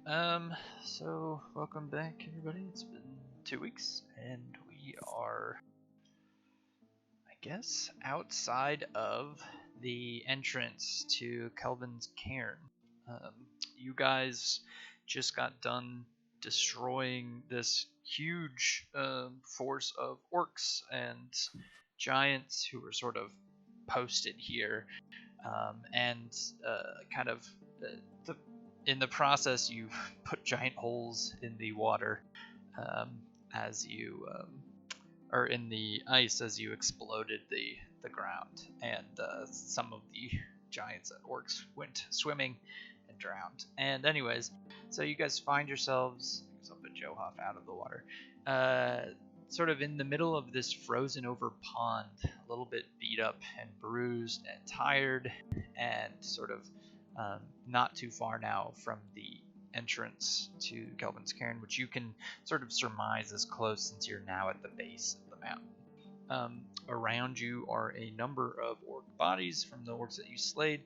So welcome back, everybody. It's been 2 weeks, and we are, I guess, outside of the entrance to Kelvin's cairn. Um, you guys just got done destroying this huge force of orcs and giants who were sort of posted here, and kind of the in the process, you put giant holes in the water um, as you, or in the ice as you exploded the ground, and some of the giants and orcs went swimming and drowned. And anyways, so you guys find yourselves, I'll put Johoff out of the water, sort of in the middle of this frozen over pond, a little bit beat up and bruised and tired, and sort of not too far now from the entrance to Kelvin's Cairn, which you can sort of surmise is close since you're now at the base of the mountain. Around you are a number of orc bodies from the orcs that you slayed,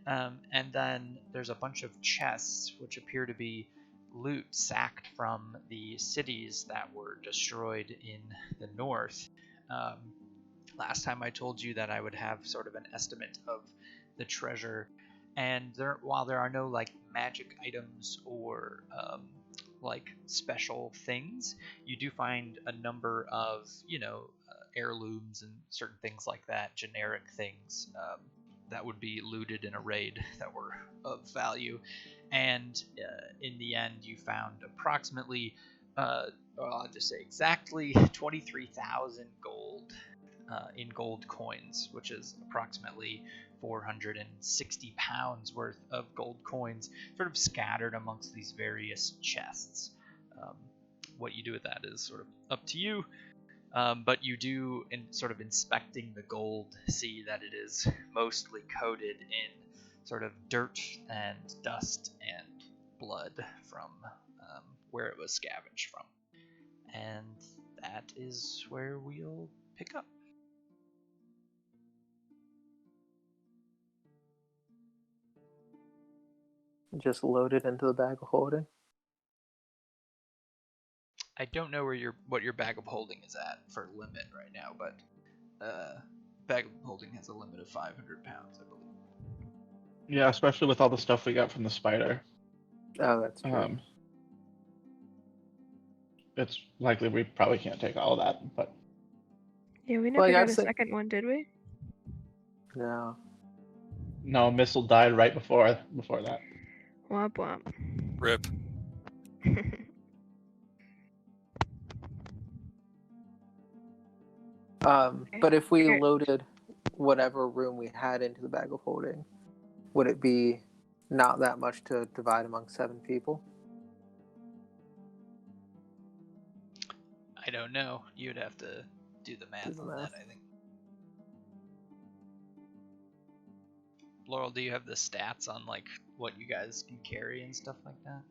and then there's a bunch of chests which appear to be loot sacked from the cities that were destroyed in the north. Last time I told you that I would have sort of an estimate of the treasure, and while there are no like magic items or like special things, you do find a number of heirlooms and certain things like that, generic things that would be looted in a raid that were of value. And in the end, you found approximately, I'll just say exactly 23,000 gold in gold coins, which is approximately 460 pounds worth of gold coins, sort of scattered amongst these various chests. What you do with that is sort of up to you, but you do, in sort of inspecting the gold, see that it is mostly coated in sort of dirt and dust and blood from where it was scavenged from. And that is where we'll pick up. Just load it into the bag of holding. I don't know what your bag of holding is at for limit right now, but bag of holding has a limit of 500 pounds, I believe. Yeah, especially with all the stuff we got from the spider. Oh, that's true. It's likely we probably can't take all of that, but Yeah, we never Well, got a second one, did we? No. no, Missile died right before that. Womp womp. Rip. But if we loaded whatever room we had into the bag of holding, would it be not that much to divide among 7 people? I don't know. You'd have to do the math on that, I think. Laurel, do you have the stats on like what you guys can carry and stuff like that?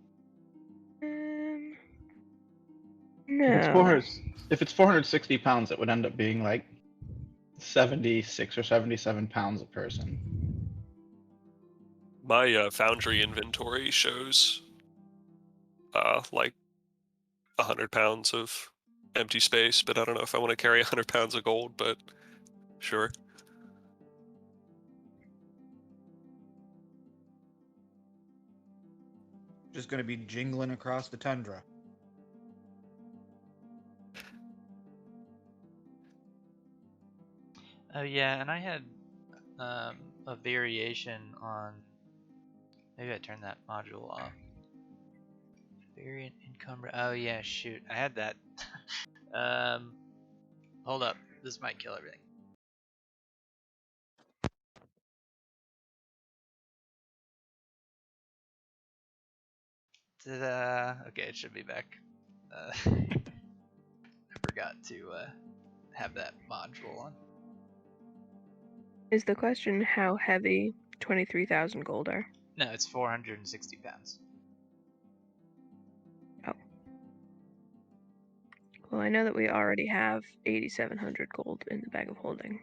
No. If it's 460 pounds, it would end up being like 76 or 77 pounds a person. My foundry inventory shows like 100 pounds of empty space, but I don't know if I want to carry 100 pounds of gold, but sure. Just going to be jingling across the tundra. Oh yeah, and I had a variation on. Maybe I turned that module off. Variant encumber. Oh yeah, shoot, I had that. Hold up, this might kill everything. Ta-da! Okay, it should be back. I forgot to have that module on. Is the question how heavy 23,000 gold are? No, it's 460 pounds. Oh. Well, I know that we already have 8,700 gold in the bag of holding.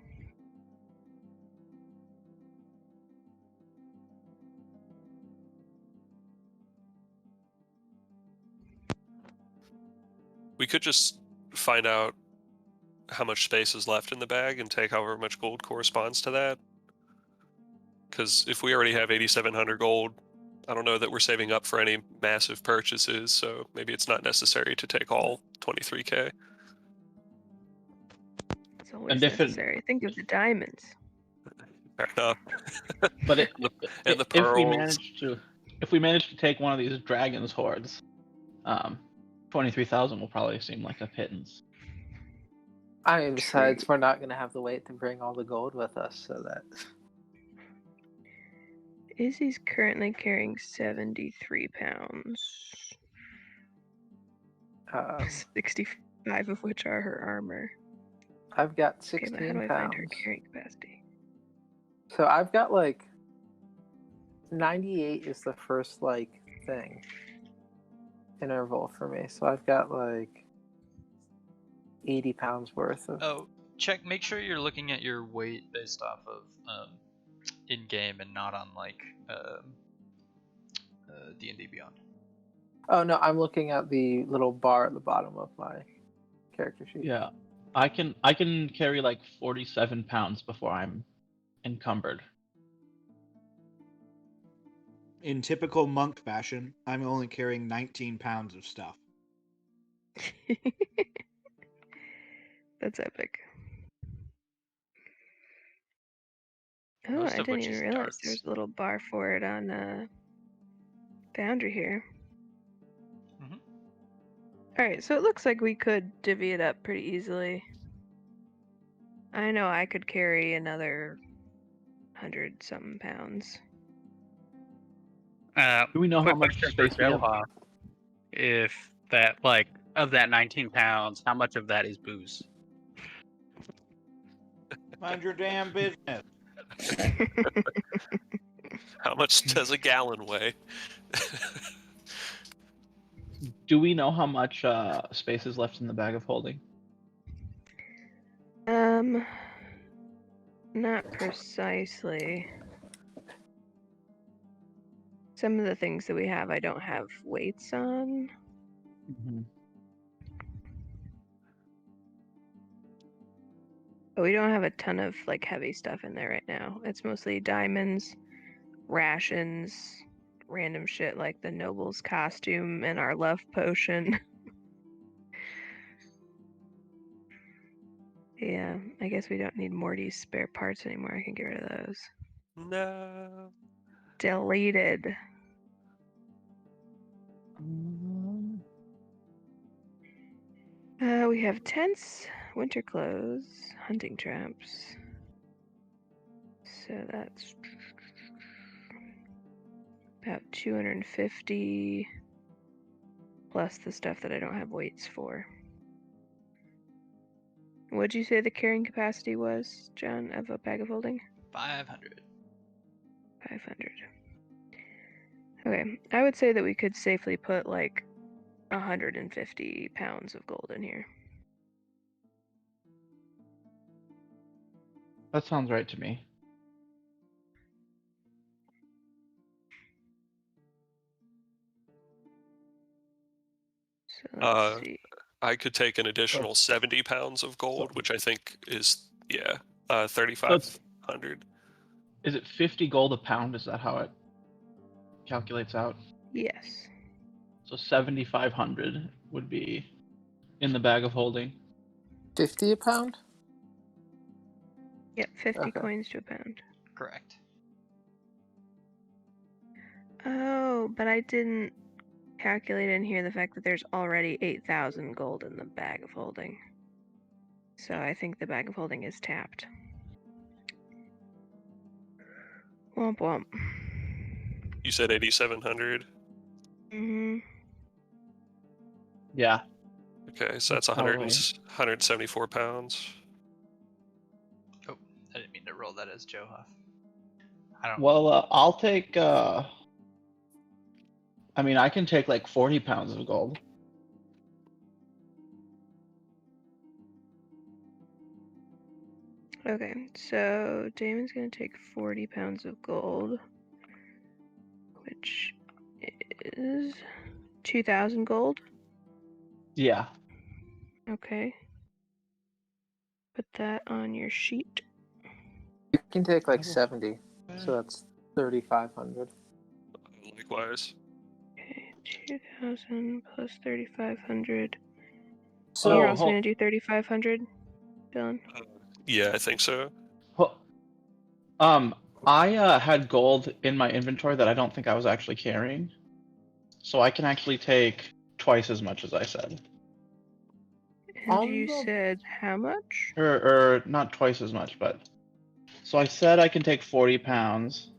We could just find out how much space is left in the bag and take however much gold corresponds to that. Because if we already have 8,700 gold, I don't know that we're saving up for any massive purchases, so maybe it's not necessary to take all 23k. It's always And if it- necessary. Think of the diamonds. Fair enough. But And the if pearls. we manage to take one of these dragons hordes, 23,000 will probably seem like a pittance. I mean, besides, True. we're not going to have the weight to bring all the gold with us, so that. Izzy's currently carrying 73 pounds. 65 of which are her armor. I've got Okay, 16 but how do I pounds. find her carrying capacity? So I've got like 98 is the first like thing interval for me. So I've got like 80 pounds worth of. Oh, make sure you're looking at your weight based off of in-game and not on like D&D Beyond. Oh no, I'm looking at the little bar at the bottom of my character sheet. Yeah, I can carry like 47 pounds before I'm encumbered. In typical monk fashion, I'm only carrying 19 pounds of stuff. That's epic. Oh, Most I of didn't which even is realize darts. there's a little bar for it on Foundry here. Mhm. Alright, so it looks like we could divvy it up pretty easily. I know I could carry another 100-something pounds. Do we know how Quick much question for space we have? Joha. If that, like, of that 19 pounds, how much of that is booze? Mind your damn business. How much does a gallon weigh? Do we know how much space is left in the bag of holding? Not precisely. Some of the things that we have, I don't have weights on. Mm-hmm. But we don't have a ton of like heavy stuff in there right now. It's mostly diamonds, rations, random shit like the noble's costume and our love potion. Yeah, I guess we don't need Morty's spare parts anymore. I can get rid of those. No. Deleted. We have tents, winter clothes, hunting traps. So that's about 250 plus the stuff that I don't have weights for. What'd you say the carrying capacity was, John, of a bag of holding? 500. 500. Okay, I would say that we could safely put like 150 pounds of gold in here. That sounds right to me. So let's see. I could take an additional 70 pounds of gold, which I think is 3,500. Is it 50 gold a pound? Is that how it calculates out? Yes. So 7,500 would be in the bag of holding. 50 a pound? Yep, 50 Okay. coins to a pound. Correct. Oh, but I didn't calculate in here the fact that there's already 8,000 gold in the bag of holding. So I think the bag of holding is tapped. Womp womp. You said 8,700. Mm-hmm. Yeah. Okay, so that's Probably. 174 pounds. Oh, I didn't mean to roll that as Johoff. I don't. Well, I'll take. I mean, I can take like 40 pounds of gold. Okay, so Damon's gonna take 40 pounds of gold, which is 2,000 gold. Yeah. Okay. Put that on your sheet. You can take like 70, so that's 3,500. Likewise. Okay, 2,000 plus 3,500. So You're also gonna do 3,500, Dylan? Yeah, I think so. Well, I had gold in my inventory that I don't think I was actually carrying, so I can actually take twice as much as I said, And you said how much? or not twice as much, but so I said I can take 40 pounds,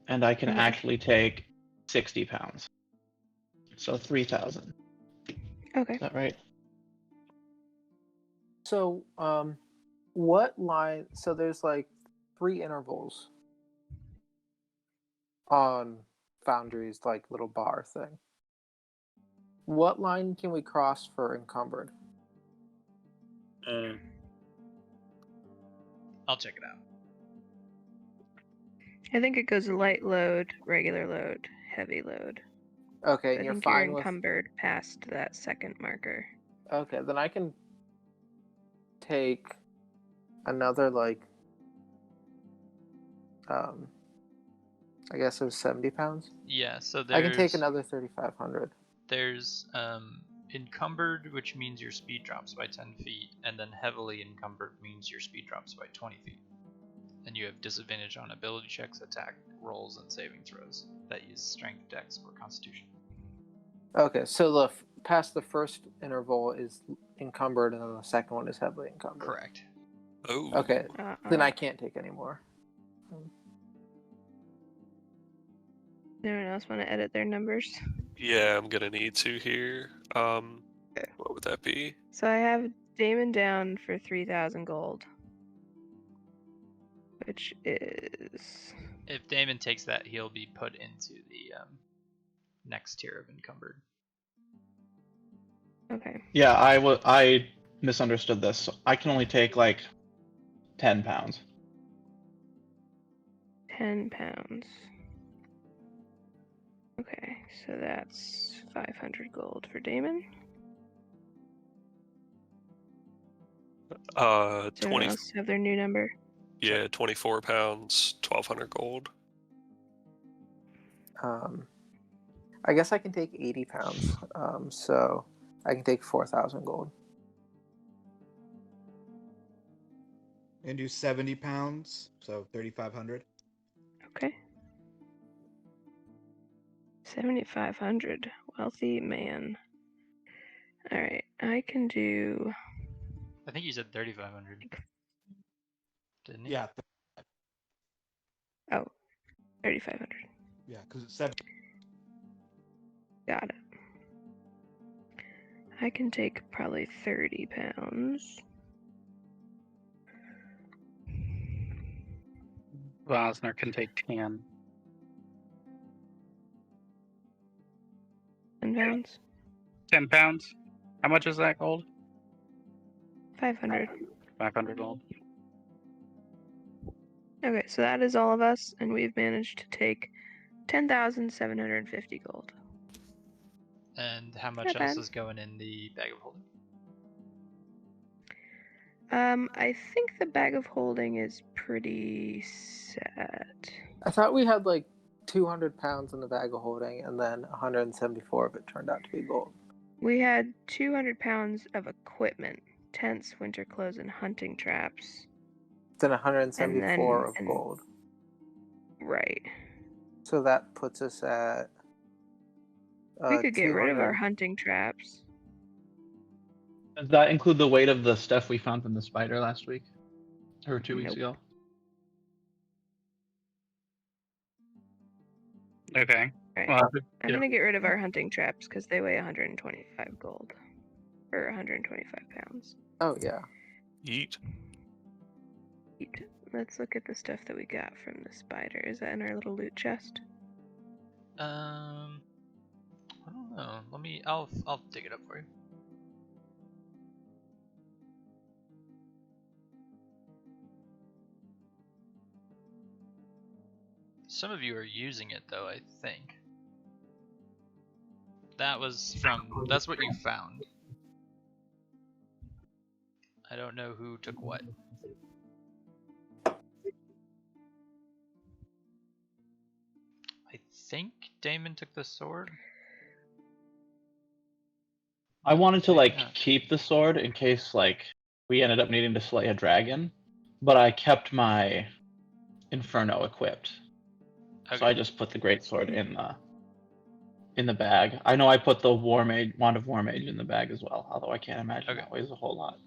and I can Okay. actually take 60 pounds, so 3,000. Okay. Is that right? So, what line? So there's like 3 intervals on Foundry's like little bar thing. What line can we cross for encumbered? I'll check it out. I think it goes light load, regular load, heavy load. Okay, I and you're think fine you're with. encumbered past that second marker. Okay, then I can take another like. I guess it was 70 pounds. Yeah, so I can take another 3,500. There's encumbered, which means your speed drops by 10 feet, and then heavily encumbered means your speed drops by 20 feet. And you have disadvantage on ability checks, attack rolls, and saving throws that use strength, dex, or constitution. Okay, so the past the first interval is encumbered, and then the second one is heavily encumbered. Correct. Oh. Okay, then I can't take any more. Anyone else want to edit their numbers? Yeah, I'm gonna need to here. What would that be? So I have Damon down for 3,000 gold, which is If Damon takes that, he'll be put into the next tier of encumbered. okay. Yeah, I misunderstood this. I can only take like 10 pounds. 10 pounds. Okay, so that's 500 gold for Damon. Does anyone 20. else have their new number? Yeah, 24 pounds, 1,200 gold. I guess I can take 80 pounds. So I can take 4,000 gold. And do 70 pounds, so 3,500. Okay. 7,500. Wealthy man. Alright, I can do. I think you said 3,500. Didn't you? Yeah, Oh, 3,500. yeah, because it's 7. Got it. I can take probably 30 pounds. Vosner can take 10. 10 pounds? 10 pounds? How much is that gold? 500. 500 gold. Okay, so that is all of us, and we've managed to take 10,750 gold. And how much Not else bad. is going in the bag of holding? I think the bag of holding is pretty set. I thought we had like 200 pounds in the bag of holding, and then 174 of it turned out to be gold. We had 200 pounds of equipment, tents, winter clothes, and hunting traps. Then 174 of and- gold. Right. So that puts us at. We could get rid of our 200. hunting traps. Does that include the weight of the stuff we found from the spider last week? Or 2 weeks Nope. ago? Okay. Right. Well, I'm yeah. gonna get rid of our hunting traps because they weigh 125 gold. Or 125 pounds. Oh, yeah. Yeet. Eat. Let's look at the stuff that we got from the spider. Is that in our little loot chest? I don't know. I'll dig it up for you. Some of you are using it though, I think. That's what you found. I don't know who took what. I think Damon took the sword. I wanted to Maybe not. keep the sword in case we ended up needing to slay a dragon, but I kept my Inferno equipped. Okay. So I just put the greatsword in the bag. I know I put the Wand of War Mage in the bag as well, although I can't imagine that weighs a whole lot.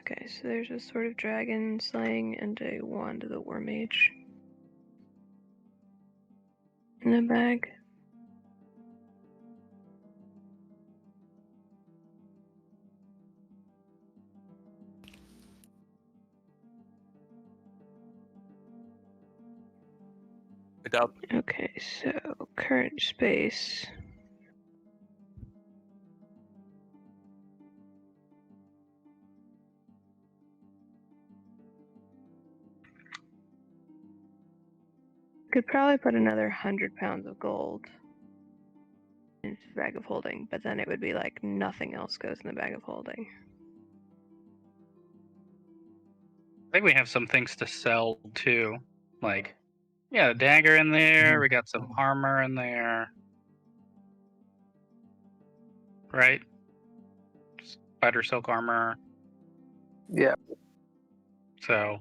Okay, so there's a Sword of Dragon slaying and a Wand of the War Mage in the bag. I doubt. Okay, so current space. Could probably put another 100 pounds of gold into the bag of holding, but then it would be like nothing else goes in the bag of holding. I think we have some things to sell too. Like, yeah, a dagger in there. We got some armor in there. Right? Spider silk armor. Yeah. So,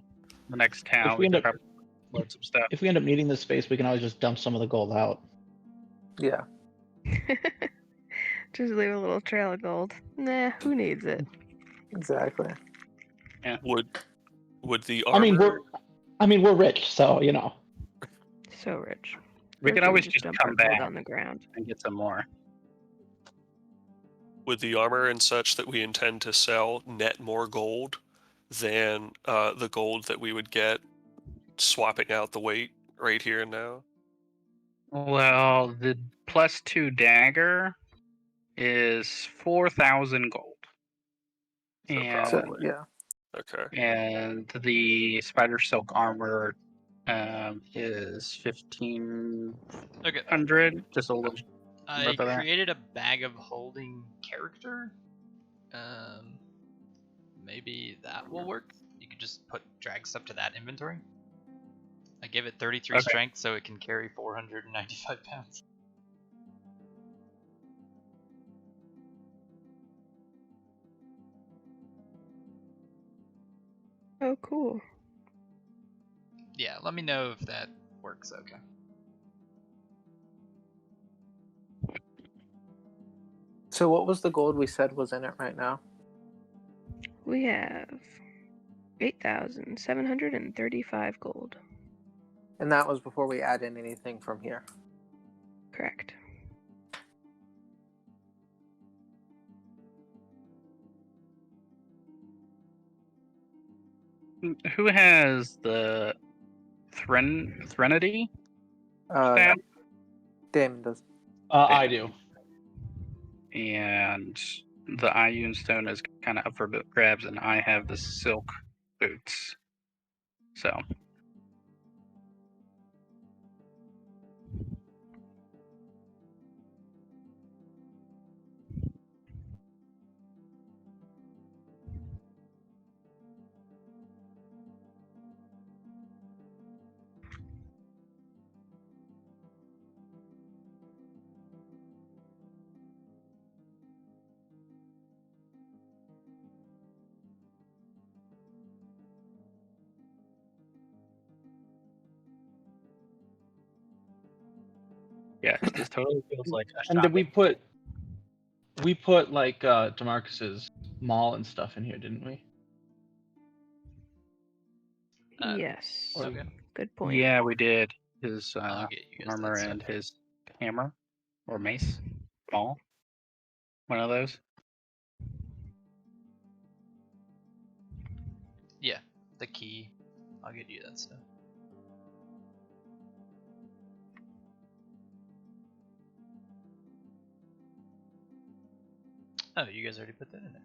the next town, If we we end could up probably load some stuff. if we end up needing this space, we can always just dump some of the gold out. Yeah. Just leave a little trail of gold. Nah, who needs it? Exactly. Would the I mean, armor? we're rich, so you know. So rich. We Or can do always just just dump come our gold back on the ground. and get some more. Would the armor and such that we intend to sell net more gold than the gold that we would get swapping out the weight right here and now? Well, the +2 dagger is 4,000 gold. So And, So probably. yeah. Okay. and the spider silk armor is 1,500. Okay. Just a little. I north of that. created a bag of holding character. Maybe that will work. You could just drag stuff to that inventory. I give it 33 Okay. strength, so it can carry 495 pounds. Oh, cool. Yeah, let me know if that works. Okay. So what was the gold we said was in it right now? We have 8,735 gold. And that was before we add in anything from here. Correct. Who has the Threnody staff? Damon does. I do. And the Ioun stone is kind of up for grabs, and I have the silk boots. So. Yeah, this totally feels like a And did we shopping. put Demarcus's mall and stuff in here, didn't we? Yes. Okay. Good point. Yeah, we did. His I'll get you guys armor that and stuff. his hammer or mace, ball, one of those. Yeah, the key. I'll get you that stuff. Oh, you guys already put that in there.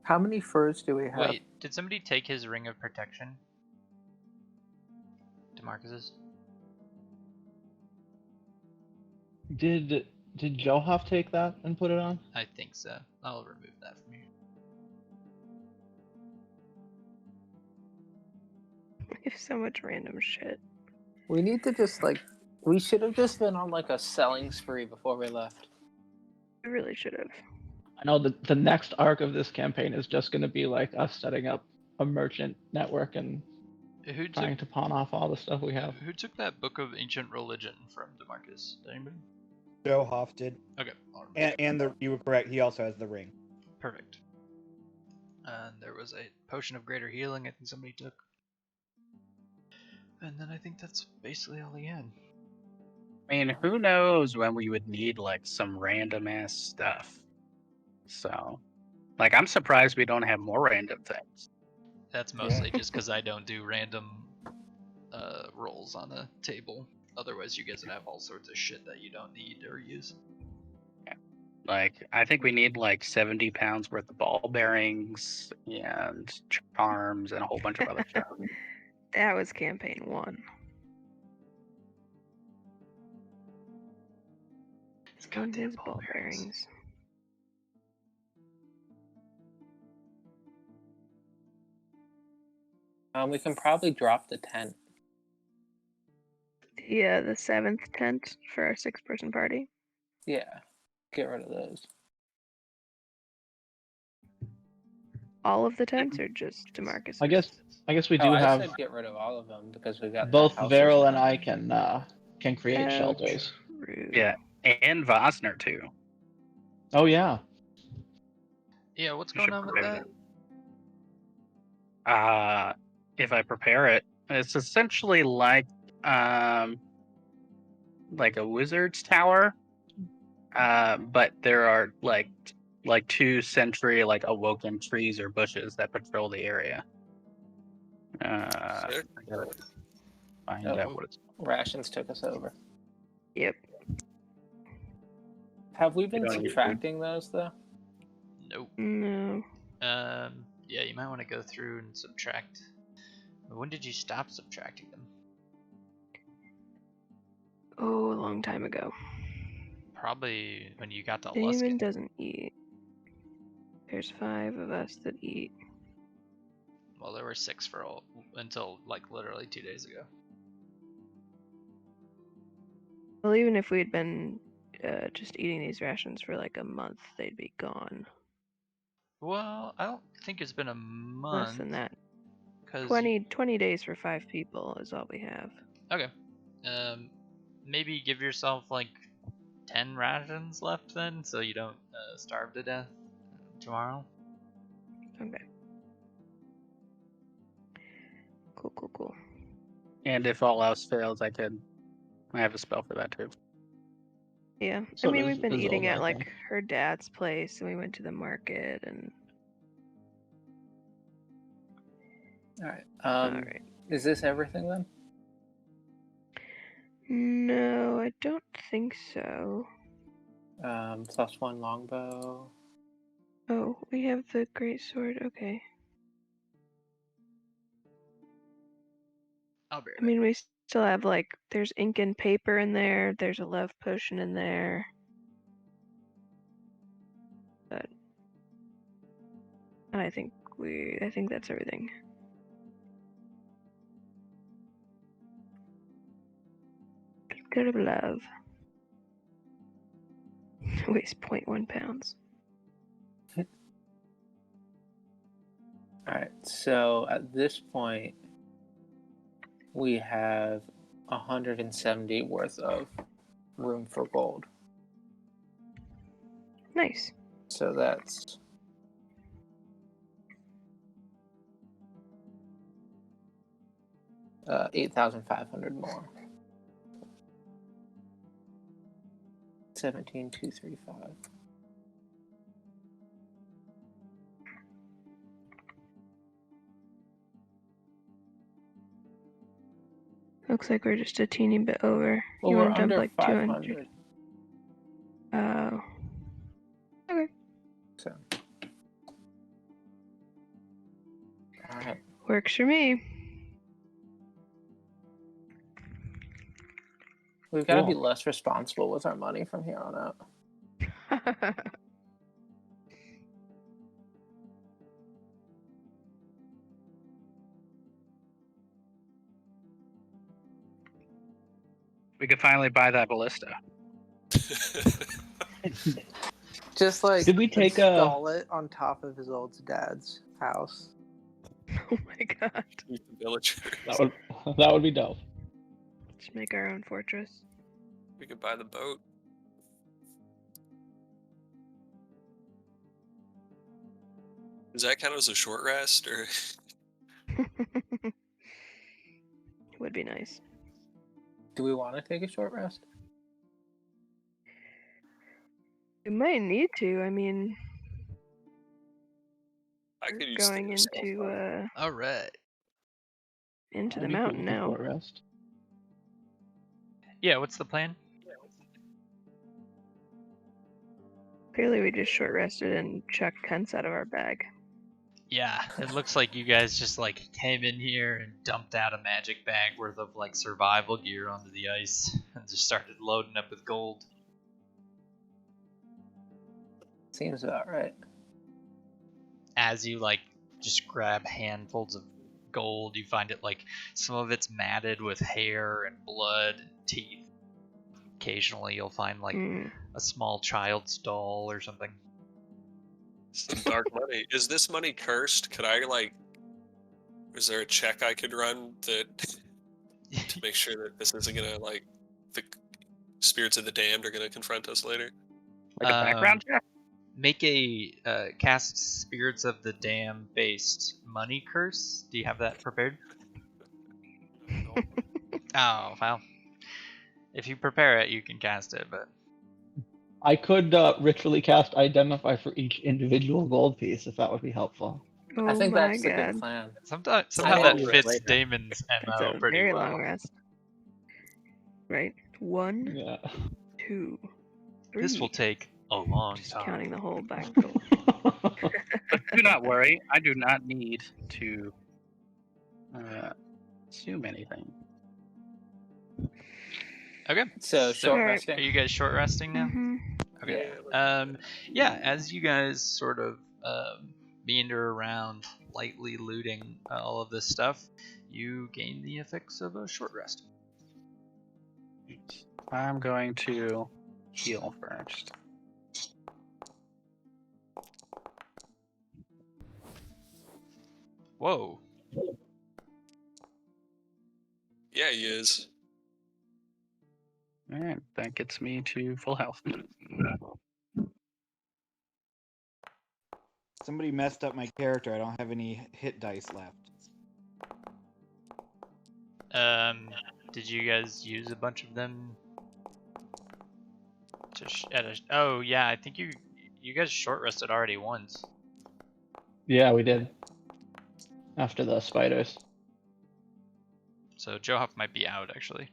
How many furs do we have? Wait, did somebody take his ring of protection? DeMarcus's? Did Johaf take that and put it on? I think so. I'll remove that from here. We have so much random shit. We need to just we should have just been on like a selling spree before we left. We really should have. I know the next arc of this campaign is just going to be like us setting up a merchant network and trying to pawn off all the stuff we have. Who took that book of ancient religion from DeMarcus? Did anybody? Joe Hoff did. Okay. And you were correct. He also has the ring. Perfect. And there was a potion of greater healing I think somebody took. And then I think that's basically all he had. I mean, who knows when we would need like some random ass stuff. So, like, I'm surprised we don't have more random things. That's mostly just because I don't do random rolls on a table. Otherwise, you guys would have all sorts of shit that you don't need or use. Yeah. Like, I think we need like 70 pounds worth of ball bearings and charms and a whole bunch of other stuff. That was campaign 1. It's goddamn These ball bearings. We can probably drop the tent. Yeah, the 7th tent for our 6-person party. Yeah, get rid of those. All of the tents, or just DeMarcus? I guess we do I have said get rid of all of them because we got both the houses Veril and now. I can create Oh, shelters. True. Yeah, and Vosner too. Oh yeah. Yeah, what's We going should on with prepare that? If I prepare it, it's essentially like a wizard's tower, but there are like 2 century like awoken trees or bushes that patrol the area. I gotta find out what it's. Rations took us over. Yep. Have we been don't need food. subtracting those though? Nope. No. Yeah, you might want to go through and subtract. When did you stop subtracting them? Oh, a long time ago. Probably when you got to Damon Luskin. doesn't eat. There's 5 of us that eat. Well, there were 6 until like literally 2 days ago. Well, even if we had been just eating these rations for like a month, they'd be gone. Well, I don't think it's been a month. Less than that. 'Cause 20 days for 5 people is all we have. Okay. Maybe give yourself like 10 rations left then, so you don't starve to death tomorrow. Okay. Cool. And if all else fails, I have a spell for that too. Yeah. So I mean, does- we've been does eating Olga, at I like think. her dad's place, and we went to the market, and Alright. Alright. Is this everything then? No, I don't think so. +1 longbow. Oh, we have the great sword. Okay. I'll be right I mean, we still have like there's ink and paper in there. There's a love potion in there. But and I think that's everything. Good of love. Weighs 0.1 pounds. Alright, so at this point, we have 170 worth of room for gold. Nice. So that's 8,500 more. 17,235. Looks like we're just a teeny bit over. Well, You we're want to dump under like 500. 200? Oh. Okay. So Works for me. We've got to Cool. be less responsible with our money from here on out. We could finally buy that ballista. Just like Did we take a? install it on top of his old dad's house. Oh my god. Keep the villagers. That would be dope. Let's make our own fortress. We could buy the boat. Does that count as a short rest, or Would be nice. Do we want to take a short rest? We might need to. I mean, I could we're use going into All right. into I'd the be cool mountain with a now. short rest. Yeah, what's the plan? Clearly, we just short rested and chucked cunts out of our bag. Yeah, it looks like you guys just like came in here and dumped out a magic bag worth of like survival gear onto the ice and just started loading up with gold. Seems about right. As you like just grab handfuls of gold, you find it like some of it's matted with hair and blood and teeth. Occasionally you'll find like a small child's doll or something. some dark money? Is this money cursed? Could I like? Is there a check I could run to make sure that this isn't gonna like the spirits of the damned are gonna confront us later? Like a background check? Make a cast Spirits of the Dam based money curse. Do you have that prepared? Oh, well. If you prepare it, you can cast it, but... I could ritually cast Identify for each individual gold piece, if that would be helpful. Oh I think my that's a god. good plan. Somehow I that mean, fits later. Damon's That's MO a pretty very well. long rest. Right? 1, Yeah. 2, 3. This will take a long Just time. counting the whole bag of gold. But do not worry, I do not need to assume anything. Okay. So short Alright. resting. Are you guys short resting now? Mhm. Okay. Yeah. Yeah, as you guys sort of meander around, lightly looting all of this stuff, you gain the effects of a short rest. I'm going to heal first. Whoa. Yeah, he is. Alright, that gets me to full health. Somebody messed up my character. I don't have any hit dice left. Did you guys use a bunch of them? Oh yeah, I think you guys short rested already once. Yeah, we did. After the spiders. So Johuff might be out actually.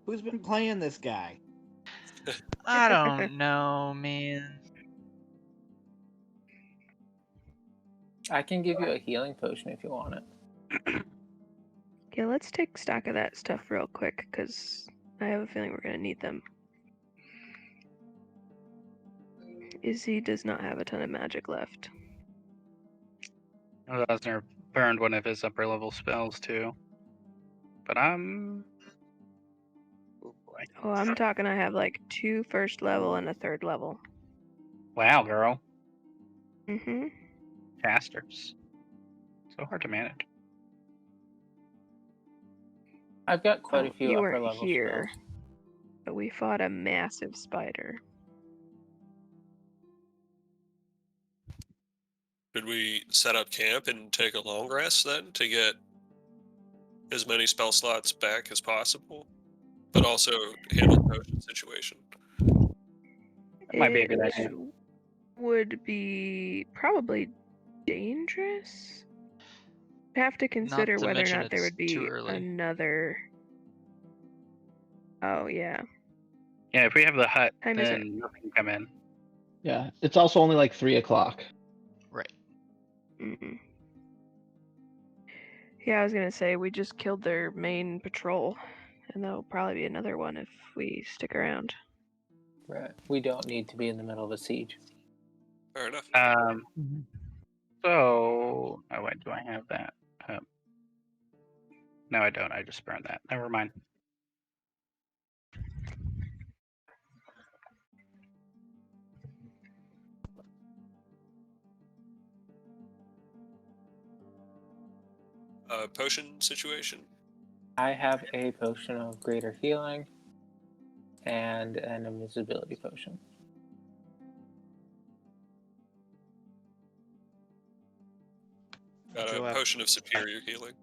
Who's been playing this guy? I don't know, man. I can give you a healing potion if you want it. Okay, let's take stock of that stuff real quick, because I have a feeling we're going to need them. Izzy does not have a ton of magic left. Lesnar burned one of his upper level spells too. But I'm... Oh boy. Oh, I'm talking I have like 2 first level and a 3rd level. Wow, girl. Mm-hmm. Casters. So hard to manage. I've got quite a Oh, few you upper weren't level here, spells. but we fought a massive spider. Should we set up camp and take a long rest then to get as many spell slots back as possible, but also handle the potion situation? That might be a good idea. It would be probably dangerous. Have to consider Not to whether or mention not there it's would too be early. another. Oh yeah. Yeah, if we have the hut, Time is it? then nothing can come in. Yeah, it's also only like 3 o'clock. Right. Mm-mm. Yeah, I was gonna say we just killed their main patrol, and there'll probably be another one if we stick around. Right. We don't need to be in the middle of a siege. Fair enough. So, oh wait, do I have that? No, I don't. I just burned that. Never mind. Potion situation. I have a potion of greater healing and an invisibility potion. Got a Joab. potion of superior healing.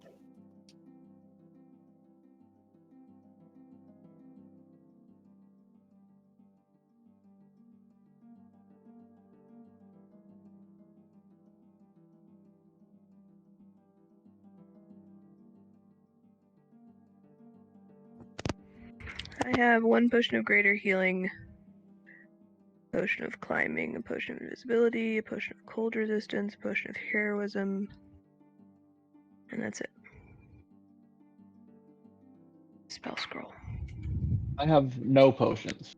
I have one potion of greater healing, a potion of climbing, a potion of invisibility, a potion of cold resistance, a potion of heroism, and that's it. Spell scroll. I have no potions,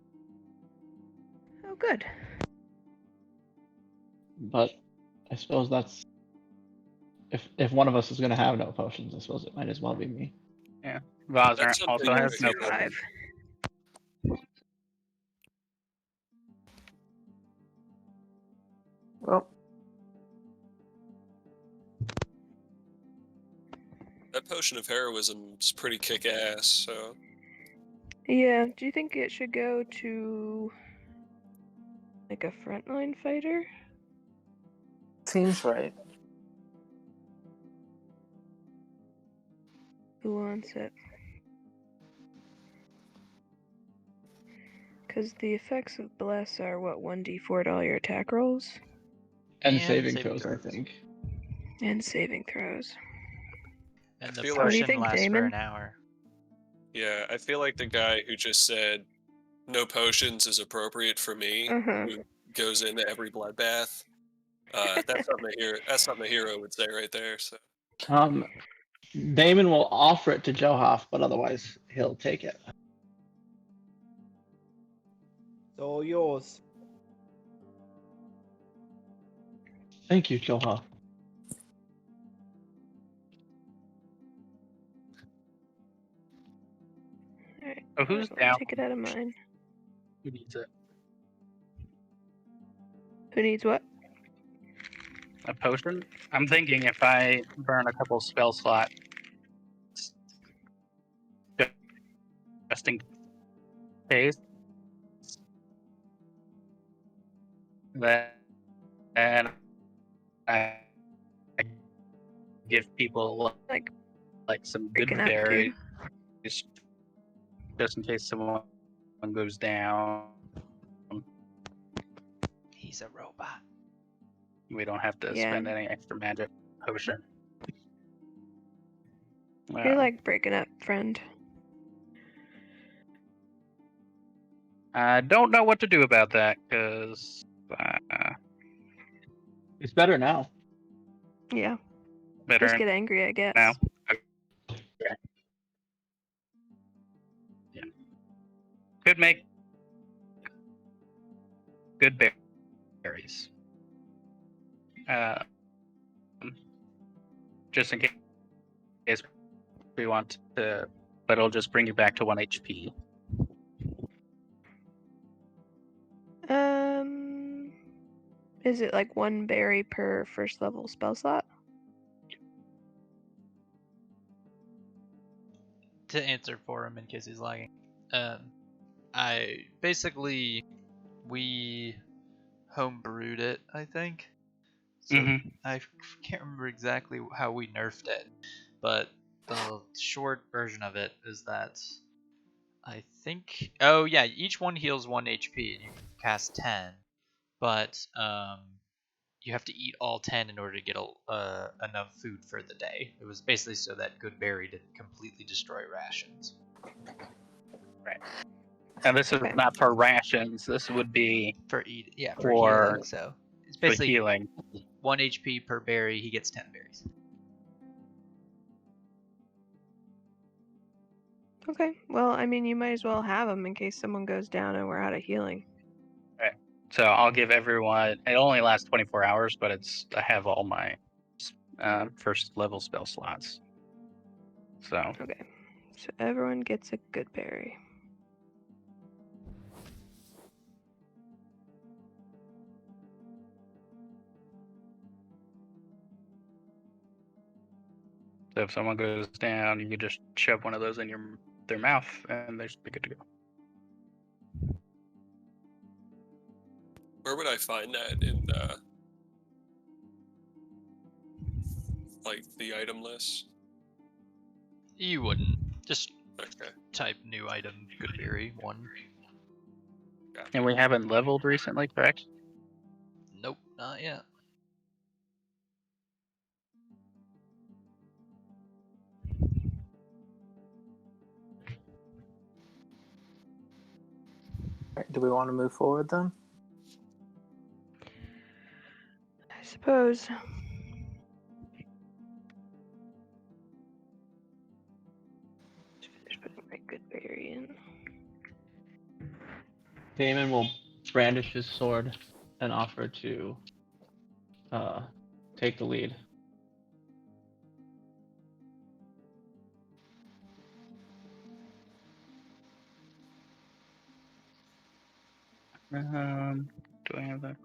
Oh, good. but I suppose that's if one of us is going to have no potions, I suppose it might as well be me. Yeah. Vazar That's something also you has could no do. potion. 5. Well, That potion of heroism is pretty kick-ass. So Yeah, do you think it should go to like a frontline fighter? seems right. Who wants it? Because the effects of Bless are what, 1d4 to all your attack rolls? And saving throws, I think. And saving throws. And I the feel What do you potion think, lasts for Damon? an hour. yeah, I feel like the guy who just said no potions is appropriate for me, Uh-huh. who goes into every bloodbath. That's something a hero would say right there. So Damon will offer it to Johoff, but otherwise he'll take it. It's all yours. Thank you, Johoff. Alright, Oh, who's I'll down? take it out of mine. Who needs it? Who needs what? A potion? I'm thinking if I burn a couple spell slots, just in case, then I give people like some good Breaking up, dude. berries, just in case someone goes down. He's a robot. We don't have to Yeah. spend any extra magic potion. You're like breaking up, friend. I don't know what to do about that because It's better now. Yeah. better Just get angry, I guess. now. Okay. Yeah. Could make good berries. Just in case we want to, but it'll just bring you back to 1 HP. Is it like 1 berry per first level spell slot? To answer for him in case he's lagging. We homebrewed it, I think. So I can't remember exactly how we nerfed it, but the short version of it is that I think. Oh yeah, each one heals 1 HP, and you can cast 10, but you have to eat all 10 in order to get enough food for the day. It was basically so that good berry didn't completely destroy rations. Right. And this is not for rations. This would be for for healing. So it's basically healing. 1 HP per berry. He gets 10 berries. Okay. Well, I mean, you might as well have them in case someone goes down and we're out of healing. So I'll give everyone. It only lasts 24 hours, but I have all my first level spell slots. So Okay. So everyone gets a good berry. if someone goes down, you can just shove one of those in their mouth, and they should be good to go. Where would I find that in like the item list? You wouldn't. Just Okay. type new item, Goodberry 1. Gotcha. And we haven't leveled recently, correct? Nope, not yet. Alright, do we want to move forward then? I suppose. Just finish putting my good berry in. Damon will brandish his sword and offer to take the lead. Do I have that?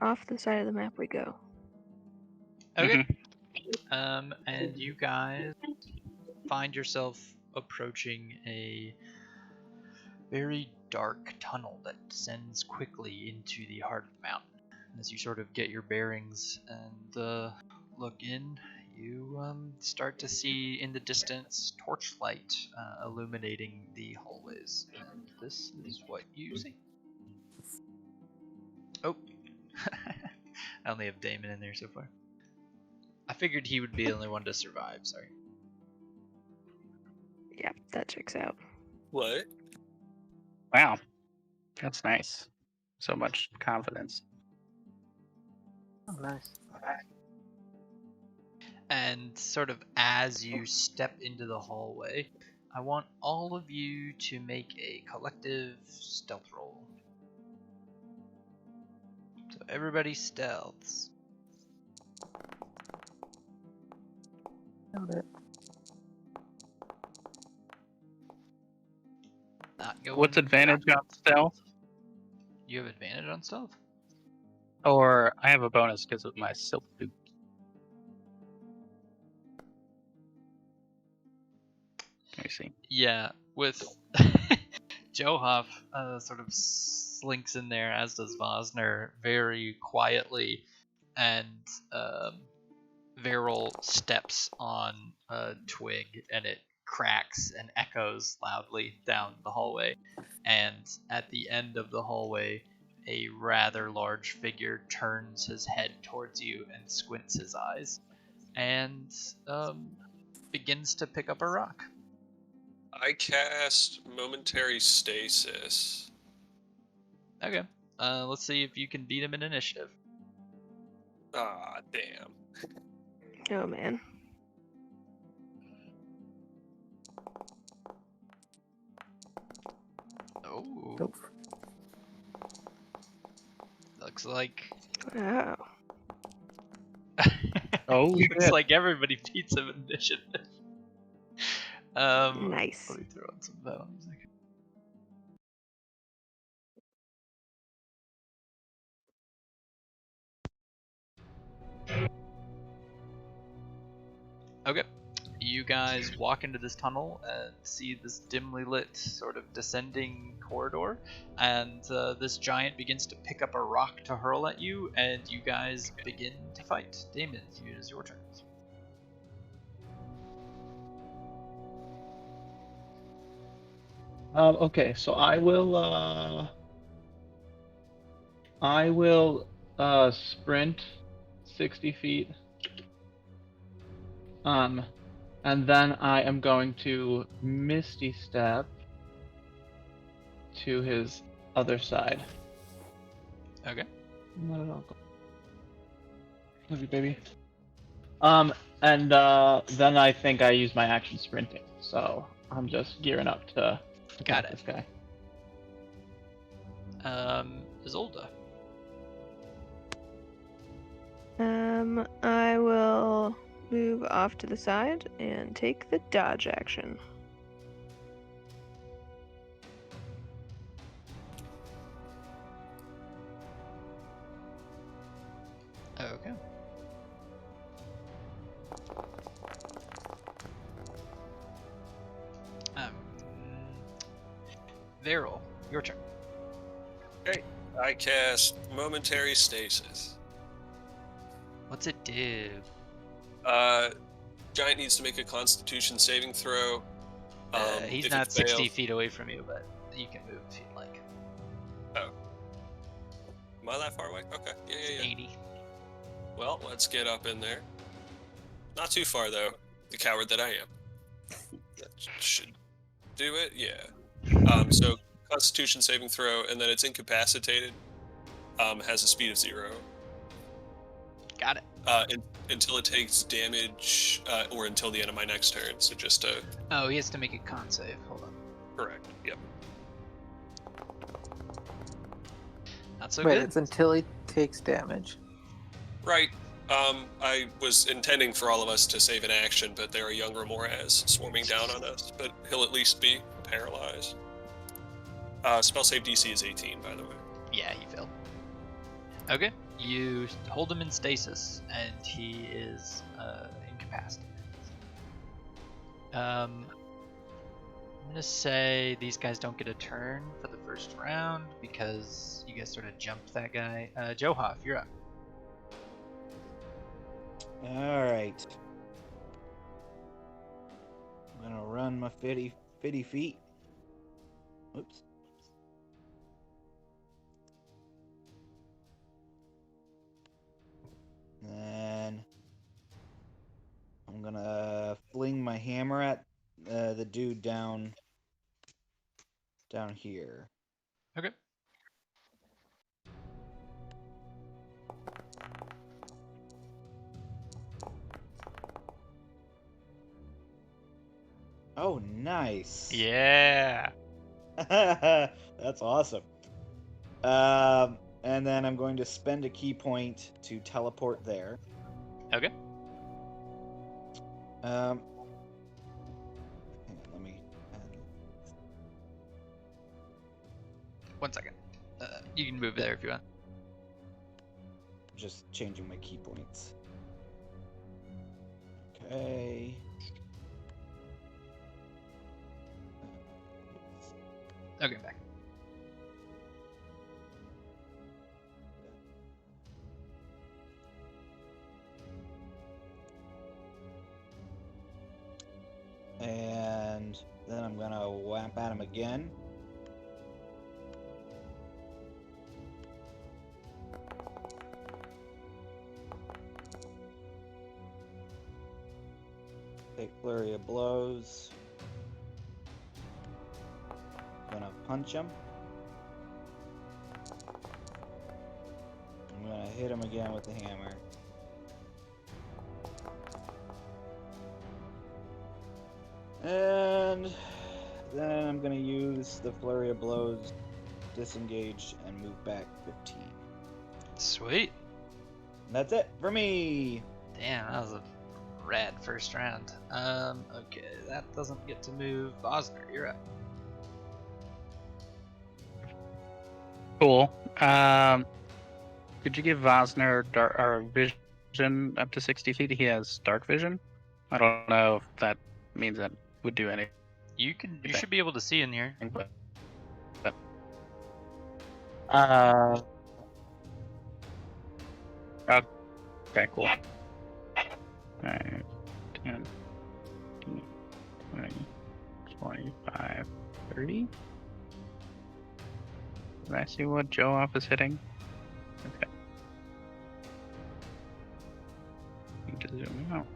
Off the side of the map we go. Okay. And you guys find yourself approaching a very dark tunnel that descends quickly into the heart of the mountain. As you sort of get your bearings and look in, you start to see in the distance torchlight illuminating the hallways. And this is what you see. Oh, I only have Damon in there so far. I figured he would be the only one to survive, sorry. Yeah, that checks out. What? Wow, that's nice. So much confidence. Oh, nice. And sort of as you step into the hallway, I want all of you to make a collective stealth roll. So everybody stealths. Nailed it. Not going. What's advantage on stealth? You have advantage on stealth? Or I have a bonus because of my silk boot. Let me see. Yeah, with Johoff sort of slinks in there, as does Vosner, very quietly, and Veril steps on a twig and it cracks and echoes loudly down the hallway. And at the end of the hallway, a rather large figure turns his head towards you and squints his eyes and begins to pick up a rock. I cast Momentary Stasis. Okay, let's see if you can beat him in initiative. Ah, damn. Oh man. Oh, Nope. looks like Wow. Oh, looks shit. like everybody beats him in initiative. Nice. Let me throw in some bones. Okay. You guys walk into this tunnel and see this dimly lit, sort of descending corridor, and this giant begins to pick up a rock to hurl at you, and you guys begin to fight. Damon, it is your turn. Okay, so I will sprint 60 feet. And then I am going to Misty Step to his other side. Okay. Not at all. Love you, baby. And then I think I use my action sprinting, so I'm just gearing up to Got attack it. this guy. Isolde. I will move off to the side and take the dodge action. Okay. Viral, your turn. I cast Momentary Stasis. What's it do? Giant needs to make a Constitution saving throw. He's if not it 60 fails- feet away from you, but you can move if you'd like. Am I that far away? Okay. Yeah. 80. Well, let's get up in there. Not too far, though. The coward that I am. That should do it, yeah. So, Constitution saving throw, and then it's incapacitated. Has a speed of 0. Got it. Until it takes damage, or until the end of my next turn. So just Oh, he has to make a con save. Hold on. correct. Yep. Not so Wait, good. it's until he takes damage. Right. I was intending for all of us to save an action, but there are young Remoras swarming down on us. But he'll at least be paralyzed. Spell save DC is 18, by the way. Yeah, he failed. Okay. You hold him in stasis, and he is incapacitated. I'm gonna say these guys don't get a turn for the first round because you guys sort of jumped that guy. Johoff, you're up. All right. I'm gonna run my 50 feet. Oops. Then I'm gonna fling my hammer at the dude down here. Okay. Oh, nice. Yeah. That's awesome. And then I'm going to spend a key point to teleport there. Okay. Hang on, let me. 1 second. You can move there if you want. Just changing my key points. Okay. Okay, back. And then I'm gonna whap at him again. Take flurry of blows. Gonna punch him. I'm gonna hit him again with the hammer. And then I'm gonna use the flurry of blows, disengage, and move back 15. Sweet. And that's it for me. Damn, that was a rad first round. Okay, that doesn't get to move. Osner, you're up. Cool. Could you give Vosner vision up to 60 feet? He has dark vision I don't know if that means that would do anything. You should be able to see in here. But okay, cool. 5, 10, 20, 25, 30. Did I see what Joe off is hitting? Okay. Need to zoom out.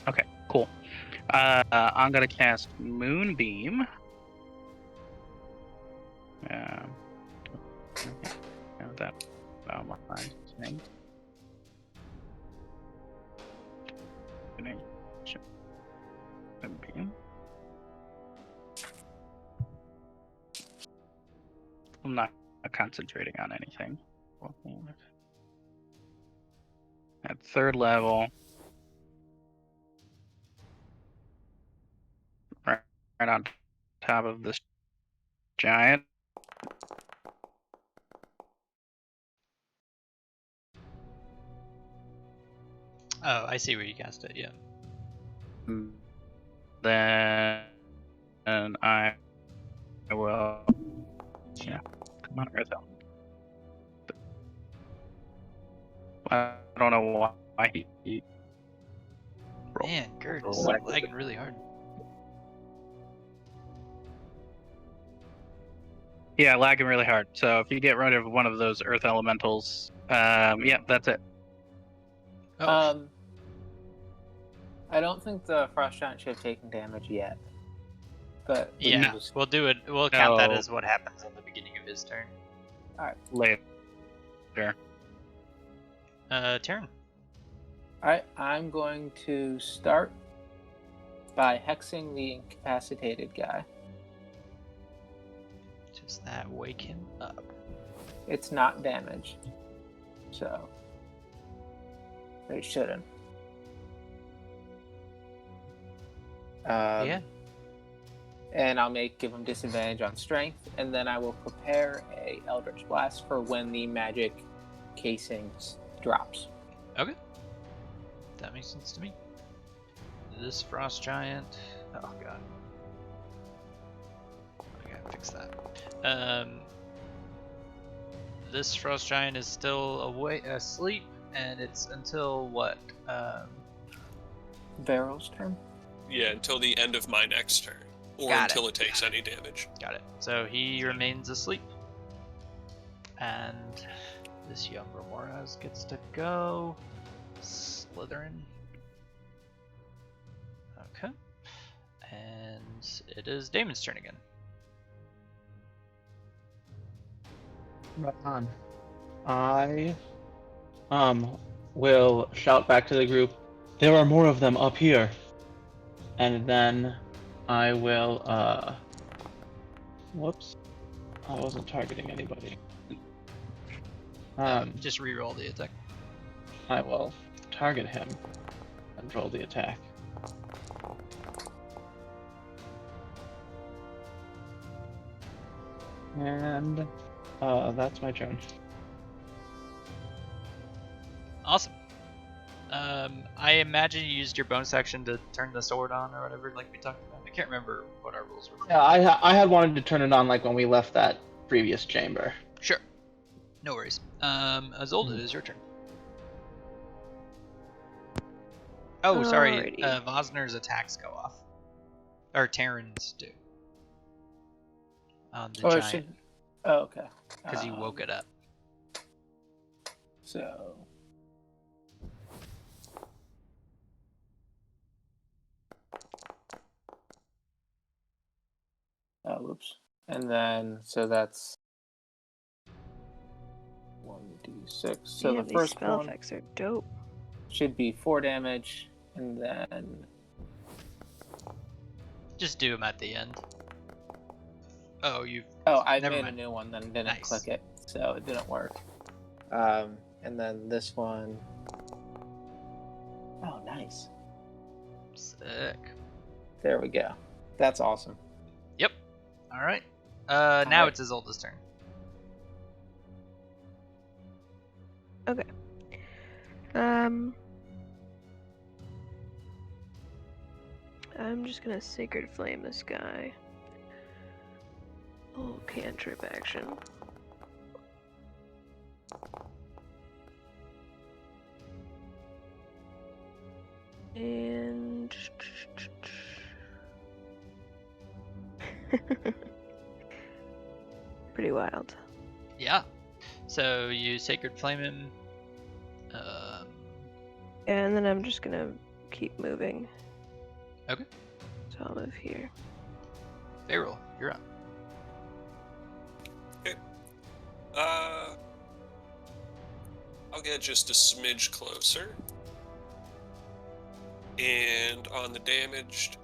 Okay, cool. I'm gonna cast Moonbeam. Okay, that about my thing. Moonbeam. I'm not concentrating on anything. At 3rd level, right on top of this giant. Oh, I see where you cast it. Yeah. Then I will. Yeah, come on, Earth Element. I don't know why he. Man, Gert is rolled. lagging really hard. Yeah, lagging really hard. So if you get rid of one of those Earth Elementals, yeah, that's it. Oh, I don't think the Frost Giant should have taken damage yet. But we yeah. can just- We'll do it. We'll count that No. as what happens at the beginning of his turn. Later. Turn. Alright, I'm going to start by hexing the incapacitated guy. Does that wake him up? It's not damage. So it shouldn't. Yeah. And I'll give him disadvantage on strength, and then I will prepare a Eldritch Blast for when the magic casing drops. Okay. That makes sense to me. This Frost Giant. Oh god. I gotta fix that. This Frost Giant is still asleep, and it's until what? Varro's turn. Yeah, until the end of my next turn. Or Got until it takes any damage. Got it. So he remains asleep. And this young Ramoras gets to go. Slytherin. Okay. And it is Damon's turn again. Right on. I will shout back to the group, there are more of them up here. And then I will whoops. I wasn't targeting anybody. Just re-roll the attack. I will target him and roll the attack. And that's my turn. Awesome. I imagine you used your bonus action to turn the sword on or whatever, like we talked about. I can't remember what our rules were. Yeah, I had wanted to turn it on like when we left that previous chamber. Sure. No worries. Azolda, it is your turn. Oh, sorry. Alrighty. Vosner's attacks go off. Or Terran's do. On the Or it giant. should. Oh, okay. Because you woke it up. So. Whoops. And then, so that's 1d6. So Damn, the these first spell one effects are dope. should be 4 damage, and then Just do them at the end. Oh, you. I Never made mind. a new one, then didn't Nice. click it, so it didn't work. And then this one. Oh, nice. Sick. There we go. That's awesome. Yep. All right. Now Alright. it's Isolde's turn. Okay. I'm just gonna Sacred Flame this guy. Oh, cantrip action. And pretty wild. Yeah. So you Sacred Flame him. And then I'm just gonna keep moving. Okay. So I'll move here. Feral, you're up. I'll get just a smidge closer. And on the damaged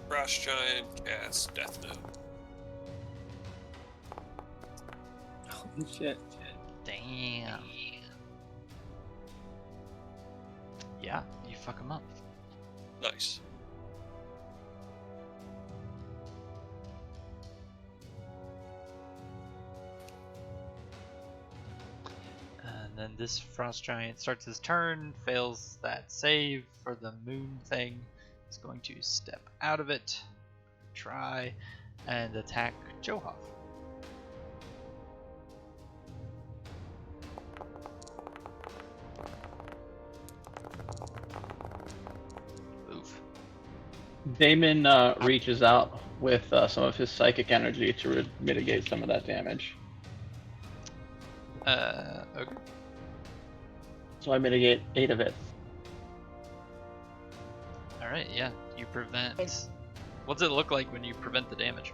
Frost Giant, cast Death Note. Holy shit. Damn. Yeah, you fuck him up. Nice. And then this Frost Giant starts his turn, fails that save for the moon thing. Is going to step out of it, try, and attack Johoff. Oof. Damon reaches out with some of his psychic energy to mitigate some of that damage. Okay. So I mitigate 8 of it. Alright, yeah. You prevent. What's it look like when you prevent the damage?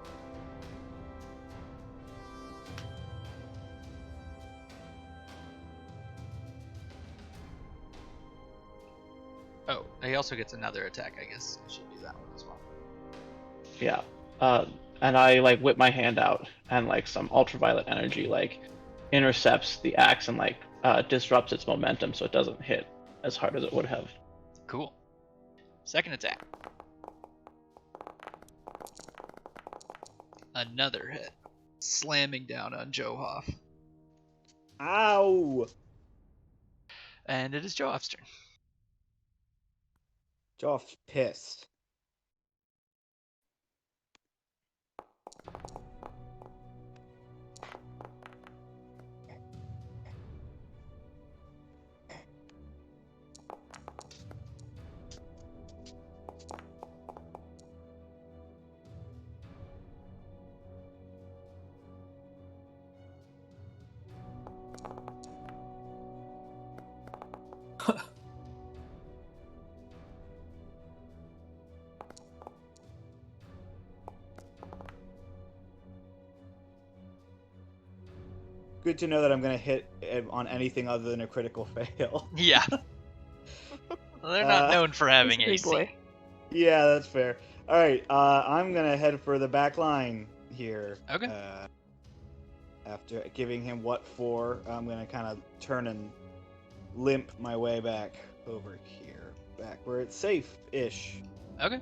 Oh, he also gets another attack, I guess. I should do that one as well. Yeah. And I like whip my hand out, and like some ultraviolet energy like intercepts the axe and like disrupts its momentum, so it doesn't hit as hard as it would have. Cool. Second attack. Another hit. Slamming down on Johoff. Ow! And it is Johoff's turn. Joff's pissed. Good to know that I'm gonna hit on anything other than a critical fail. Yeah. Well, they're not known for having He's a big AC. boy. Yeah, that's fair. All right, I'm gonna head for the back line here. Okay. After giving him what for, I'm gonna kind of turn and limp my way back over here, back where it's safe-ish. Okay.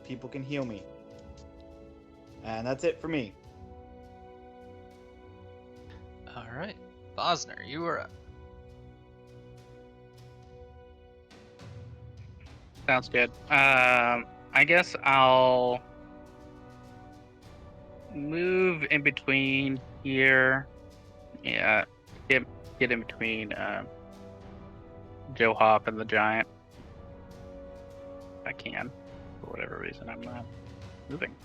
People can heal me, and that's it for me. Alright. Bosner, you are up. Sounds good. I guess I'll move in between here. Yeah, get in between Joe Hop and the giant. If I can. For whatever reason, I'm not moving.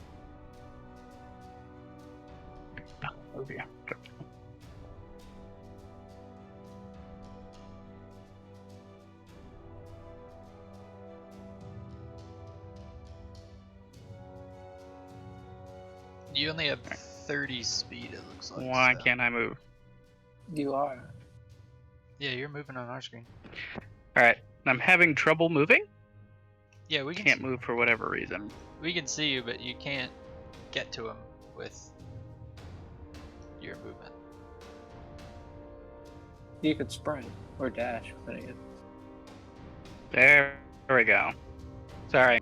Oh, move here. You only have 30 speed, it looks like. Why so- can't I move? You are. Yeah, you're moving on our screen. Alright, I'm having trouble moving. Yeah, we can Can't move for whatever reason. We can see you, but you can't get to him with your movement. You could sprint or dash with it. There we go. Sorry.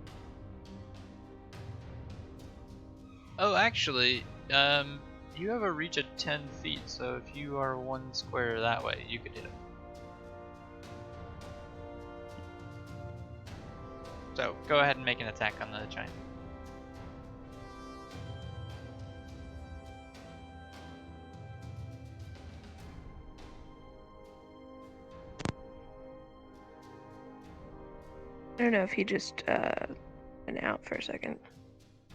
Oh, actually, You have a reach of 10 feet, so if you are 1 square that way, you could hit him. So go ahead and make an attack on the giant. I don't know if he just went out for a second.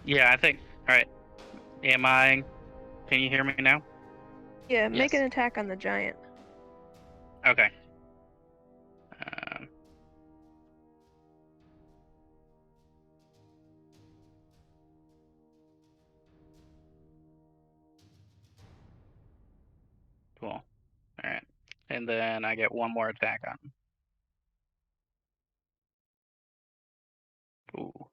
Yeah, I think. All right. Am I? Can you hear me now? Yeah, make Yes. an attack on the giant. Okay. Cool. All right. And then I get one more attack on him. Ooh.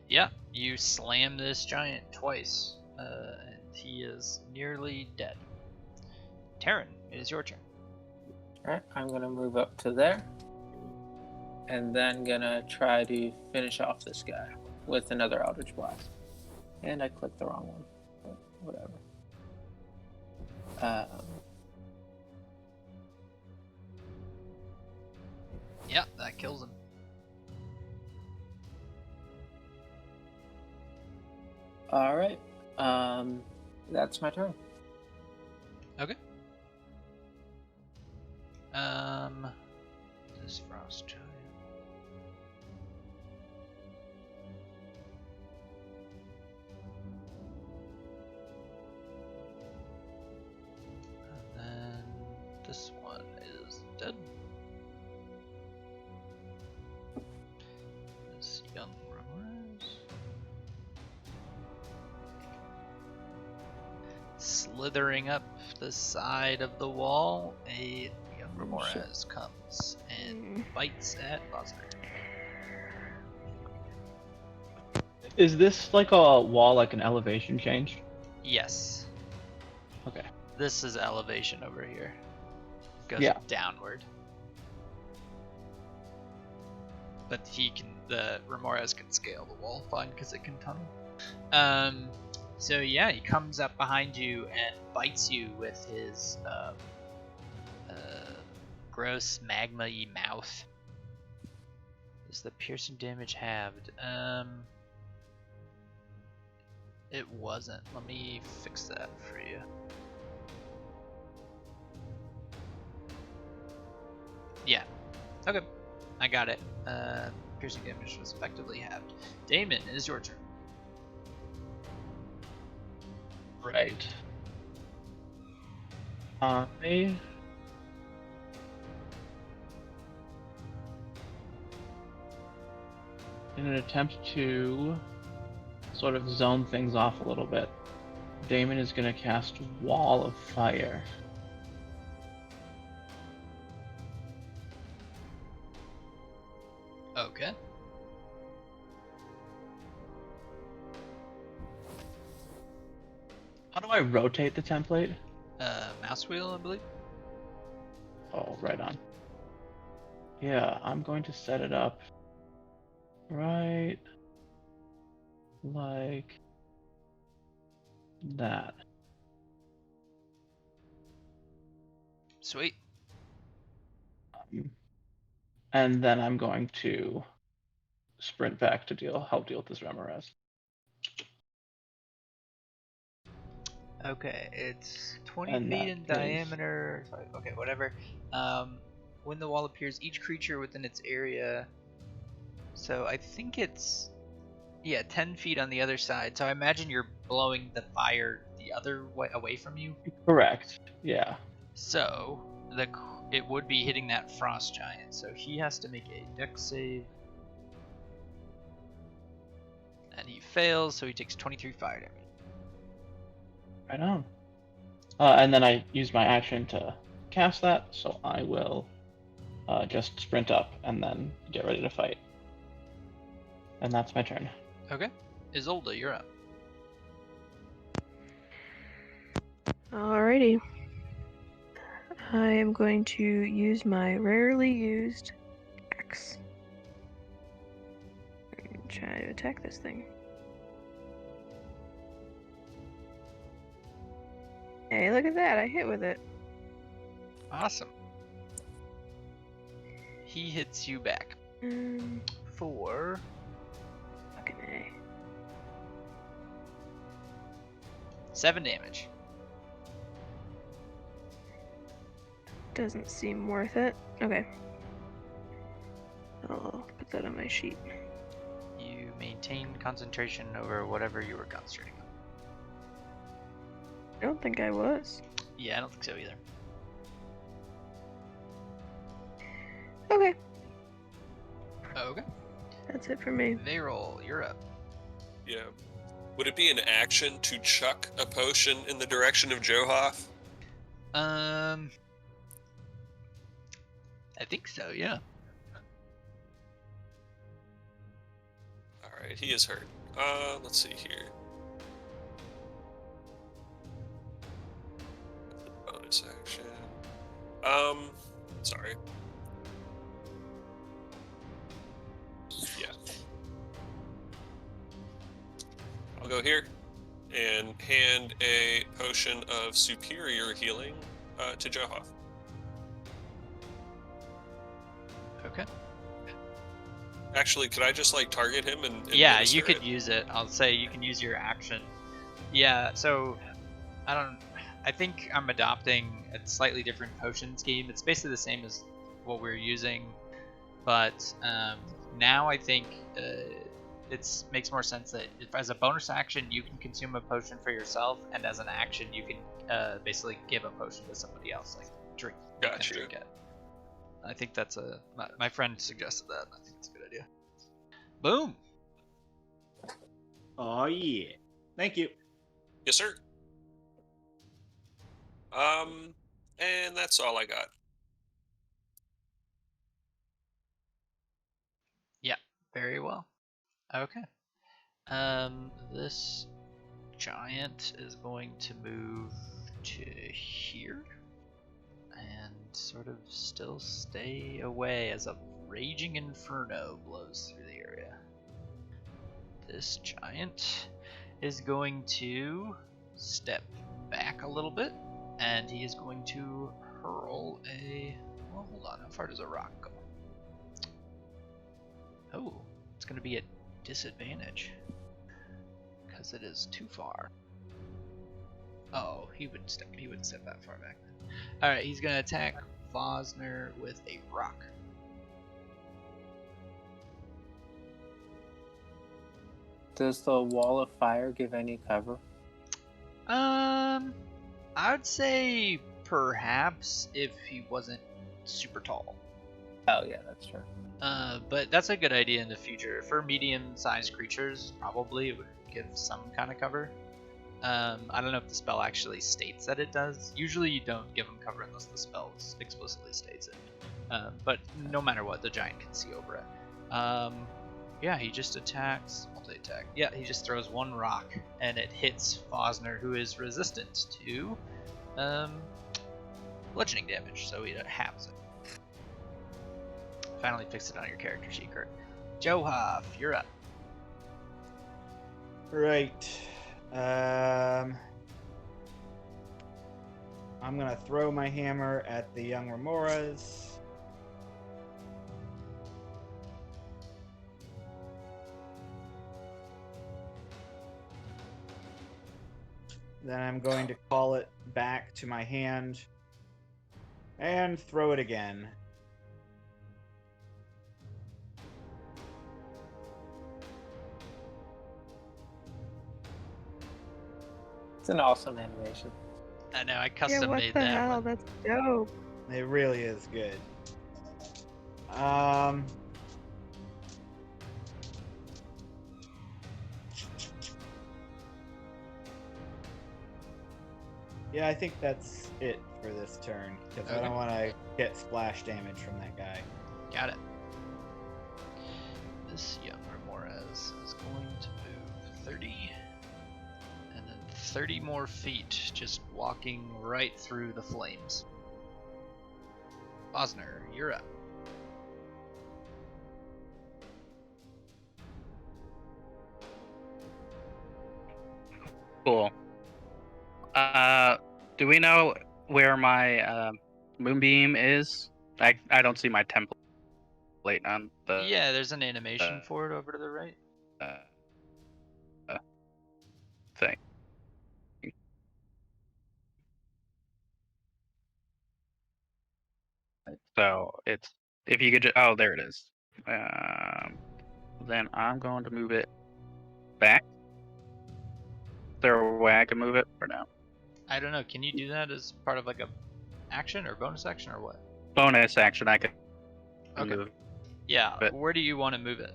Yeah, you slam this giant twice, and he is nearly dead. Terran, it is your turn. Alright, I'm gonna move up to there. And then gonna try to finish off this guy with another Eldritch Blast. And I clicked the wrong one, but whatever. Yeah, that kills him. Alright, that's my turn. Okay. This frost giant. And then this one is dead. This young Ramirez. Slithering up the side of the wall, a young Ramirez comes and bites at Buster. Is this like a wall, like an elevation change? Yes. Okay. This is elevation over here. Goes Yeah. downward. But the Ramirez can scale the wall fine because it can tunnel. So yeah, he comes up behind you and bites you with his gross magma-y mouth. Is the piercing damage halved? It wasn't. Let me fix that for you. Yeah. Okay. I got it. Piercing damage was effectively halved. Damon, it is your turn. Right. In an attempt to sort of zone things off a little bit, Damon is going to cast Wall of Fire. Okay. How do I rotate the template? Mouse wheel, I believe. Oh, right on. Yeah, I'm going to set it up right like that. Sweet. And then I'm going to sprint back to help deal with this Ramirez. Okay, it's 20 And feet that in is- diameter. Sorry, okay, whatever. When the wall appears, each creature within its area. So I think it's 10 feet on the other side. So I imagine you're blowing the fire the other way away from you. Correct. Yeah. So it would be hitting that frost giant. So he has to make a dex save. And he fails, so he takes 23 fire damage. Right on. And then I use my action to cast that, so I will just sprint up and then get ready to fight. And that's my turn. Okay. Isolde, you're up. Alrighty. I am going to use my rarely used axe. And try to attack this thing. Hey, look at that! I hit with it. Awesome. He hits you back for Fucking A. 7 damage. Doesn't seem worth it. Okay. I'll put that on my sheet. You maintain concentration over whatever you were concentrating on. I don't think I was. Yeah, I don't think so either. Okay, Okay. that's it for me. Varol, you're up. Yeah. Would it be an action to chuck a potion in the direction of Johoff? I think so, yeah. Alright, he is hurt. Let's see here. Bonus action. Sorry. Yeah. I'll go here and hand a potion of superior healing to Johoff. Okay. Actually, could I just like target him and Yeah, administer you could it? use it. I'll say you can use your action. Yeah, so I think I'm adopting a slightly different potion scheme. It's basically the same as what we're using, but now I think it makes more sense that if, as a bonus action, you can consume a potion for yourself, and as an action, you can basically give a potion to somebody else, like drink. Gotcha. Drink it. I think that's my friend suggested that. And I think it's a good idea. Boom. Oh yeah. Thank you. Yes, sir. And that's all I got. Yeah, very well. Okay. This giant is going to move to here and sort of still stay away as a raging inferno blows through the area. This giant is going to step back a little bit, and he is going to hurl a... Well, hold on. How far does a rock go? Oh, it's going to be at disadvantage because it is too far. Oh, he wouldn't step that far back then. All right, he's going to attack Vosner with a rock. Does the wall of fire give any cover? I'd say perhaps if he wasn't super tall. Oh yeah, that's true. But that's a good idea in the future. For medium-sized creatures, probably it would give some kind of cover. I don't know if the spell actually states that it does. Usually you don't give them cover unless the spell explicitly states it. But no matter what, the giant can see over it. Yeah, he just attacks. Multi-attack. Yeah, he just throws one rock, and it hits Vosner, who is resistant to bludgeoning damage, so he halves it. Finally fixed it on your character sheet, Kurt. Johoff, you're up. Right. I'm gonna throw my hammer at the young Remoras. Then I'm going to call it back to my hand and throw it again. It's an awesome animation. I know, I Yeah, custom what made the that hell? one. That's dope. It really is good. Yeah, I think that's it for this turn, because I Okay. don't want to get splash damage from that guy. Got it. This young Remores is going to move 30, and then 30 more feet, just walking right through the flames. Osner, you're up. Cool. Do we know where my moonbeam is? I don't see my template on the Yeah, there's an animation for it over to the right. thing. So it's if you could just there it is. Then I'm going to move it back. Is there a way I can move it or no? I don't know. Can you do that as part of like a action or bonus action or what? Bonus action I can Okay. move. Yeah. But- Where do you want to move it?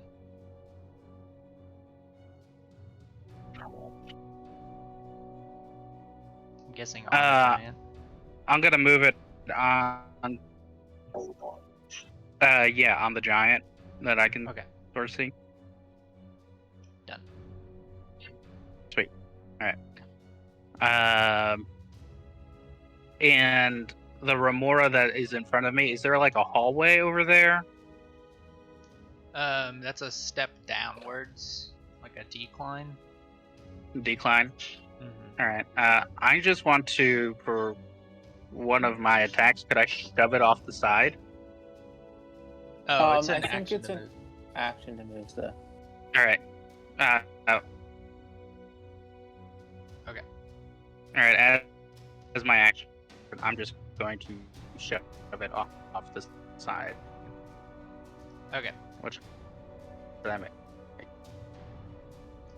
I'm guessing on the giant. I'm gonna move it on. Yeah, on the giant that I can Okay. sort of see. Done. Sweet. All right. And the remora that is in front of me, is there like a hallway over there? That's a step downwards, like a decline. Decline. Mm-hmm. All right. I just want to, for one of my attacks, could I shove it off the side? Oh, it's I an think action it's to an move. action to move the. All right. Oh. Okay. All right. As my action, I'm just going to shove it off the side. Okay. Which should I make?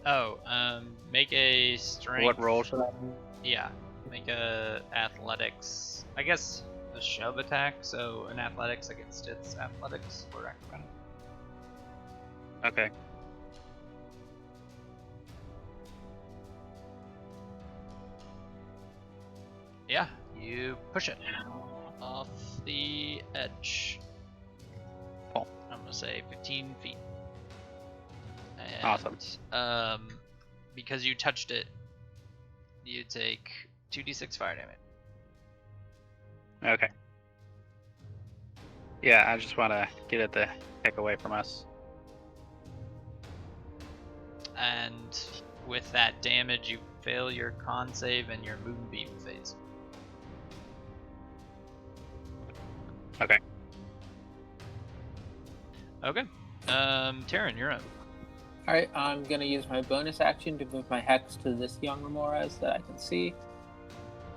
Oh, make a strength. What roll should I? Yeah, make a athletics. I guess a shove attack. So an athletics against its athletics or acrobatic. Okay. Yeah, you push it off the edge. Cool. I'm gonna say 15 feet. And, Awesome. Because you touched it, you take 2d6 fire damage. Okay. Yeah, I just want to get it the heck away from us. And with that damage, you fail your con save and your moonbeam phase. Okay. Okay. Taryn, you're up. Alright, I'm gonna use my bonus action to move my hex to this young Remoras that I can see.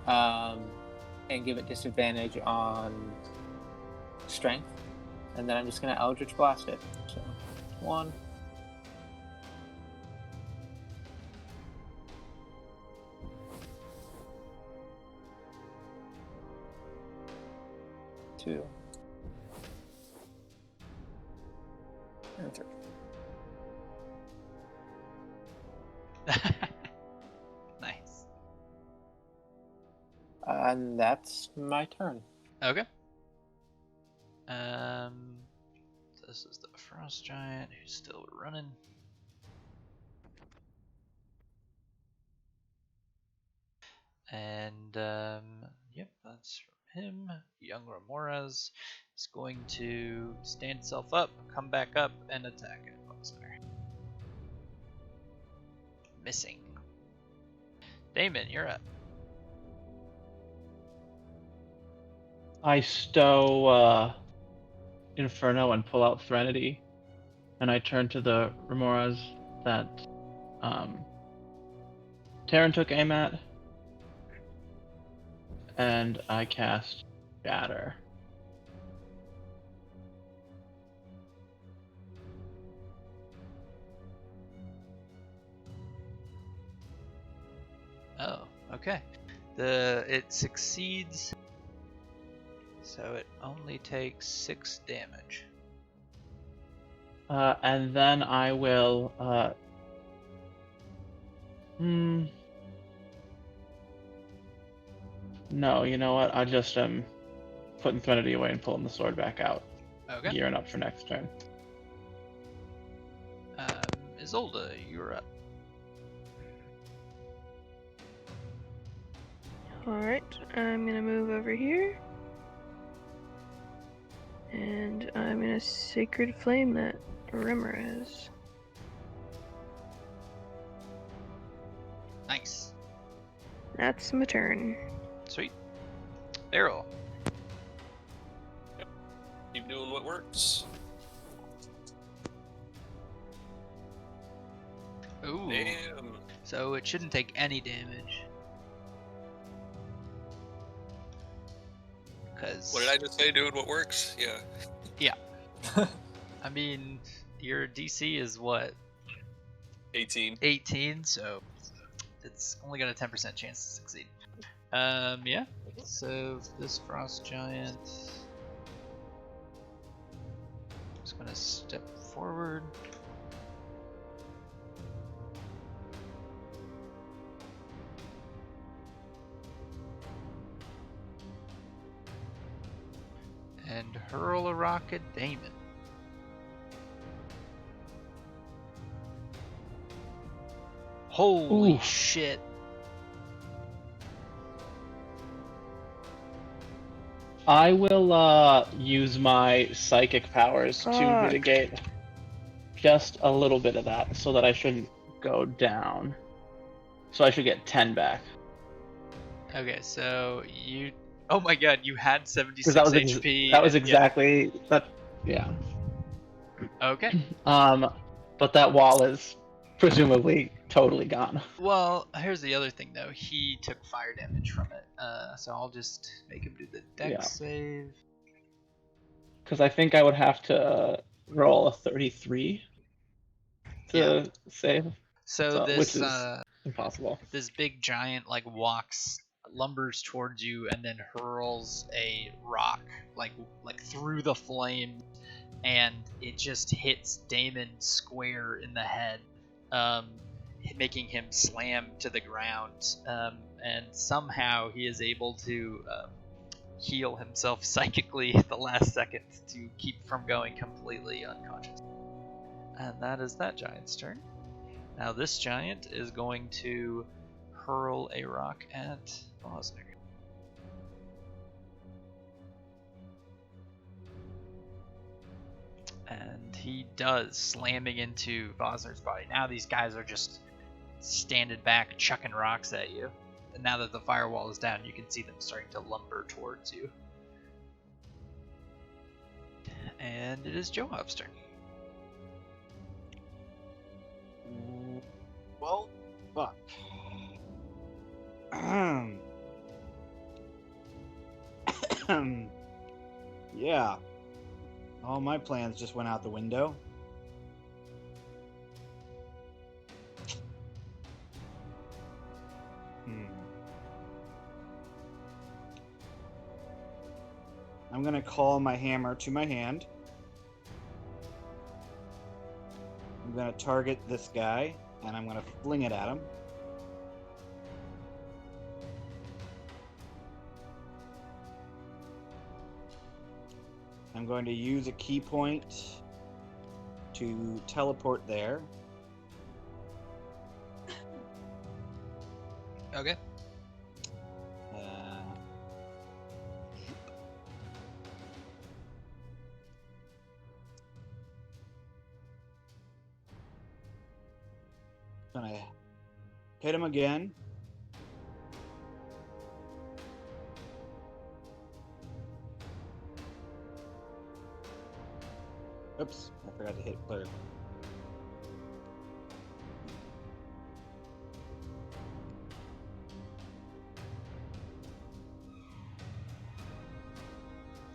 And give it disadvantage on strength. And then I'm just gonna Eldritch Blast it. So 1. 2. And 3. Nice. And that's my turn. Okay. This is the frost giant who's still running. And yep, that's from him. Young Remoras is going to stand itself up, come back up, and attack it. Missing. Damon, you're up. I stow Inferno and pull out Threnody, and I turn to the Remoras that Terran took aim at, and I cast Shatter. Oh, okay. It succeeds, so it only takes 6 damage. And then I will. No, you know what? I just am putting Threnody away and pulling the sword back out. Okay. Gearing up for next turn. Isolde, you're up. Alright, I'm gonna move over here. And I'm gonna Sacred Flame that Remoraz. Nice. That's my turn. Sweet. Errol. Keep doing what works. Ooh. Damn. So it shouldn't take any damage. Cause What did I just say? Doing what works? Yeah. Yeah. I mean, your DC is what? 18. 18, so it's only got a 10% chance to succeed. Yeah. So this frost giant is gonna step forward. And hurl a rock at Damon. Holy Ooh. shit. I will use my psychic powers to Fuck. mitigate just a little bit of that, so that I shouldn't go down. So I should get 10 back. Okay, so you. Oh my god, you had 76 Because that was HP. that was and- yeah. exactly that. Yeah. Okay. But that wall is presumably totally gone. Well, here's the other thing though. He took fire damage from it. So I'll just make him do the dex Yeah. save. Because I think I would have to roll a 33 to save, So which this is impossible. this big giant like lumbers towards you and then hurls a rock like through the flame, and it just hits Damon square in the head, making him slam to the ground. And somehow he is able to heal himself psychically at the last second to keep from going completely unconscious. And that is that giant's turn. Now this giant is going to hurl a rock at Bosner. And he does, slamming into Bosner's body. Now these guys are just standing back, chucking rocks at you. And now that the firewall is down, you can see them starting to lumber towards you. And it is Joab's turn. Well, fuck. Yeah. All my plans just went out the window. I'm gonna call my hammer to my hand. I'm gonna target this guy, and I'm gonna fling it at him. I'm going to use a key point to teleport there. Okay. Gonna hit him again. Oops, I forgot to hit clear.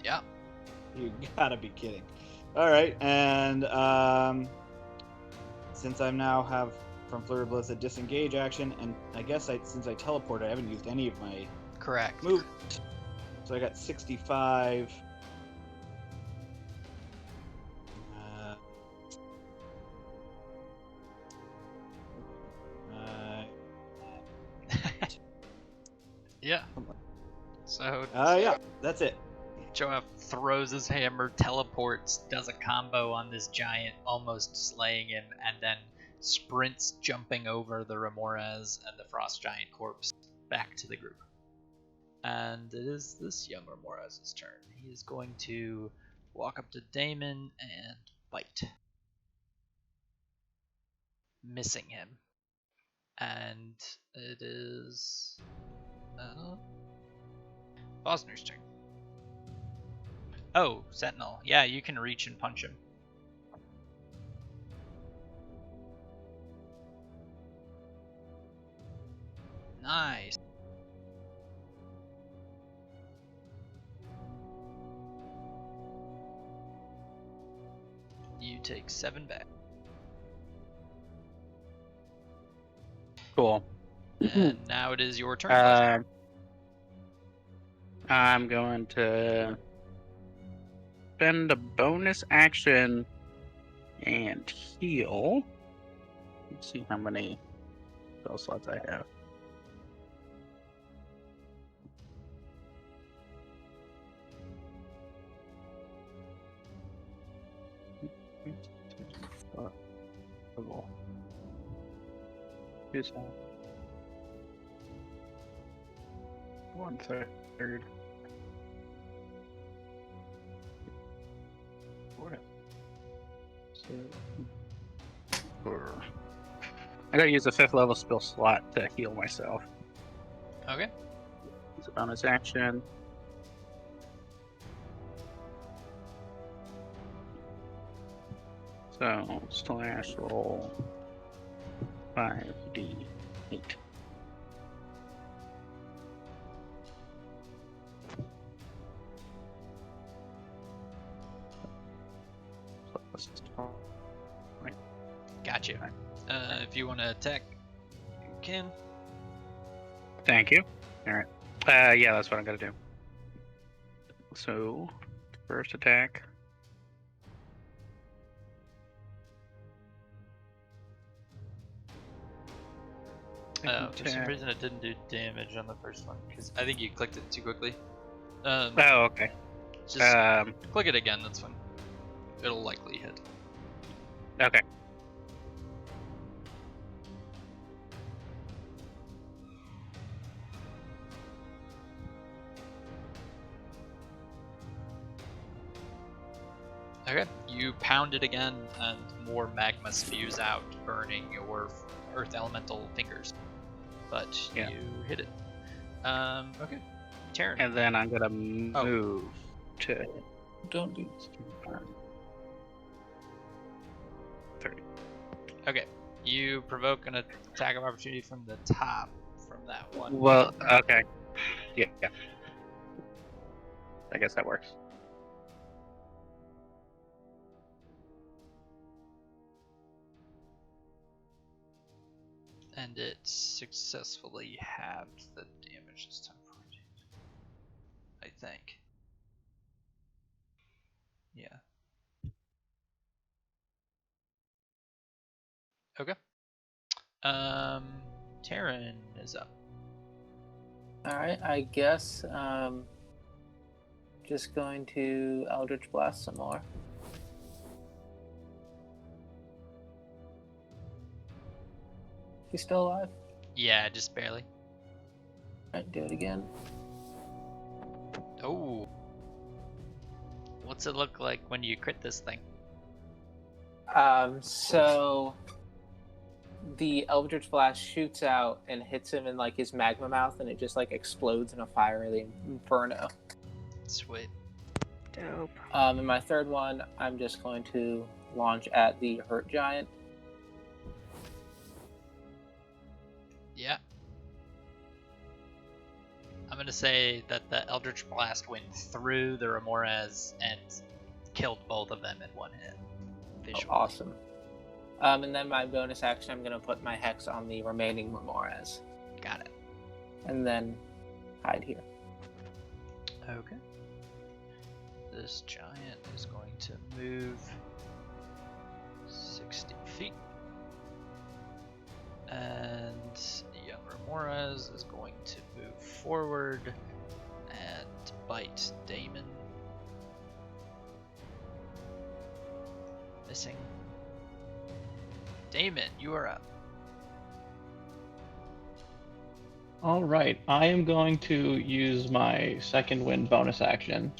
Yeah. You gotta be kidding. Alright, and since I now have from Flurry of Blows a disengage action, and I guess since I teleported, I haven't used any of my Correct. move. So I got 65. Yeah. So Yeah, that's it. Joab throws his hammer, teleports, does a combo on this giant, almost slaying him, and then sprints, jumping over the Remoraz and the frost giant corpse back to the group. And it is this young Remoraz's turn. He is going to walk up to Damon and bite, missing him. And it is Bosner's turn. Oh, Sentinel. Yeah, you can reach and punch him. Nice. You take 7 back. Cool. And now it is your turn. Bosner. I'm going to spend a bonus action and heal. Let's see how many spell slots I have. Who's that? 1/3. I gotta use a 5th level spell slot to heal myself. Okay. It's a bonus action. So, slash roll 5d8. Gotcha. If you want to attack, you can. Thank you. Alright. Yeah, that's what I'm gonna do. So, first attack. For some reason it didn't do damage on the first one, because I think you clicked it too quickly. Oh, okay. Just click it again, that's fine. It'll likely hit. Okay. Okay, you pound it again, and more magma spews out, burning your earth elemental fingers. But Yeah. you hit it. Okay. Taryn. And then I'm gonna move to. Don't do 30. Okay. You provoke an attack of opportunity from the top from that one. Well, okay. Yeah. I guess that works. And it successfully halved the damage this time for you. I think. Yeah. Okay. Taryn is up. Alright, I guess just going to Eldritch Blast some more. He's still alive? Yeah, just barely. Alright, do it again. Oh. What's it look like when you crit this thing? So the Eldritch Blast shoots out and hits him in like his magma mouth, and it just like explodes in a fiery inferno. Sweet. Dope. And my third one, I'm just going to launch at the Hurt Giant. Yeah. I'm gonna say that the Eldritch Blast went through the Remores and killed both of them in one hit. Visually. Oh, awesome. And then my bonus action, I'm going to put my Hex on the remaining Remores. Got it. And then hide here. Okay. This giant is going to move 60 feet. And the young Remores is going to move forward and bite Damon. Missing. Damon, you are up. All right, I am going to use my second wind bonus action.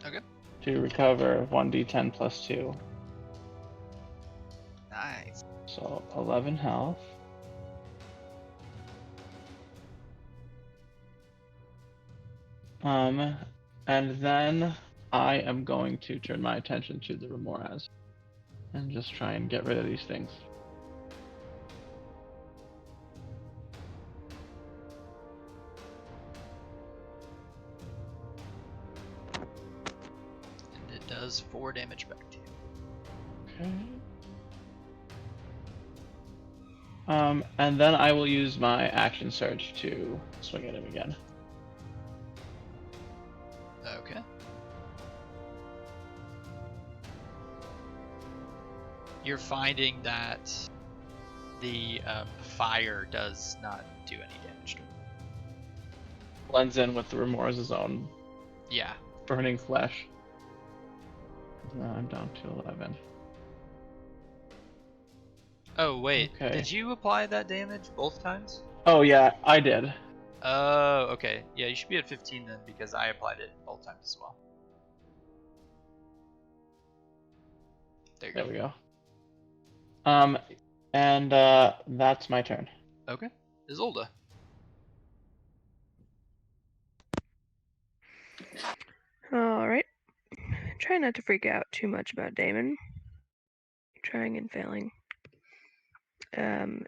Okay. to recover 1d10 plus 2. Nice. So 11 health. And then I am going to turn my attention to the Remoras and just try and get rid of these things. And it does 4 damage back to you. Okay. And then I will use my action surge to swing at him again. Okay. You're finding that the fire does not do any damage to him. Blends in with the Remoras' own Yeah. burning flesh. Now I'm down to 11. Oh, wait. Okay. Did you apply that damage both times? Oh yeah, I did. Oh, okay. Yeah, you should be at 15 then, because I applied it both times as well. There you There go. we go. And that's my turn. Okay. Isolde. Alright. Try not to freak out too much about Damon. Trying and failing.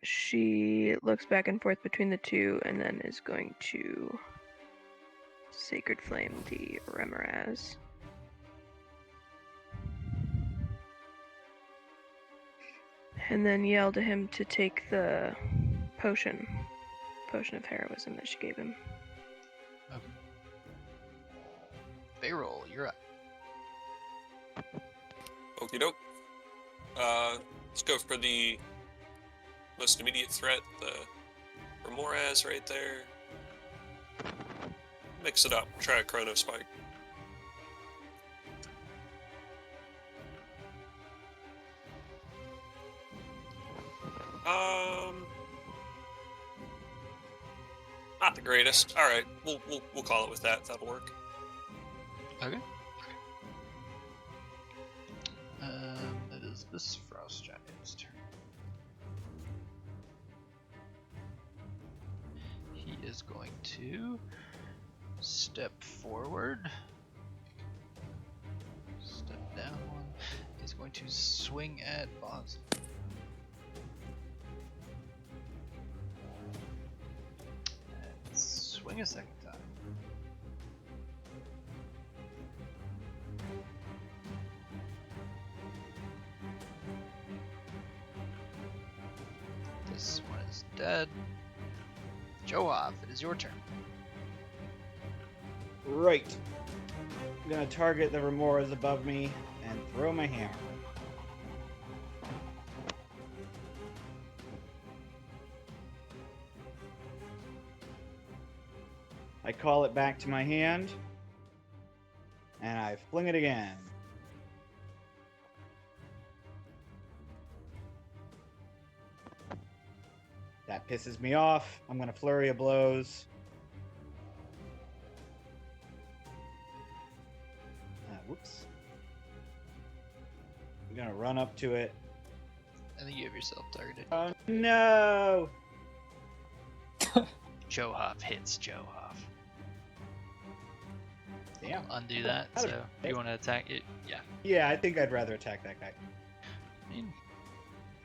She looks back and forth between the two and then is going to Sacred Flame the Remoras. And then yell to him to take the potion of heroism that she gave him. Beryl, you're up. Okie doke. Let's go for the most immediate threat, the Remoras right there. Mix it up. Try a Chrono Spike. Not the greatest. All right, we'll call it with that. That'll work. Okay. It is this Frost Giant's turn. He is going to step forward. Step down one. He's going to swing at Boz. And swing a second time. This one is dead. Joab, it is your turn. Right. I'm gonna target the Remoras above me and throw my hammer. I call it back to my hand, and I fling it again. That pisses me off. I'm gonna flurry of blows. Whoops. I'm gonna run up to it. I think you have yourself targeted. Oh no! Joab hits Joab. Damn. Undo that, How did so it if you want to attack it, yeah. Yeah, I think I'd rather attack that guy. I mean,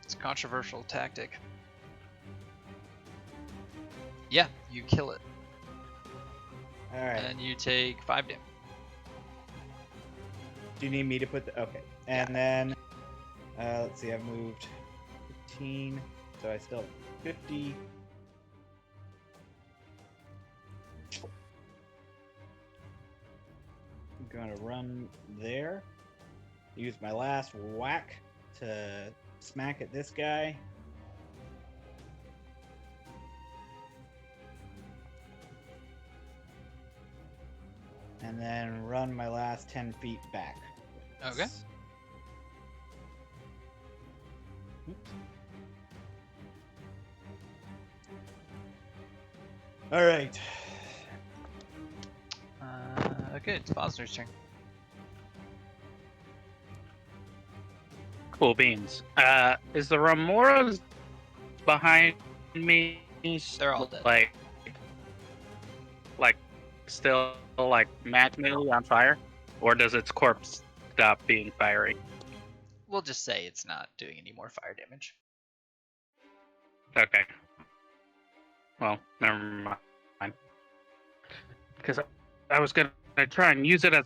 it's a controversial tactic. Yeah, you kill it. Alright. And you take 5 damage. Do you need me to put the... Okay. And then... let's see, I've moved 15. So I still have 50. I'm going to run there. Use my last whack to smack at this guy. And then run my last 10 feet back. Okay. Oops. All right. Okay, it's Bosner's turn. Cool beans. Is the Remoras behind me? They're all dead. Like, still like magically on fire, or does its corpse stop being fiery? We'll just say it's not doing any more fire damage. Okay. Well, never mind. Because I was gonna try and use it as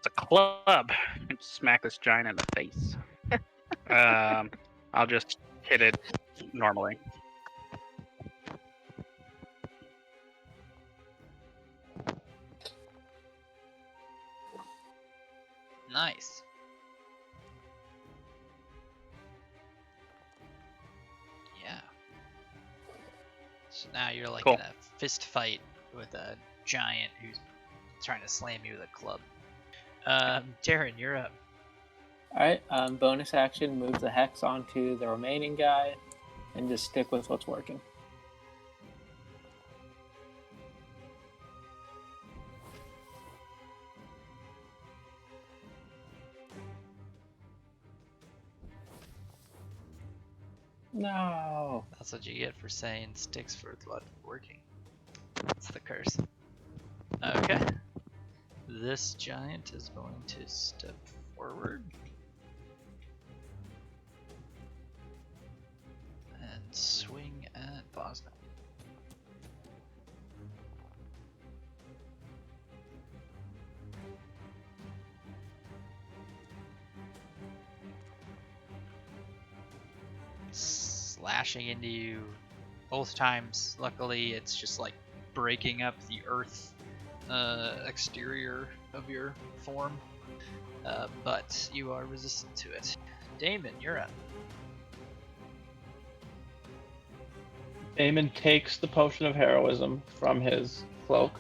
a club and smack this giant in the face. I'll just hit it normally. Nice. Yeah. So now you're like Cool. in a fist fight with a giant who's trying to slam you with a club. Darren, you're up. Alright, bonus action, move the hex onto the remaining guy, and just stick with what's working. No! That's what you get for saying sticks for what's working. That's the curse. Okay. This giant is going to step forward. And swing at Bosnia. Slashing into you both times. Luckily, it's just like breaking up the earth exterior of your form. But you are resistant to it. Damon, you're up. Damon takes the potion of heroism from his cloak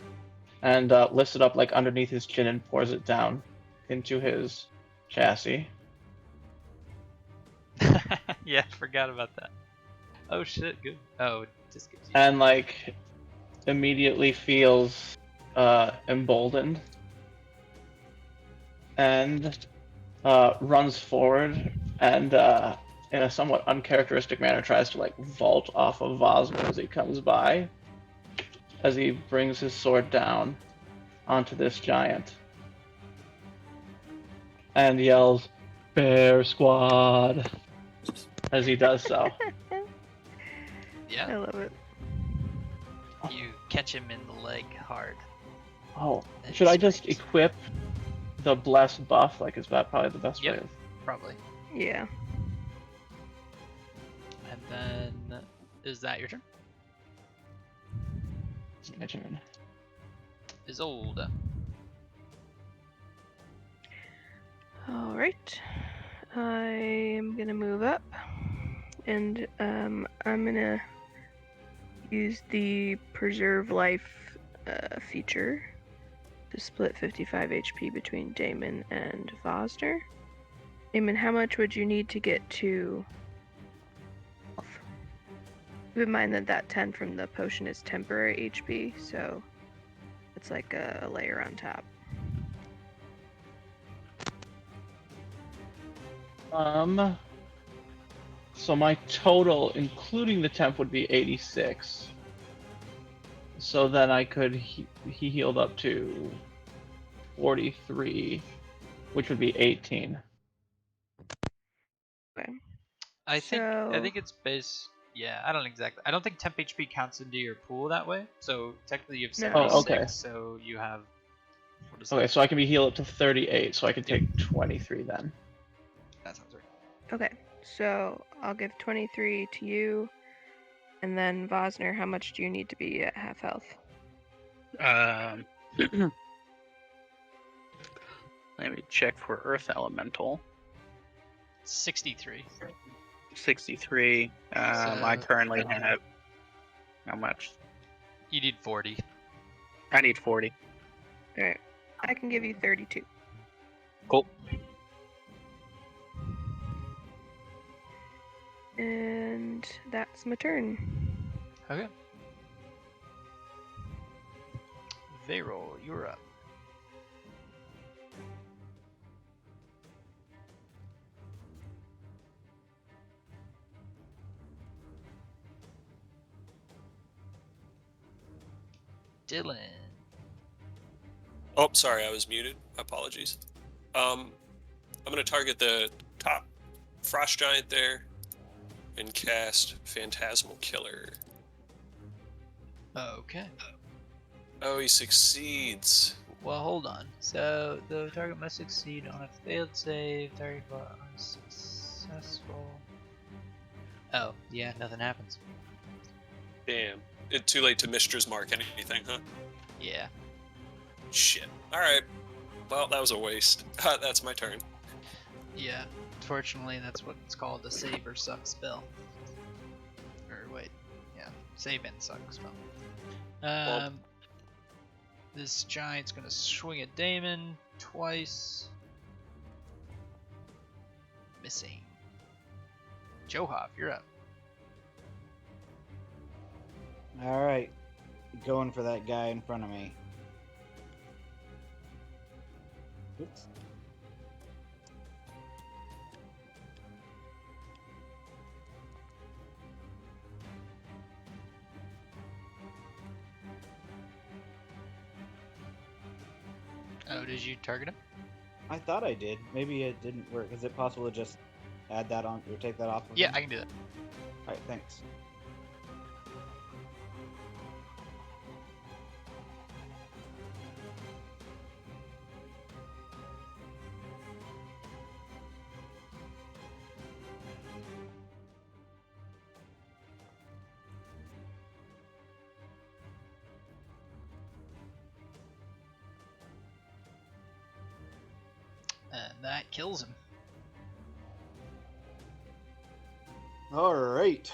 and lifts it up like underneath his chin and pours it down into his chassis. Yeah, forgot about that. Oh shit, good. Oh, it just gives you. And like immediately feels emboldened and runs forward and in a somewhat uncharacteristic manner tries to like vault off of Vosner as he comes by, as he brings his sword down onto this giant and yells, "Bear Squad," as he does so. I Yeah, love it. you catch him in the leg hard. Oh, And should I just screams. equip the blessed buff? Like, is that probably the best Yep. way of... Probably. Yeah. And then, is that your turn? my turn? Isolde. All right. I am gonna move up, and I'm gonna use the preserve life feature to split 55 HP between Damon and Vosner. Damon, how much would you need to get to health? Keep in mind that that 10 from the potion is temporary HP, so it's like a layer on top. So my total, including the temp, would be 86. So then I could he healed up to 43, which would be 18. Okay. I So- think it's base. Yeah, I don't think temp HP counts into your pool that way. So technically you have No. 76. Oh, okay. So you have. What is Okay, that? so I can be healed up to 38, so I can take 23 then. That sounds right. Okay, so I'll give 23 to you, and then Vosner, how much do you need to be at half health? Let me check for Earth Elemental. 63. 63. I So- currently have. How much? You need 40. I need 40. Alright, I can give you 32. Cool. And that's my turn. Okay. Veyron, you're up. Dylan. Oh, sorry, I was muted. Apologies. I'm gonna target the top frost giant there and cast Phantasmal Killer. Okay. Oh, he succeeds. Well, hold on. So the target must succeed on a failed save. Target unsuccessful. Oh, yeah, nothing happens. Damn. It's too late to Mistra's mark anything, huh? Yeah. Shit. Alright. Well, that was a waste. That's my turn. Yeah. Fortunately, that's what it's called, a save or suck spell. Or wait, yeah, save and suck spell. This giant's gonna swing at Damon twice. Missing. Johov, you're up. All right, going for that guy in front of me. Oops. Oh, did you target him? I thought I did. Maybe it didn't work. Is it possible to just add that on or take that off of Yeah, him? I can do that. All right, thanks. And that kills him. All right,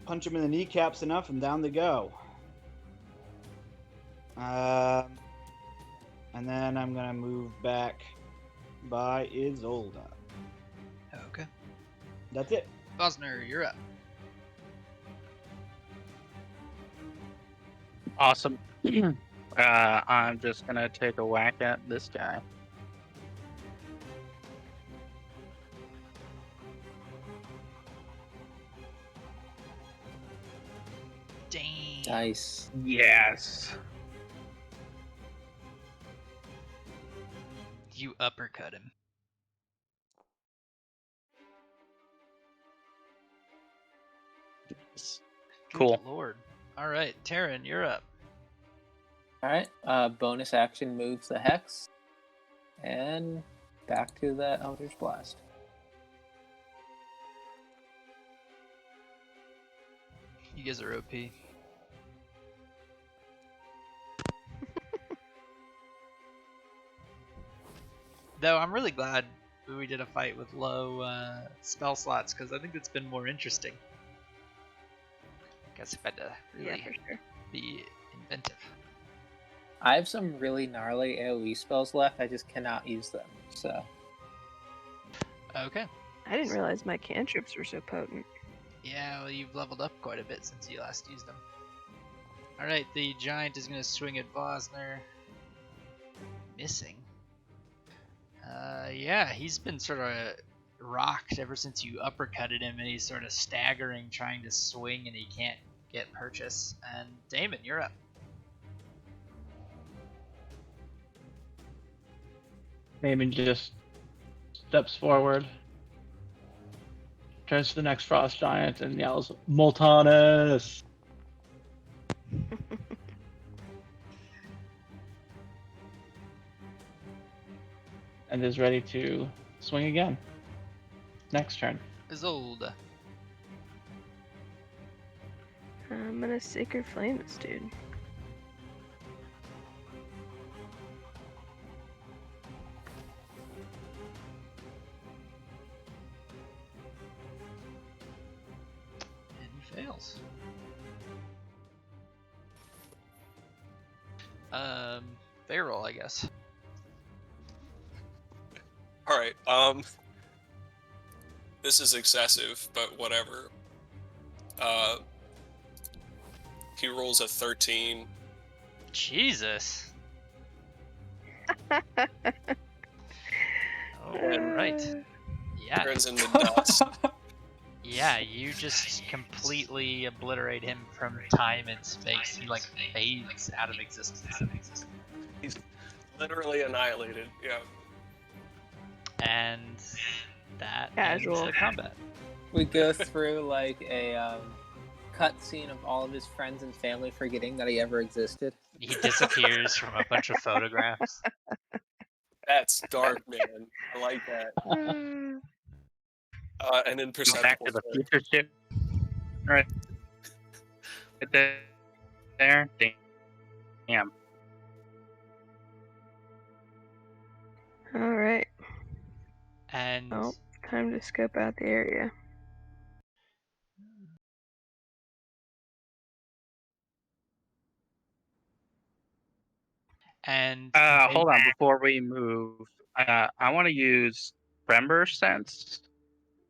punch him in the kneecaps enough, and down they go. And then I'm gonna move back by Isolda. Okay. That's it. Bosner, you're up. Awesome. I'm just gonna take a whack at this guy. Dang. Nice. Yes. You uppercut him. Cool. Good Lord. All right, Taryn, you're up. All right. Bonus action moves the hex, and back to the Eldritch Blast. You guys are OP. Though I'm really glad we did a fight with low spell slots, because I think it's been more interesting. Guess if I had to really Yeah, for sure. be inventive. I have some really gnarly AoE spells left. I just cannot use them. So Okay. I didn't realize my cantrips were so potent. Yeah, well, you've leveled up quite a bit since you last used them. Alright, the giant is going to swing at Vosner. Missing. Yeah, he's been sort of rocked ever since you uppercutted him, and he's sort of staggering, trying to swing, and he can't get purchase. And Damon, you're up. Damon just steps forward, turns to the next frost giant, and yells, "Moltanus!" and is ready to swing again. Next turn. Isolde. I'm gonna Sacred Flame this dude. And he fails. Feral, I guess. Alright, this is excessive, but whatever. He rolls a 13. Jesus. Oh, right. Yeah. Turns into dust. Yeah, you just completely obliterate him from time and space. He like fades out of existence. He's literally annihilated. Yeah. And that ends Casual. the combat. We go through like a cutscene of all of his friends and family forgetting that he ever existed. He disappears from a bunch of photographs. That's dark, man. I like that. And Go imperceptible. back to the future ship. Right there. There. Damn. Alright. And Well, time to scope out the area. Hold on. Before we move, I want to use Tremor Sense.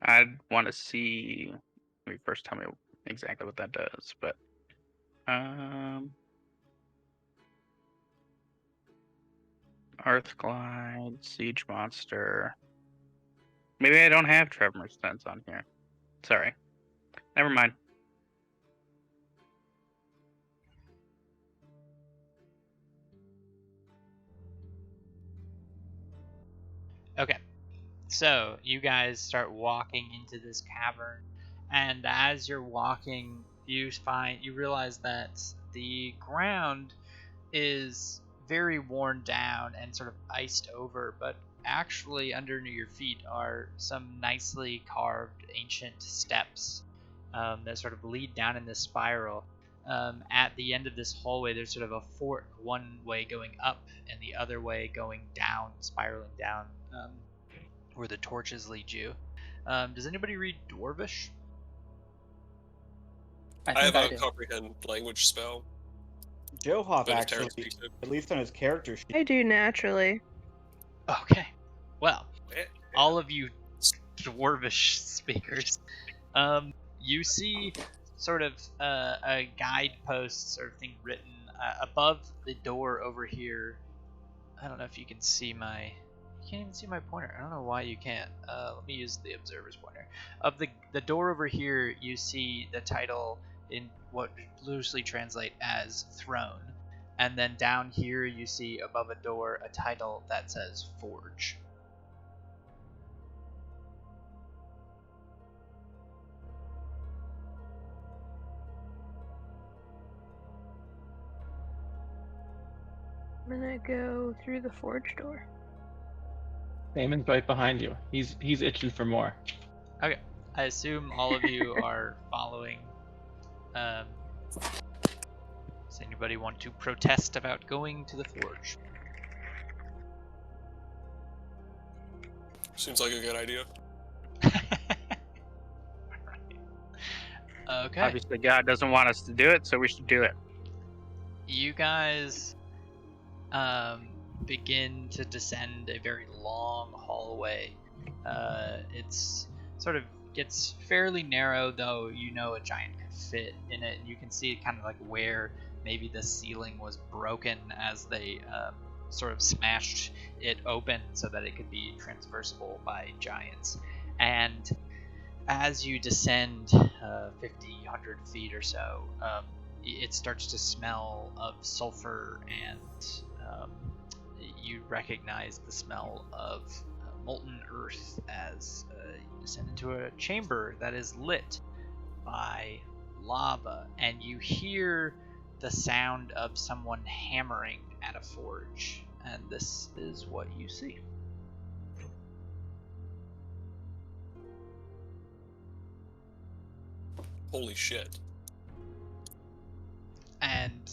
I want to see. Let me first tell me exactly what that does. But Earth Glide, Siege Monster. Maybe I don't have Tremor Sense on here. Sorry. Never mind. Okay, so you guys start walking into this cavern, and as you're walking, you realize that the ground is very worn down and sort of iced over, but actually underneath your feet are some nicely carved ancient steps that sort of lead down in this spiral. At the end of this hallway, there's sort of a fort, one way going up and the other way going down, spiraling down, where the torches lead you. Does anybody read Dwarvish? I have a do. comprehend language spell. Joe Hop But if Terran actually, speaks it. at least on his character sheet. I do naturally. Okay. Well, Yeah. all of you Dwarvish speakers, you see sort of a guidepost sort of thing written above the door over here. I don't know if you can see my... You can't even see my pointer. I don't know why you can't. Let me use the observer's pointer. Of the door over here, you see the title in what loosely translate as throne. And then down here, you see above a door a title that says forge. I'm gonna go through the forge door. Damon's right behind you. He's itching for more. Okay. I assume all of you are following. Does anybody want to protest about going to the forge? Seems like a good idea. Okay. Obviously, God doesn't want us to do it, so we should do it. You guys begin to descend a very long hallway. It's sort of gets fairly narrow, though you know a giant could fit in it, and you can see kind of like where maybe the ceiling was broken as they sort of smashed it open so that it could be transversible by giants. And as you descend 50, 100 feet or so, it starts to smell of sulfur, and you recognize the smell of molten earth as you descend into a chamber that is lit by lava, and you hear the sound of someone hammering at a forge, and this is what you see. Holy shit. And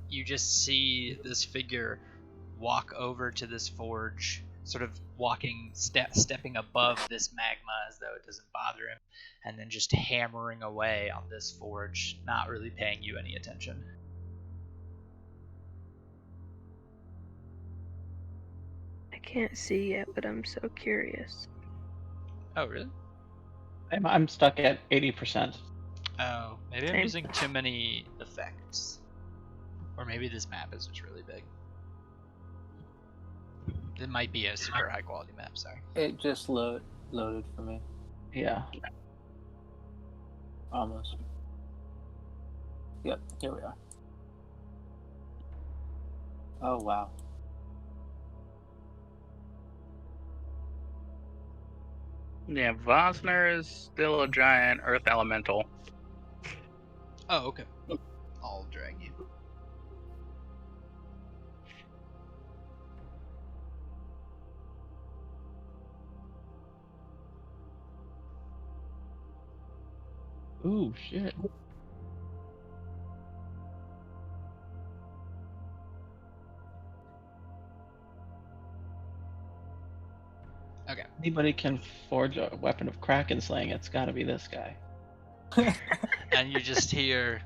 you just see this figure walk over to this forge, sort of stepping above this magma as though it doesn't bother him, and then just hammering away on this forge, not really paying you any attention. I can't see yet, but I'm so curious. Oh, really? I'm stuck at 80%. Oh, maybe I'm Same. using too many effects. Or maybe this map is just really big. It might be a super high quality map, sorry. It just loaded for me. Yeah. Almost. Yep, here we are. Oh, wow. Yeah, Vosner is still a giant earth elemental. Oh, okay. I'll drag you. Ooh, shit. Okay. Anybody can forge a weapon of kraken slaying, it's gotta be this guy. And you just hear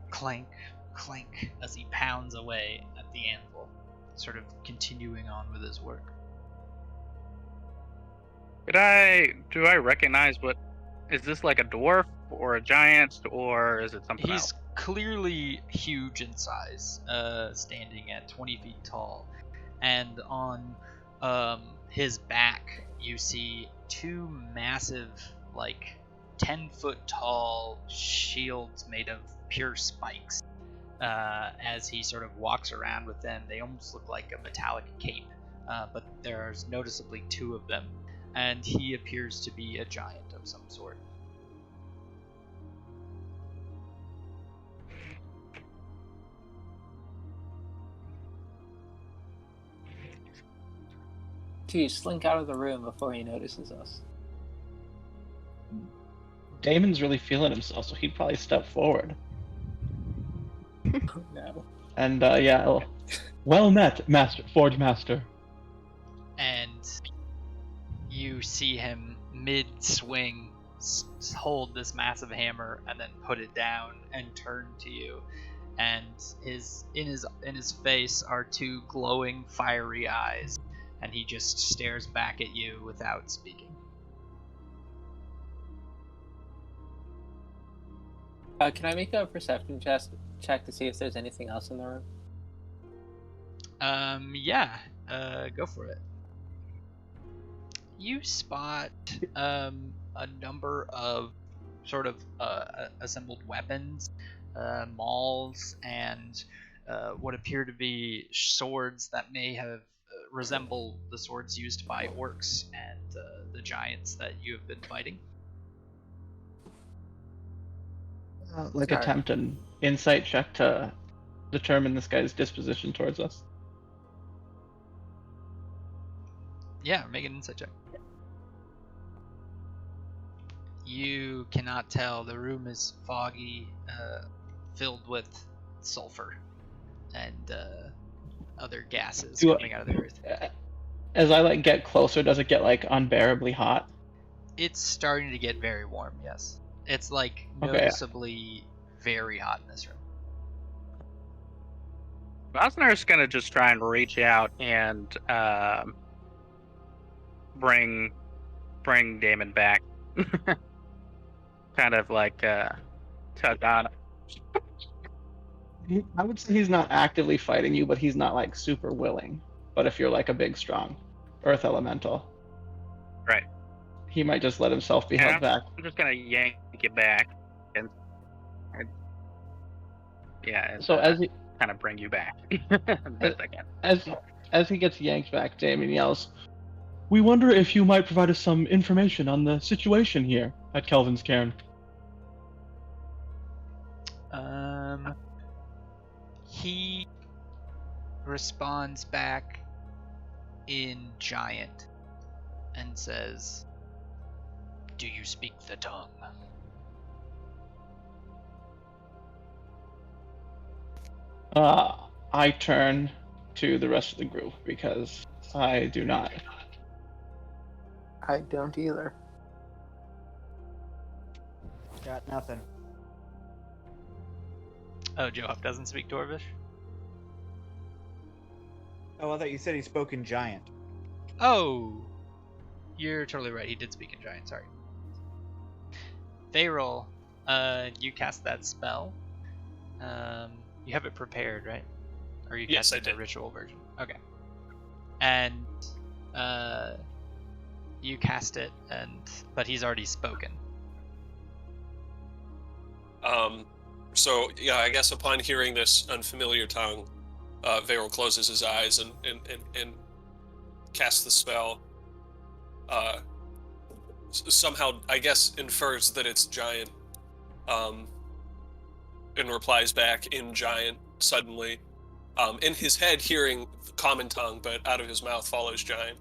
clank, clank as he pounds away at the anvil, sort of continuing on with his work. Do I recognize what? Is this like a dwarf or a giant or is it something He's else? clearly huge in size, standing at 20 feet tall, and on his back you see two massive, like 10-foot tall shields made of pure spikes. As he sort of walks around with them, they almost look like a metallic cape, but there's noticeably two of them, and he appears to be a giant of some sort. Geez, slink out of the room before he notices us. Damon's really feeling himself, so he'd probably step forward. No. And yeah, well met, Master Forge Master. And you see him mid-swing hold this massive hammer and then put it down and turn to you, and in his face are two glowing fiery eyes, and he just stares back at you without speaking. Can I make a perception check to see if there's anything else in the room? Yeah, go for it. You spot a number of sort of assembled weapons, mauls, and what appear to be swords that may have resemble the swords used by orcs and the giants that you have been fighting. Like Alright. attempt an insight check to determine this guy's disposition towards us. Yeah, make an insight check. You cannot tell. The room is foggy, filled with sulfur and other gases coming out of the earth. As I like get closer, does it get like unbearably hot? It's starting to get very warm, yes. It's like Okay. noticeably very hot in this room. Vosner's gonna just try and reach out and bring Damon back. Kind of like tug on. I would say he's not actively fighting you, but he's not like super willing. But if you're like a big, strong earth elemental, Right. he might just let himself be held back. I'm just gonna yank it back and So as he kind of bring you back best I can. as he gets yanked back, Damon yells, "We wonder if you might provide us some information on the situation here at Kelvin's Cairn." He responds back in giant and says, "Do you speak the tongue?" I turn to the rest of the group because I do not. I don't either. Got nothing. Oh, Johop doesn't speak Dwarvish? Oh, I thought you said he spoke in giant. Oh! You're totally right, he did speak in giant, sorry. Thayroll, you cast that spell. You have it prepared, right? Or you Yes, cast I it in the did. ritual version. Okay. And you cast it, but he's already spoken. So yeah, I guess upon hearing this unfamiliar tongue, Varel closes his eyes and casts the spell. Somehow, I guess, infers that it's giant, and replies back in giant suddenly. In his head, hearing common tongue, but out of his mouth follows giant,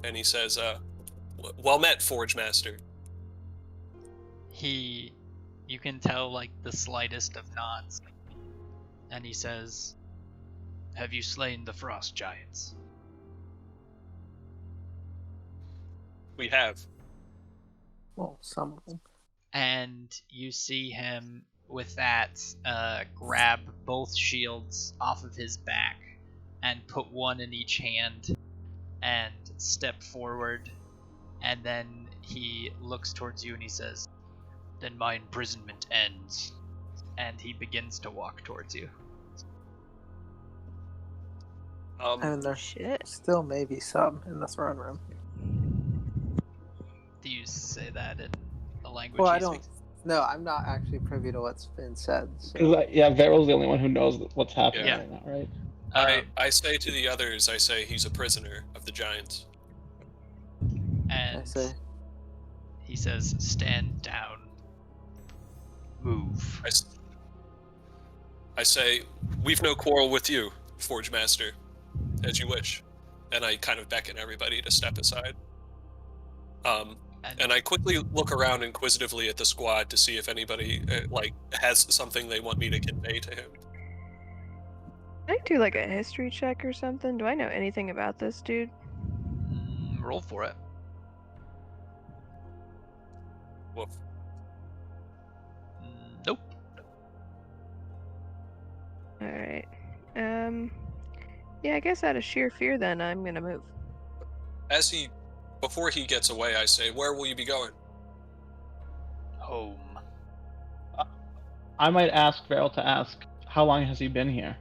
and he says, "Well met, Forge Master." You can tell like the slightest of nods, and he says, "Have you slain the frost giants?" We have. Well, some of them. And you see him with that grab both shields off of his back and put one in each hand and step forward, and then he looks towards you and he says, "Then my imprisonment ends," and he begins to walk towards you. And there Shit. still may be some in the throne room. Do you say that in the language Well, he I don't. speaks? No, I'm not actually privy to what's been said. So. Because Varel's the only one who knows what's happening Yeah. right now, right? I say to the others, I say he's a prisoner of the giants. And I say, he says, "Stand down. Move." I say, we've no quarrel with you, Forge Master, as you wish. And I kind of beckon everybody to step aside. And I quickly look around inquisitively at the squad to see if anybody has something they want me to convey to him. Can I do like a history check or something? Do I know anything about this dude? Roll for it. Woof. Nope. Alright. Yeah, I guess out of sheer fear then I'm gonna move. Before he gets away, I say, where will you be going? Home. I might ask Varel to ask, how long has he been here?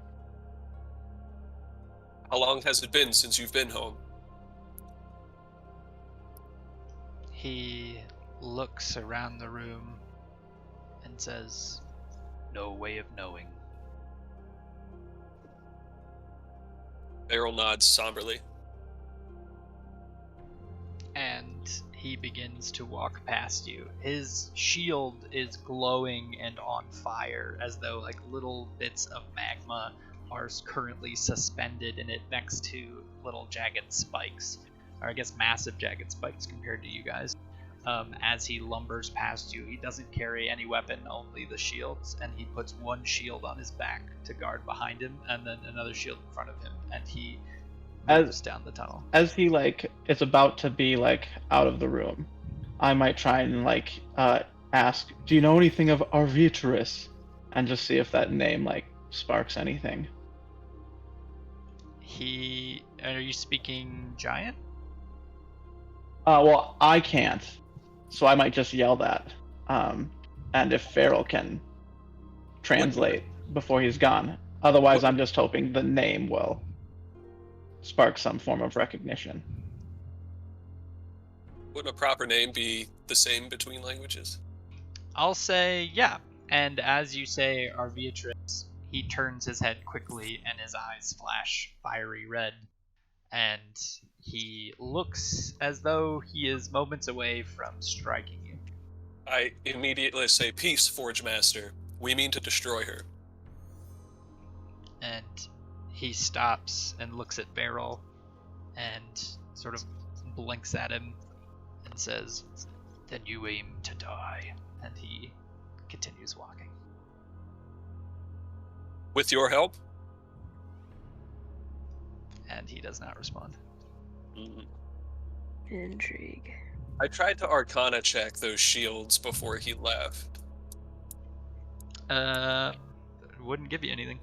How long has it been since you've been home? He looks around the room and says, "No way of knowing." Varel nods somberly. And he begins to walk past you. His shield is glowing and on fire, as though like little bits of magma are currently suspended in it next to little jagged spikes, or I guess massive jagged spikes compared to you guys. As he lumbers past you, he doesn't carry any weapon, only the shields, and he puts one shield on his back to guard behind him, and then another shield in front of him, and he moves down the tunnel. As he is about to be out of the room, I might try and ask, "Do you know anything of Arvitrus?" and just see if that name sparks anything. Are you speaking giant? Well, I can't, so I might just yell that. And if Varel can translate before he's gone. Otherwise, I'm just hoping the name will spark some form of recognition. Wouldn't a proper name be the same between languages? I'll say yeah. And as you say Arvitrus, he turns his head quickly and his eyes flash fiery red. And he looks as though he is moments away from striking you. I immediately say, "Peace, Forge Master. We mean to destroy her." And he stops and looks at Varel and sort of blinks at him and says, "Then you aim to die." And he continues walking. With your help? And he does not respond. Intrigue. I tried to Arcana check those shields before he left. Wouldn't give you anything.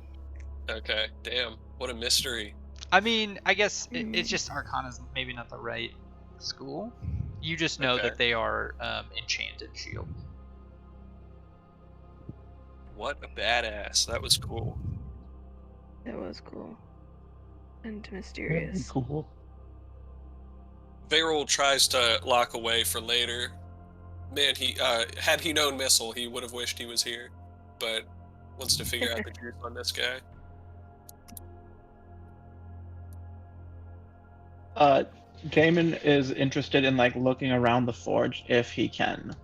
Okay, damn. What a mystery. I mean, I guess it's just Arcana's maybe not the right school. You just know that they are enchanted shield. What a badass. That was cool. That was cool. And mysterious. Cool. Varel tries to lock away for later. Man, had he known Missile, he would have wished he was here. but wants to figure out the juice on this guy. Jamin is interested in like looking around the forge if he can,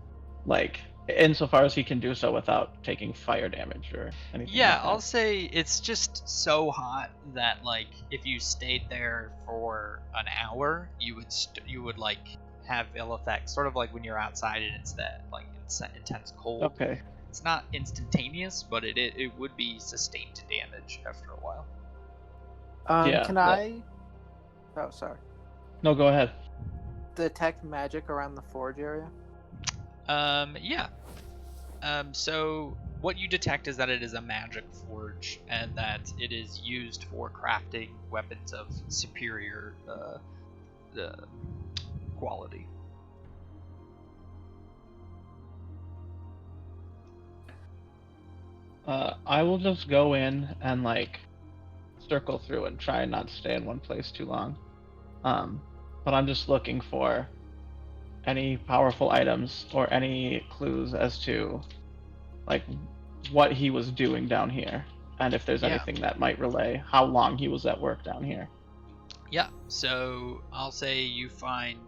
like insofar as he can do so without taking fire damage or anything. Yeah, like that. I'll say it's just so hot that like if you stayed there for an hour, you would like have ill effects, sort of like when you're outside and it's that like intense cold. Okay. It's not instantaneous, but it would be sustained damage after a while. Yeah, Can that- I? Oh, sorry. No, go ahead. Detect magic around the forge area. Yeah. So what you detect is that it is a magic forge and that it is used for crafting weapons of superior quality. I will just go in and like circle through and try and not stay in one place too long. But I'm just looking for any powerful items or any clues as to like what he was doing down here, and if there's Yeah. anything that might relay how long he was at work down here. Yeah, so I'll say you find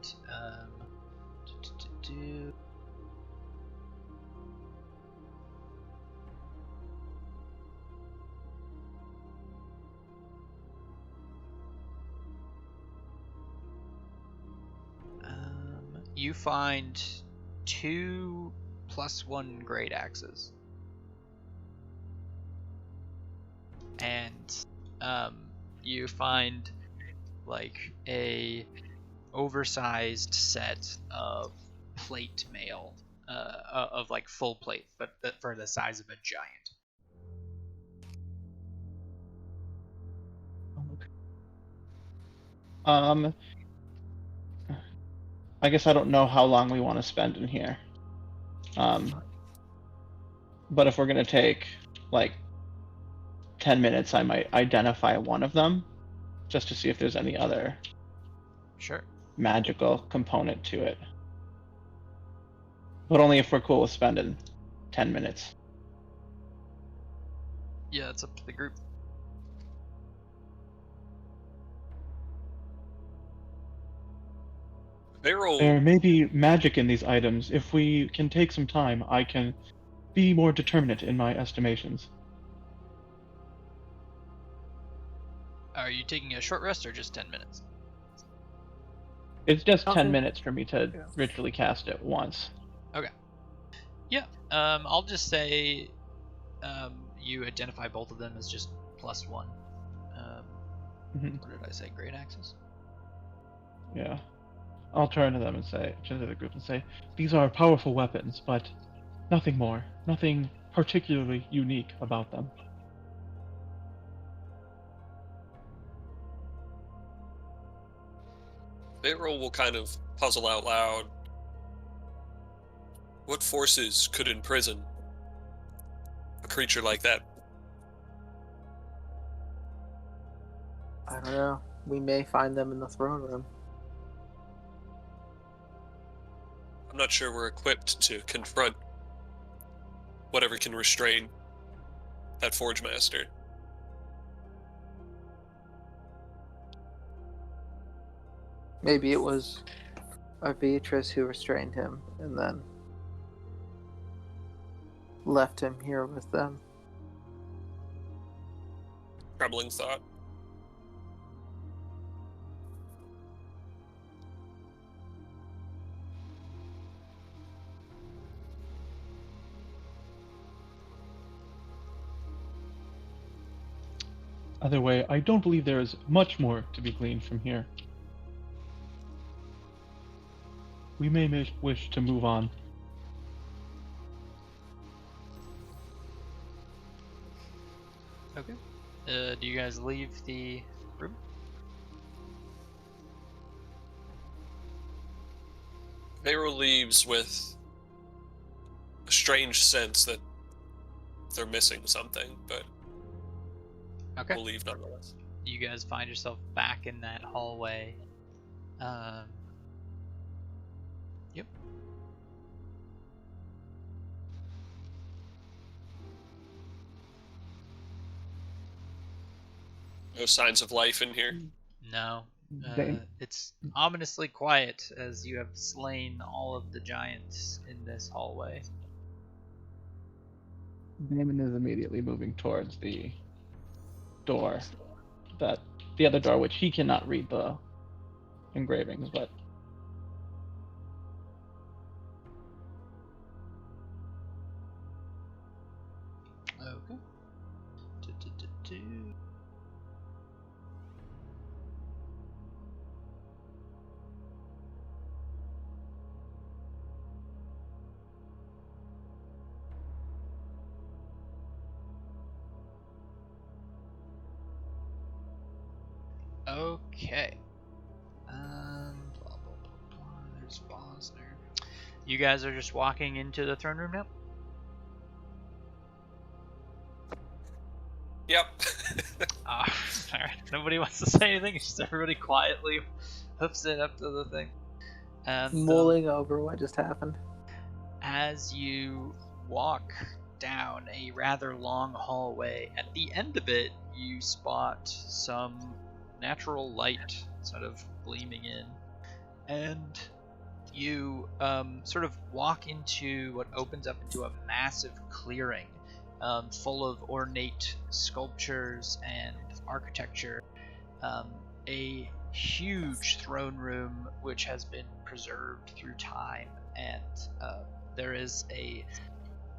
you find 2 +1 great axes. And you find like a oversized set of plate mail, of like full plate, but for the size of a giant. I guess I don't know how long we want to spend in here. But if we're gonna take like 10 minutes, I might identify one of them just to see if there's any other Sure. magical component to it. But only if we're cool with spending 10 minutes. Yeah, it's up to the group. There may be magic in these items. If we can take some time, I can be more determinate in my estimations. Are you taking a short rest or just 10 minutes? It's just 10 Okay. minutes for me to Yeah. ritually cast it once. Okay. Yeah. I'll just say you identify both of them as just +1. Mhm. What did I say? Great axes? Yeah. I'll turn to them and say, to the group and say, these are powerful weapons, but nothing more. Nothing particularly unique about them. Bayroll will kind of puzzle out loud. What forces could imprison a creature like that? I don't know. We may find them in the throne room. I'm not sure we're equipped to confront whatever can restrain that Forge Master. Maybe it was Beatrice who restrained him and then left him here with them. Troubling thought. Either way, I don't believe there is much more to be gleaned from here. We may wish to move on. Okay. Do you guys leave the room? Bayroll leaves with a strange sense that they're missing something, but Okay. we'll leave nonetheless. You guys find yourself back in that hallway. Yep. No signs of life in here. No. Dame, It's ominously quiet as you have slain all of the giants in this hallway. Damon is immediately moving towards the door, the other door, which he cannot read the engravings, but Okay. Do. Okay. Blah, blah, blah, blah. There's Bosner. You guys are just walking into the throne room now? Yep. Alright. Nobody wants to say anything. Just everybody quietly hoofs it up to the thing. And Mulling over what just happened. as you walk down a rather long hallway, at the end of it, you spot some natural light sort of gleaming in, and you sort of walk into what opens up into a massive clearing full of ornate sculptures and architecture. A huge throne room which has been preserved through time, and there is a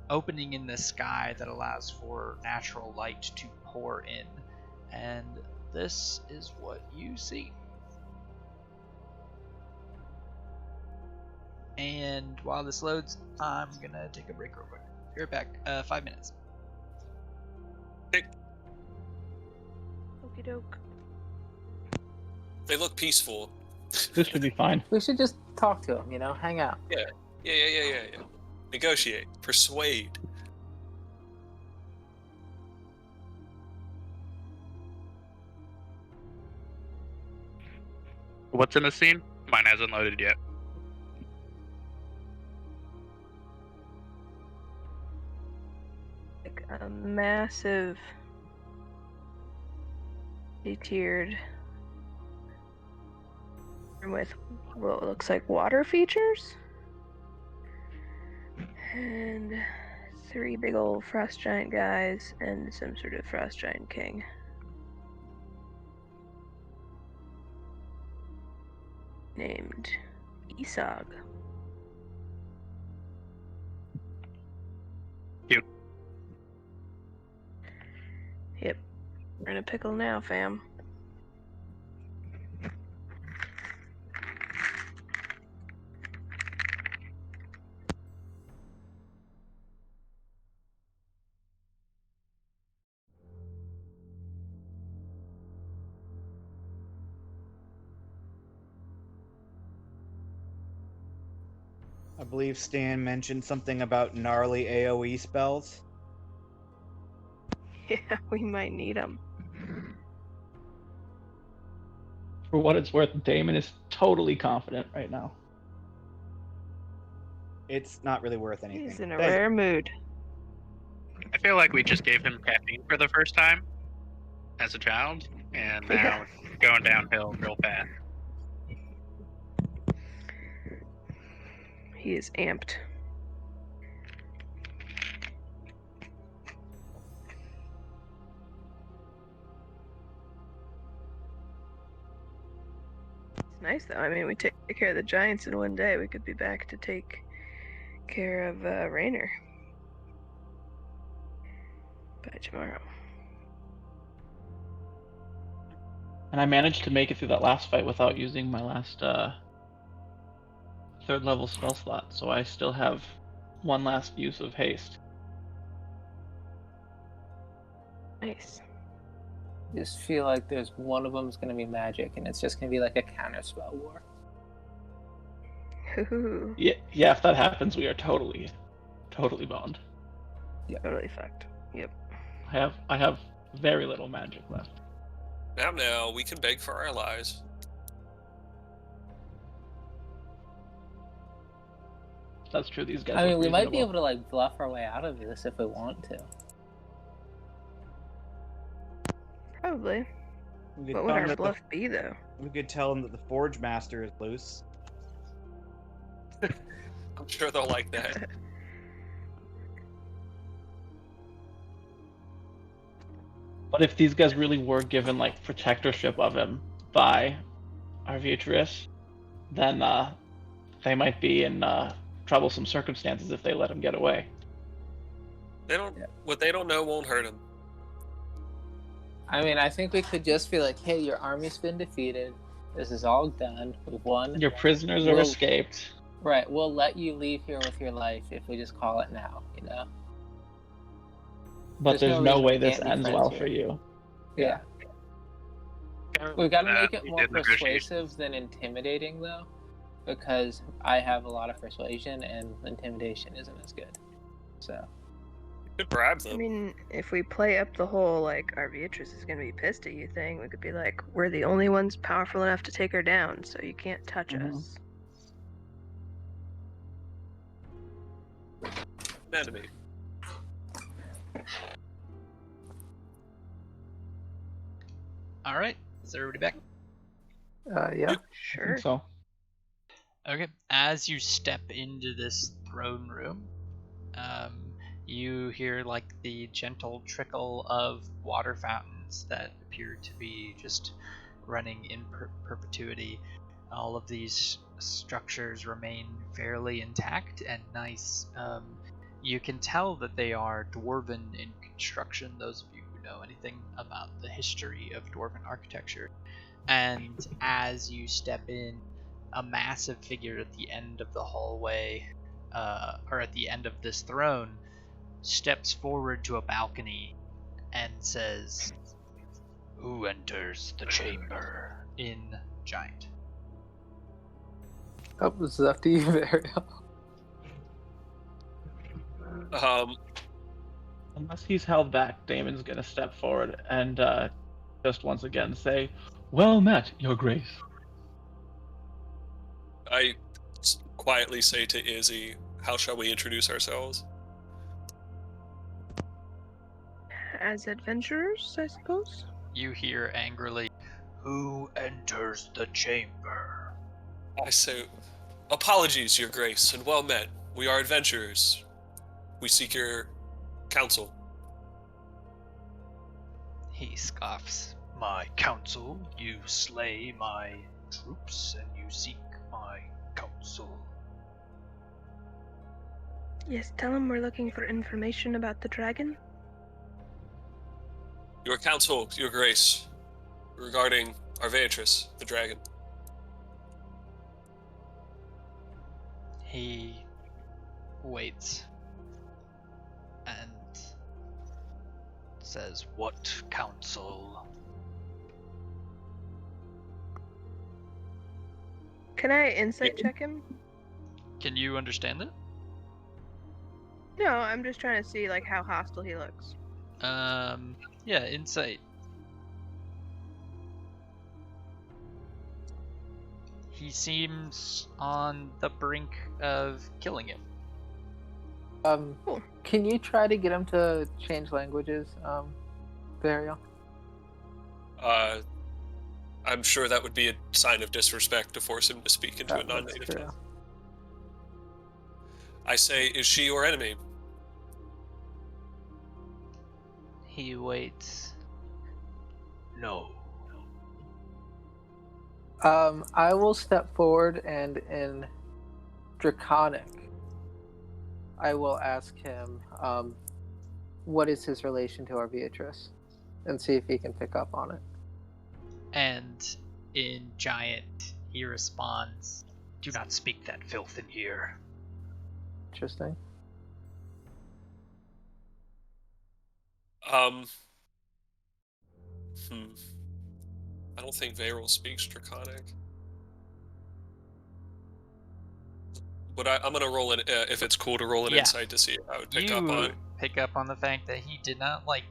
opening in the sky that allows for natural light to pour in, and this is what you see. And while this loads, I'm gonna take a break real quick. Be right back. 5 minutes. Okie doke. They look peaceful. this should be fine. We should just talk to him, hang out. Yeah. Negotiate. Persuade. What's in the scene? Mine hasn't loaded yet. Like a massive tiered room with what looks like water features. And 3 big old frost giant guys and some sort of frost giant king. Named Isog. Cute. Yep. We're in a pickle now, fam. I believe Stan mentioned something about gnarly AoE spells. Yeah, we might need them. For what it's worth, Damon is totally confident right now. It's not really worth anything. He's in a rare mood. I feel like we just gave him caffeine for the first time as a child, and now it's going downhill real fast. He is amped. It's nice though. I mean, we take care of the giants in one day. We could be back to take care of Raynor by tomorrow. And I managed to make it through that last fight without using my last 3rd level spell slot, so I still have one last use of haste. Nice. Just feel like there's one of them's gonna be magic, and it's just gonna be like a counter spell war. Ooh, Yeah, if that happens, we are totally boned. totally fucked. Yep. I have very little magic left. Now, we can beg for our lives. That's true. These guys. I mean, look we might be reasonable. able to bluff our way out of this if we want to. Probably. We could What tell would him our that bluff be, though? we could tell him that the Forge Master is loose. I'm sure they'll like that. But if these guys really were given like protectorship of him by Arviatris, then they might be in troublesome circumstances if they let him get away. What they don't know won't hurt them. I mean, I think we could just be like, hey, your army's been defeated. This is all done. We've won. Your prisoners are escaped. Right, we'll let you leave here with your life if we just call it now, you know? But there's no reason way we this can't be ends friends well here. for you. Yeah. We've got to make it We more did negotiations. persuasive than intimidating, though, because I have a lot of persuasion and intimidation isn't as good. So, Could bribe them. I mean, if we play up the whole, like, our Beatrice is gonna be pissed at you thing, we could be like, we're the only ones powerful enough to take her down, so you can't touch us. Enemy. All right, is everybody back? yeah. I Sure. think so. Okay. As you step into this throne room, you hear like the gentle trickle of water fountains that appear to be just running in perpetuity. All of these structures remain fairly intact and nice. You can tell that they are dwarven in construction, those of you who know anything about the history of dwarven architecture. And as you step in, a massive figure at the end of the hallway, or at the end of this throne, steps forward to a balcony and says, "Who enters the chamber?" in Giant. Oh, this is up to you, Varial. Unless he's held back, Damon's gonna step forward and just once again say, "Well met, Your Grace." I quietly say to Izzy, "How shall we introduce ourselves?" As adventurers, I suppose? You hear angrily, "Who enters the chamber?" I say, "Apologies, Your Grace, and well met. We are adventurers. We seek your counsel." He scoffs. "My counsel? You slay my troops and you seek my counsel." Yes, tell him we're looking for information about the dragon. Your counsel, Your Grace, regarding Arviatris, the dragon. He waits and says, "What counsel?" Can I insight check him? Can you understand it? No, I'm just trying to see, like, how hostile he looks. Yeah, insight. He seems on the brink of killing him. Cool. Can you try to get him to change languages, Varial? I'm sure that would be a sign of disrespect to force him to speak into a That's non-native true. tongue. I say, "Is she your enemy?" He waits. No. I will step forward and in Draconic, I will ask him, what is his relation to Arviatris, and see if he can pick up on it. And in Giant, he responds, "Do not speak that filth in here." Interesting. I don't think Varel speaks Draconic. But I'm gonna roll an, if it's cool to roll an Yeah. insight to see if I would pick You up on it. pick up on the fact that he did not like.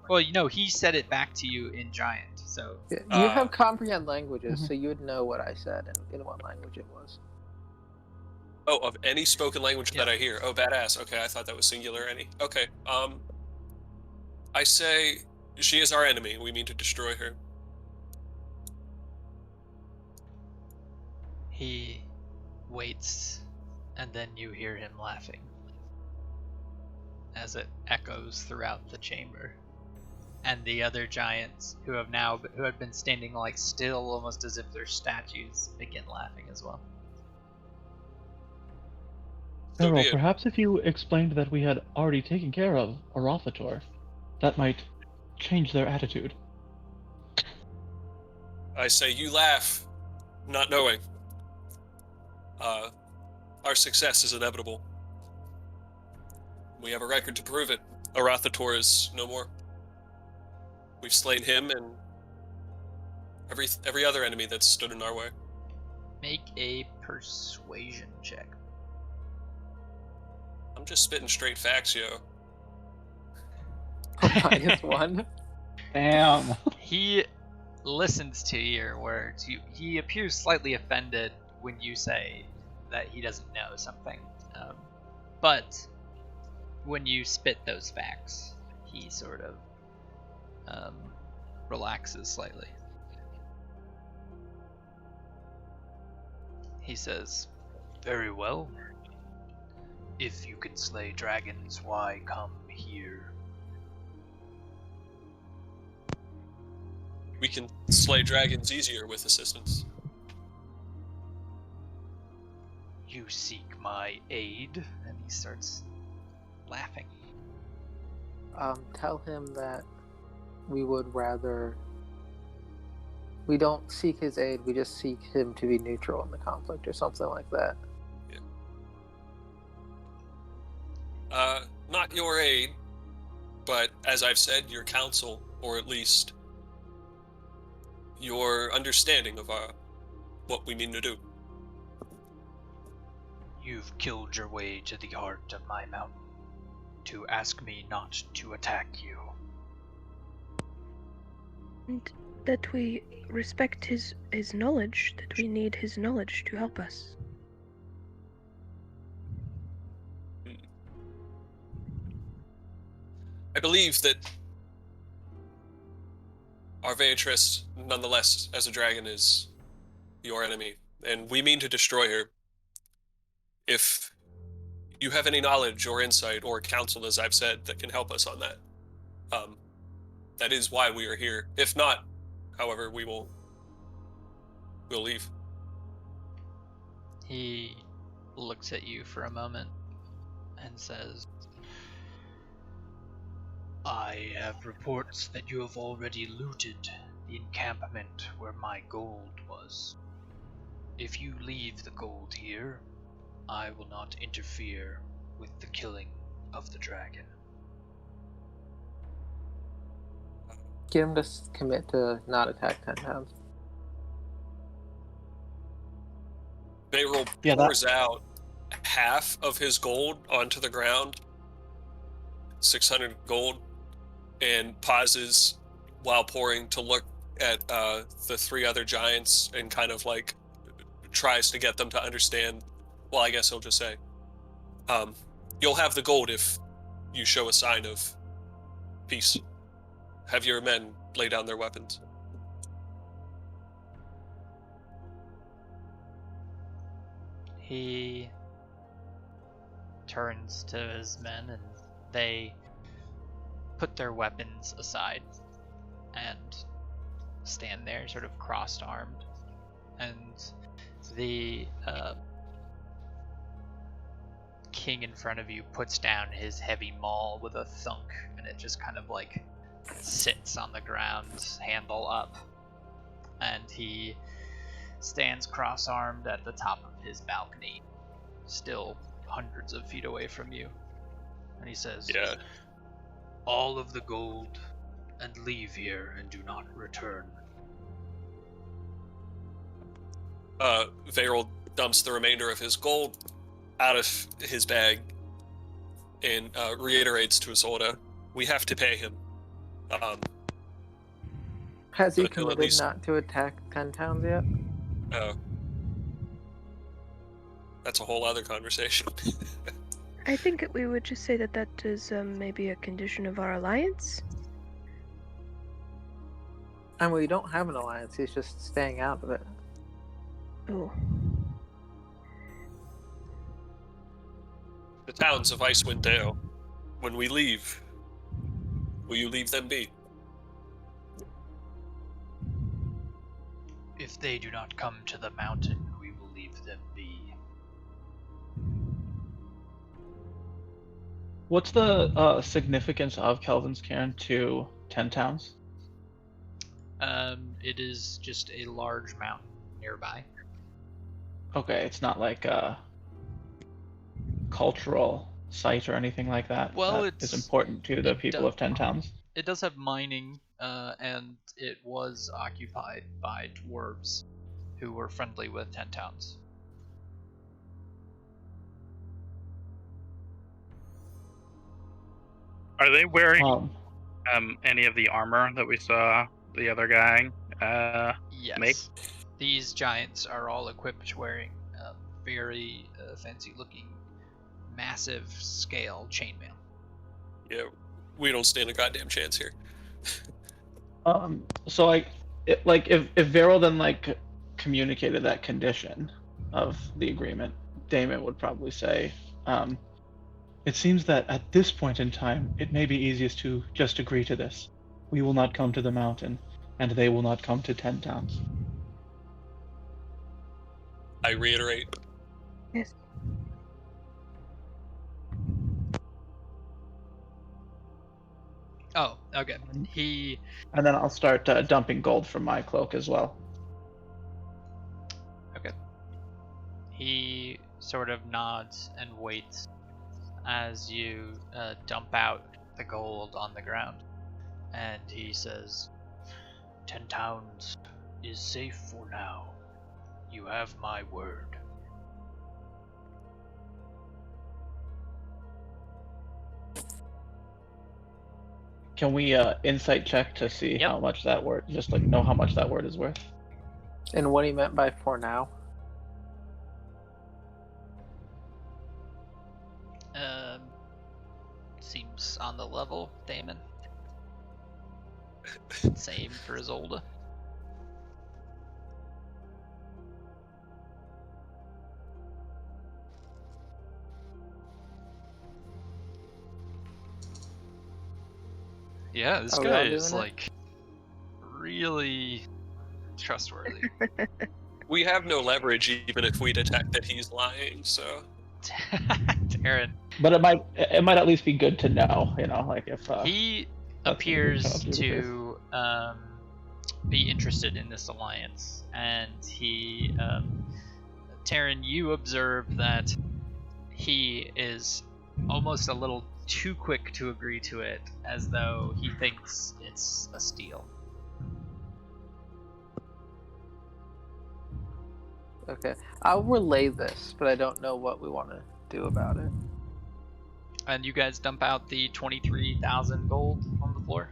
Well, you know, he said it back to you in Giant, so. Yeah, you Uh, have comprehend languages, so you would know what I said and in what language it was. Oh, of any spoken language that Yeah. I hear. Oh, badass. Okay, I thought that was singular. Any? Okay. I say, she is our enemy. We mean to destroy her. He waits, and then you hear him laughing as it echoes throughout the chamber. And the other giants who had been standing like still, almost as if they're statues, begin laughing as well. So Errol, be it. perhaps if you explained that we had already taken care of Arathator, that might change their attitude. I say you laugh, not knowing. Our success is inevitable. We have a record to prove it. Arathator is no more. We've slain him and every other enemy that's stood in our way. Make a persuasion check. I'm just spitting straight facts, yo. -1. Damn. He listens to your words. He appears slightly offended when you say that he doesn't know something. But when you spit those facts, he sort of relaxes slightly. He says, "Very well. If you can slay dragons, why come here?" We can slay dragons easier with assistance. You seek my aid? And he starts laughing. Tell him that we would rather... We don't seek his aid, we just seek him to be neutral in the conflict or something like that. Not your aid, but as I've said, your counsel, or at least your understanding of what we mean to do. You've killed your way to the heart of my mountain to ask me not to attack you. And that we respect his knowledge, that we need his knowledge to help us. I believe that Arveatress, nonetheless, as a dragon, is your enemy, and we mean to destroy her. If you have any knowledge or insight or counsel, as I've said, that can help us on that, that is why we are here. If not, however, we'll leave. He looks at you for a moment and says, "I have reports that you have already looted the encampment where my gold was. If you leave the gold here, I will not interfere with the killing of the dragon." Get him to commit to not attack 10 times. Beyrel pours out half of his gold onto the ground, 600 gold, and pauses while pouring to look at the three other giants and kind of like tries to get them to understand. Well, I guess he'll just say, you'll have the gold if you show a sign of peace. Have your men lay down their weapons. He turns to his men and they put their weapons aside and stand there sort of crossed-armed. And the king in front of you puts down his heavy maul with a thunk, and it just kind of like sits on the ground, handle up. And he stands cross-armed at the top of his balcony, still hundreds of feet away from you. And he says, Yeah. "All of the gold, and leave here and do not return." Beyrel dumps the remainder of his gold out of his bag and reiterates to Isolde, we have to pay him. Has he But he'll at committed least- not to attack 10 towns yet? That's a whole other conversation. I think we would just say that is maybe a condition of our alliance. I mean, we don't have an alliance, he's just staying out of it. Oh. the towns of Icewind Dale. When we leave, will you leave them be? If they do not come to the mountain, we will leave them be. What's the significance of Kelvin's Cairn to 10 towns? It is just a large mountain nearby. Okay, it's not like a cultural site or anything like that. Well, that is important to the people of 10 towns. It does have mining, and it was occupied by dwarves who were friendly with 10 towns. Are they wearing any of the armor that we saw the other guy Yes. make? These giants are all equipped wearing very fancy-looking, massive scale chainmail. Yeah, we don't stand a goddamn chance here. So if Varel then communicated that condition of the agreement, Damon would probably say, it seems that at this point in time, it may be easiest to just agree to this. We will not come to the mountain, and they will not come to 10 towns. I reiterate. Yes. Oh, okay. And then I'll start dumping gold from my cloak as well. Okay. He sort of nods and waits as you dump out the gold on the ground. And he says, 10 towns is safe for now. You have my word. Can we insight check to see Yep. how much that word, just know how much that word is worth? And what he meant by for now? Seems on the level, Damon. Same for Isolde. Yeah, this Are we guy all is doing it? really trustworthy. We have no leverage even if we detect that he's lying, so Darren. But it might at least be good to know, if He that's appears gonna be the case. to be interested in this alliance, and Taryn, you observe that he is almost a little too quick to agree to it, as though he thinks it's a steal. Okay. I'll relay this, but I don't know what we want to do about it. And you guys dump out the 23,000 gold on the floor?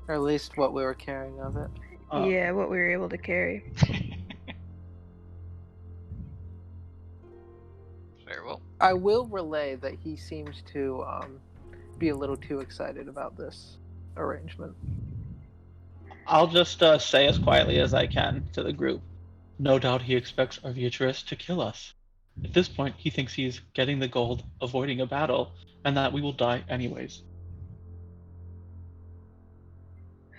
Or at least what we were carrying of it. Yeah, what we were able to carry. Very well. I will relay that he seems to be a little too excited about this arrangement. I'll just say as quietly as I can to the group. No doubt he expects Arviatris to kill us. At this point, he thinks he's getting the gold, avoiding a battle, and that we will die anyways.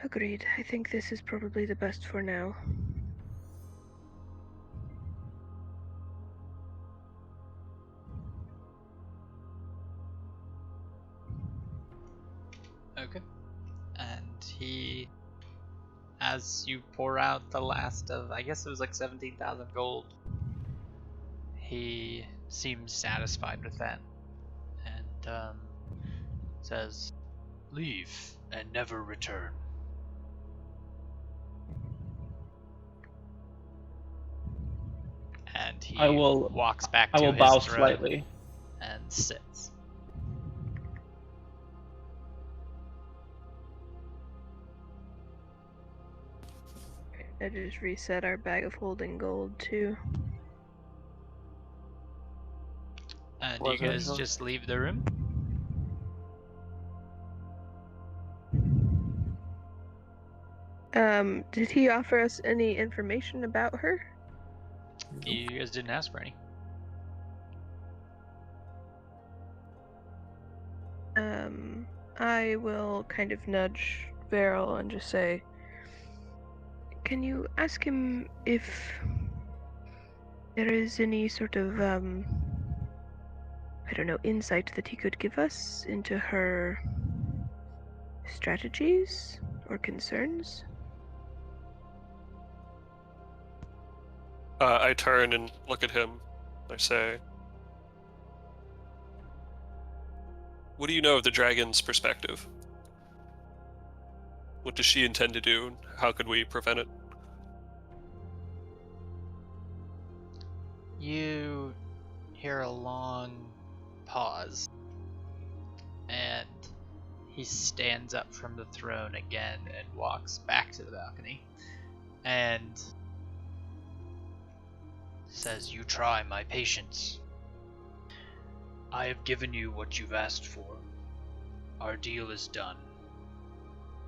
Agreed. I think this is probably the best for now. Okay. And he, as you pour out the last of, I guess it was 17,000 gold, he seems satisfied with that, and says, "Leave and never return." And he walks back to I will his bow throne slightly. and sits. I just reset our bag of holding gold too. And you guys just leave the room? Did he offer us any information about her? You guys didn't ask for any. I will kind of nudge Beryl and just say, can you ask him if there is any sort of, I don't know, insight that he could give us into her strategies or concerns? I turn and look at him. I say, what do you know of the dragon's perspective? What does she intend to do? How could we prevent it? You hear a long pause, and he stands up from the throne again and walks back to the balcony and says, "You try my patience. I have given you what you've asked for. Our deal is done.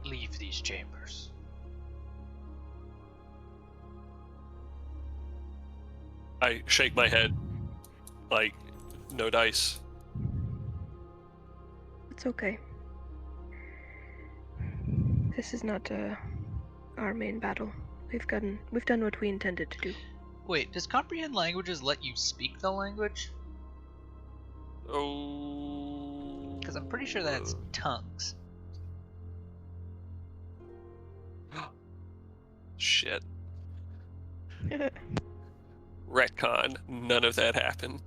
Leave these chambers." I shake my head, like, no dice. It's okay. This is not our main battle. We've done what we intended to do. Wait, does comprehend languages let you speak the language? Oh. Because I'm pretty sure that's tongues. Shit. Retcon. None of that happened.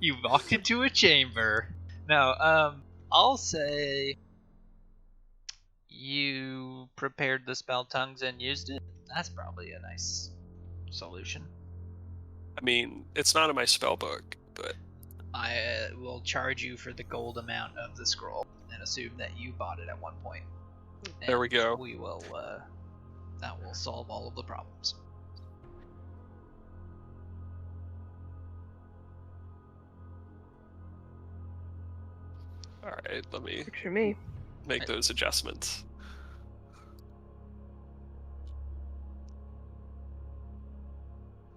You walked into a chamber. No, I'll say you prepared the spell tongues and used it. That's probably a nice solution. I mean, it's not in my spell book, but I will charge you for the gold amount of the scroll and assume that you bought it at one point. There we And go. We will, that will solve all of the problems. alright, let me Works for me. make those adjustments.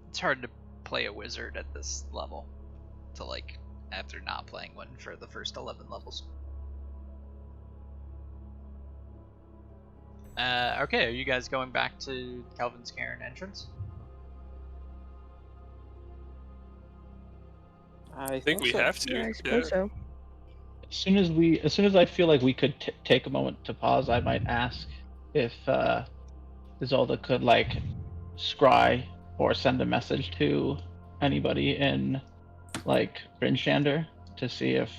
It's hard to play a wizard at this level, to like, after not playing one for the first 11 levels. Okay, are you guys going back to Kelvin's Cairn entrance? I think we so. have to. Yeah, I suppose so. As soon as I feel like we could take a moment to pause, I might ask if Isolde could like scry or send a message to anybody in like Bryn Shander to see if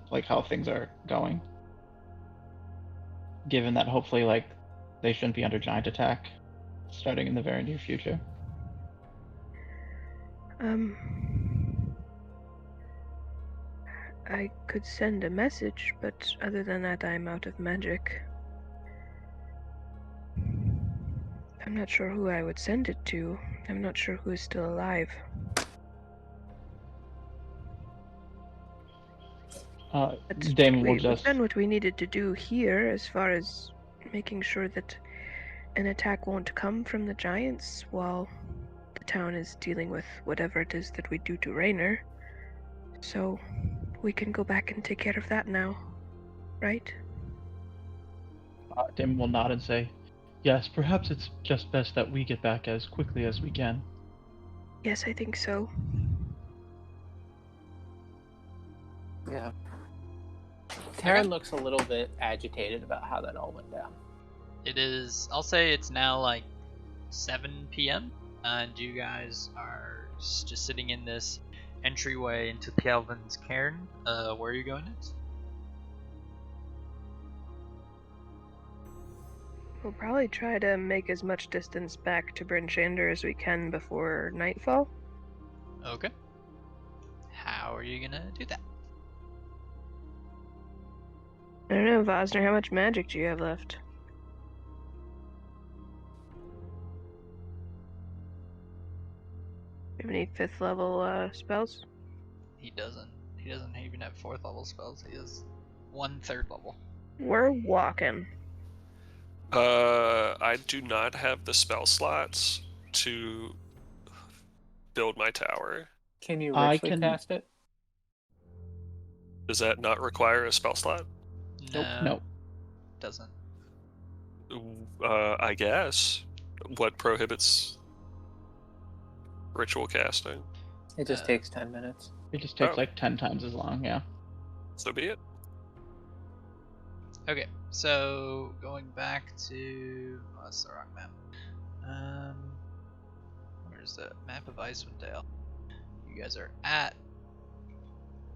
like how things are going. Given that hopefully like they shouldn't be under giant attack starting in the very near future. I could send a message, but other than that, I'm out of magic. I'm not sure who I would send it to. I'm not sure who is still alive. But Damon will we've just done what we needed to do here as far as making sure that an attack won't come from the giants while the town is dealing with whatever it is that we do to Raynor. So we can go back and take care of that now, right? Damon will nod and say, "Yes, perhaps it's just best that we get back as quickly as we can." Yes, I think so. Yeah. Taryn looks a little bit agitated about how that all went down. It is, I'll say it's now like 7 p.m. And you guys are just sitting in this entryway into Kelvin's Cairn. Where are you going next? We'll probably try to make as much distance back to Bryn Shander as we can before nightfall. Okay. How are you gonna do that? I don't know, Vosner, how much magic do you have left? Do you have any 5th level spells? He doesn't even have 4th level spells. He has 1/3 level. We're walking. I do not have the spell slots to build my tower. Can you I ritually can- cast it? Does that not require a spell slot? No, Nope. doesn't. I guess. What prohibits ritual casting? It just takes 10 minutes. It just takes Oh. like 10 times as long, yeah. So be it. Okay, so going back to that's the wrong map. Where's the map of Icewind Dale? You guys are at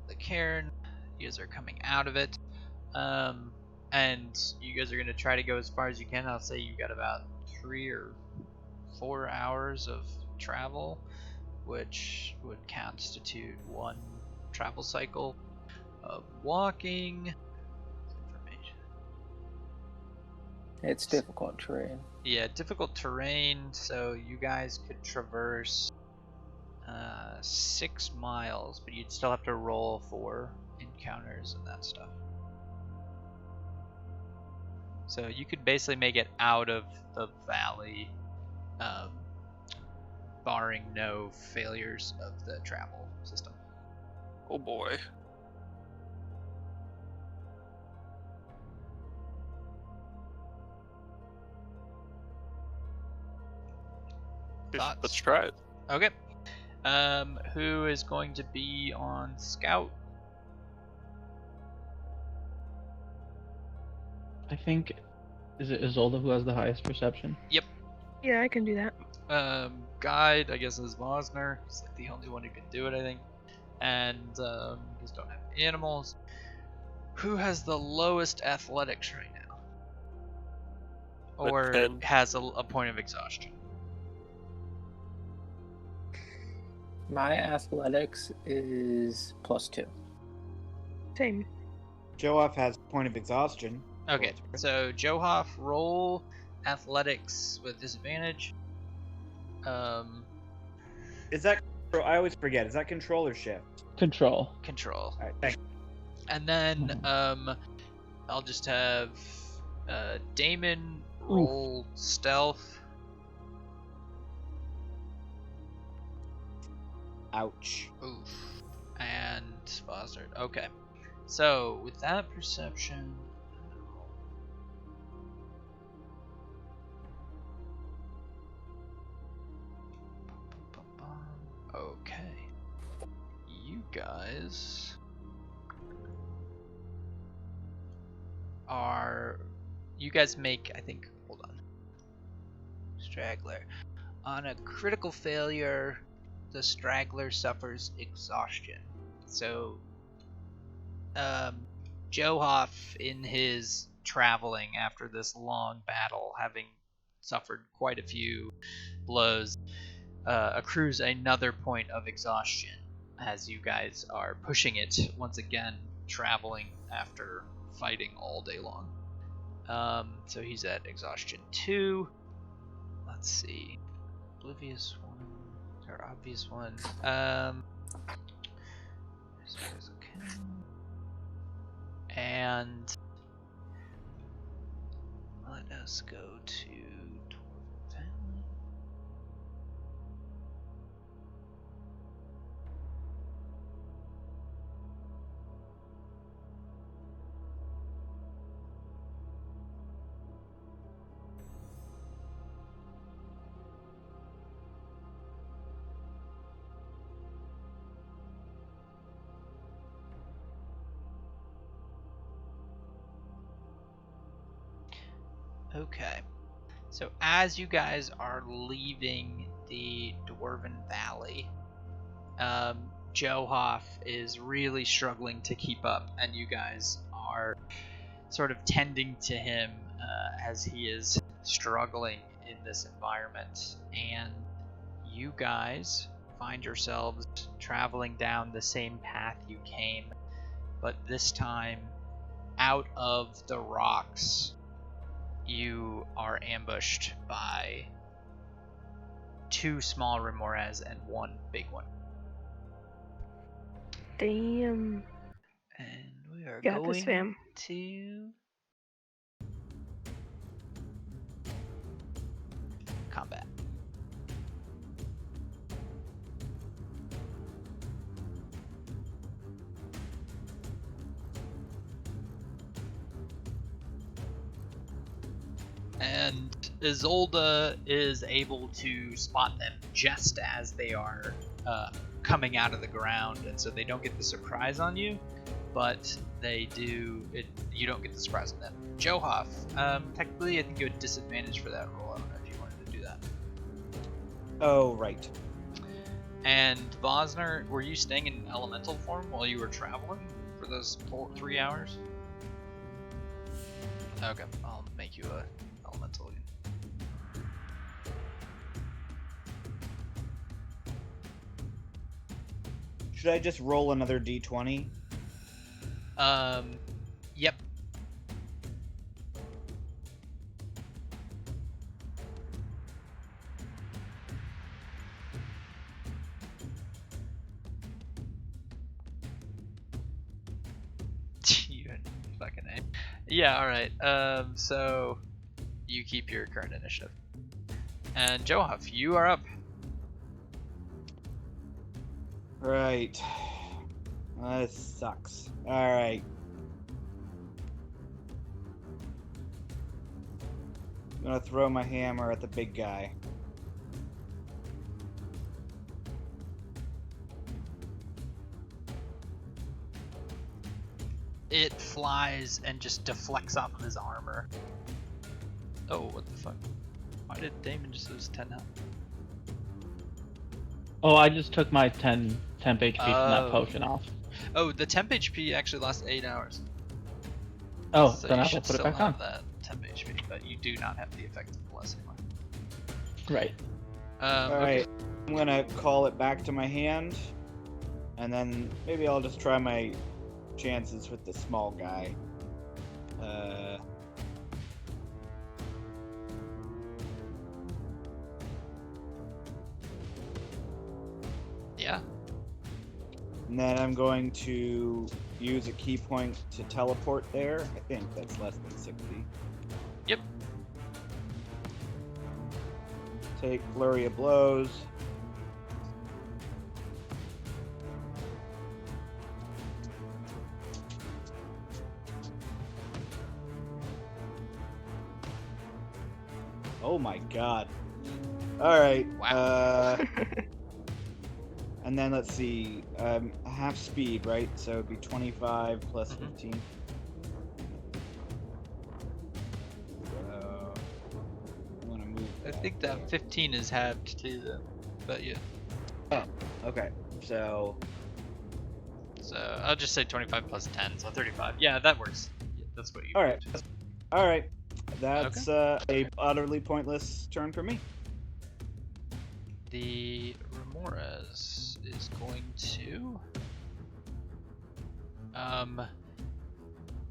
the cairn. You guys are coming out of it, and you guys are gonna try to go as far as you can. I'll say you got about 3 or 4 hours of travel, which would constitute 1 travel cycle of walking. Information. It's difficult terrain. Yeah, difficult terrain, so you guys could traverse 6 miles, but you'd still have to roll for encounters and that stuff. So you could basically make it out of the valley, barring no failures of the travel system. Oh boy. Thoughts? Let's try it. Okay. Who is going to be on scout? I think, is it Isolde who has the highest perception? Yeah, I can do that. Guide, I guess, is Vosner. He's like the only one who can do it, I think. And just don't have animals. Who has the lowest athletics right now? Or 10. has a point of exhaustion? My athletics is +2. Same. Joaf has point of exhaustion. Okay, so Johoff, roll athletics with disadvantage. Is that? I always forget. Is that control or shift? Control. Control. All right, thanks. And then I'll just have Damon roll stealth. Ouch. Oof. And Foster. Okay. So with that perception. Okay. You guys are. You guys make, I think. Hold on. Straggler. On a critical failure, the straggler suffers exhaustion. So, Johoff, in his traveling after this long battle, having suffered quite a few blows, accrues another point of exhaustion as you guys are pushing it once again, traveling after fighting all day long. So he's at exhaustion 2. Let's see. Oblivious 1 or obvious 1. And let us go to Dwarven Valley. Okay, so as you guys are leaving the Dwarven Valley, Johoff is really struggling to keep up, and you guys are sort of tending to him as he is struggling in this environment. And you guys find yourselves traveling down the same path you came, but this time out of the rocks. You are ambushed by 2 small remores and 1 big one. Damn. And we are Got this, going fam. to combat. And Isolde is able to spot them just as they are coming out of the ground, and so they don't get the surprise on you, but they do. You don't get the surprise on them. Johoff, technically, I think you had disadvantage for that roll. I don't know if you wanted to do that. Oh, right. And Vosner, were you staying in elemental form while you were traveling for those 3 hours? Okay, I'll make you a elemental again. Should I just roll another d20? Yep. You fucking A. Yeah, alright. So you keep your current initiative. And Johoff, you are up. Right. This sucks. Alright. I'm gonna throw my hammer at the big guy. It flies and just deflects off of his armor. Oh, what the fuck? Why did Damon just lose 10 health? Oh, I just took my 10 temp HP from that Oh. potion off. Oh, the temp HP actually lasts 8 hours. Oh, So then you I will should put it still back on. have that temp HP, but you do not have the effect of blessing one. Right. Alright. I'm gonna call it back to my hand. And then maybe I'll just try my chances with the small guy. Yeah. And then I'm going to use a key point to teleport there. I think that's less than 60. Yep. Take flurry of blows. Oh my god. Alright. Wow. And then let's see. Half speed, right? So it'd be 25 plus Mhm. 15. So I'm gonna move. I think that 15 is halved too, though. But yeah. Okay. So So I'll just say 25 plus 10, so 35. Yeah, that works. Yeah, that's what you. all right. All right. That's a utterly pointless turn for me. The Remores is going to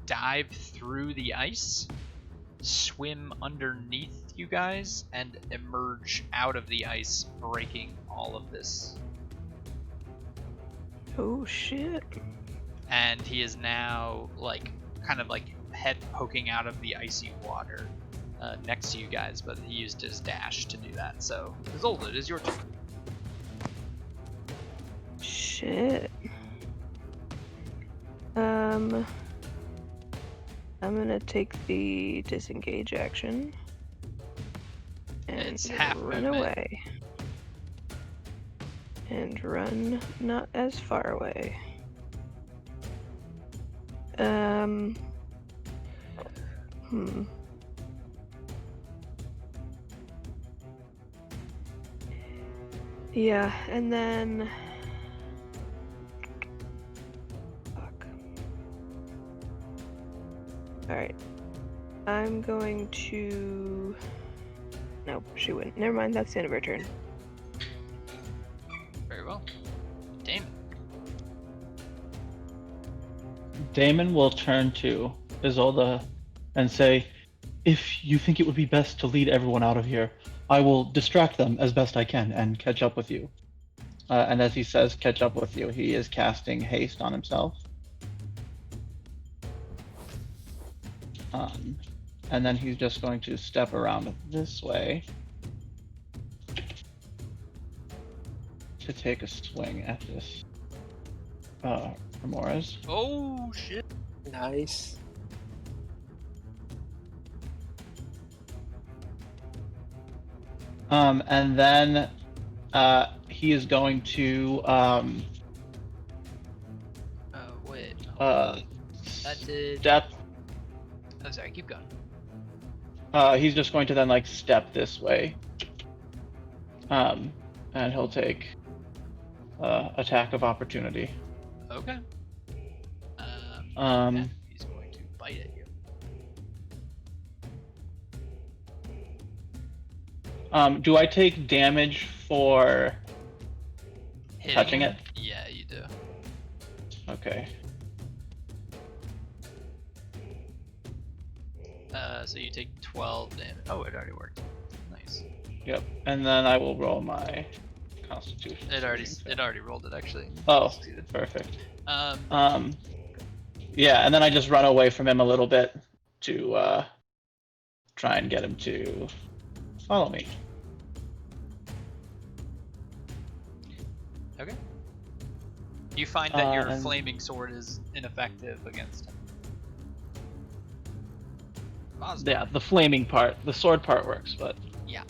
dive through the ice, swim underneath you guys, and emerge out of the ice, breaking all of this. Oh shit. And he is now kind of head poking out of the icy water next to you guys, but he used his dash to do that. So, Isolde, it is your turn. Shit. I'm gonna take the disengage action and It's half run movement. away. And run not as far away. Yeah, and then fuck. Alright. I'm going to nope, she wouldn't. Never mind, that's the end of her turn. Very well. Damon. Damon will turn to Isolde and say, "If you think it would be best to lead everyone out of here, I will distract them as best I can and catch up with you." And as he says catch up with you, he is casting haste on himself. And then he's just going to step around this way to take a swing at this Remores. Oh shit. Nice. And then he is going to Wait. uh, That did. step. Oh, sorry. Keep going. He's just going to then like step this way. And he'll take attack of opportunity. Okay. Um, yeah, he's going to bite at you. Do I take damage for Hitting touching him? it? Yeah, you do. Okay. So you take 12 damage. Oh, it already worked. Nice. Yep. And then I will roll my Constitution. It already rolled it actually. Oh, Succeeded. perfect. Um. Yeah, and then I just run away from him a little bit to try and get him to follow me. Okay. You find that your and- flaming sword is ineffective against him. Positive. Yeah, the flaming part, the sword part works, but Yeah.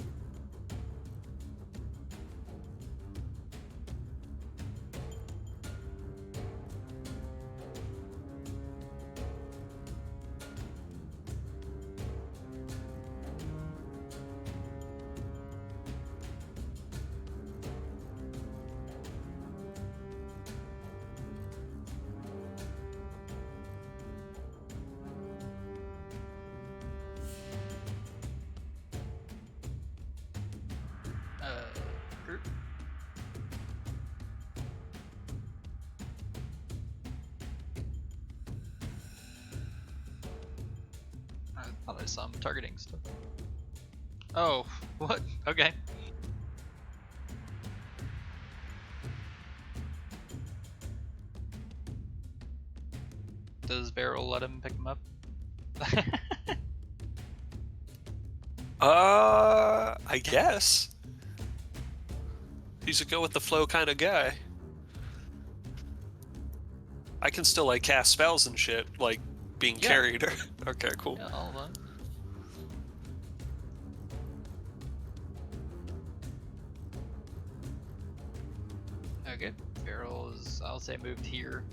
Group. I thought I saw him targeting stuff. Oh, what? Okay. Does Beryl let him pick him up? I guess. He's a go with the flow kind of guy. I can still like cast spells and shit, like being Yeah. carried. Okay, cool. Yeah, hold on. Okay, Beryl is, I'll say, moved here.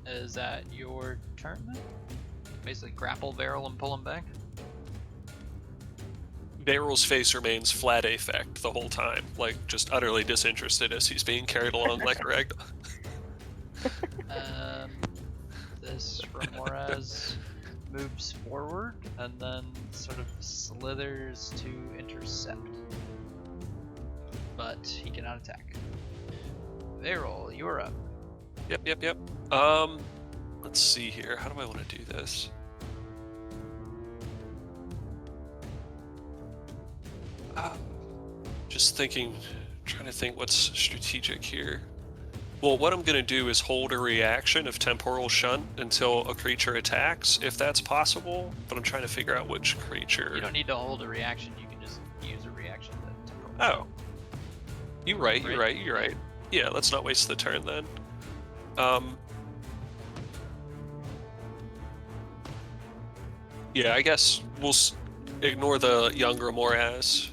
Is that your turn then? Basically grapple Beryl and pull him back? Barrel's face remains flat affect the whole time, like just utterly disinterested as he's being carried along like a ragdoll. This Ramirez moves forward and then sort of slithers to intercept. But he cannot attack. Beryl, you're up. Yep. Let's see here. How do I want to do this? Just thinking, trying to think what's strategic here. Well, what I'm going to do is hold a reaction of Temporal Shunt until a creature attacks, if that's possible, but I'm trying to figure out which creature. You don't need to hold a reaction, you can just use a reaction to temporal. Oh. You're right. Yeah, let's not waste the turn then. Yeah, I guess we'll ignore the young Ramirez,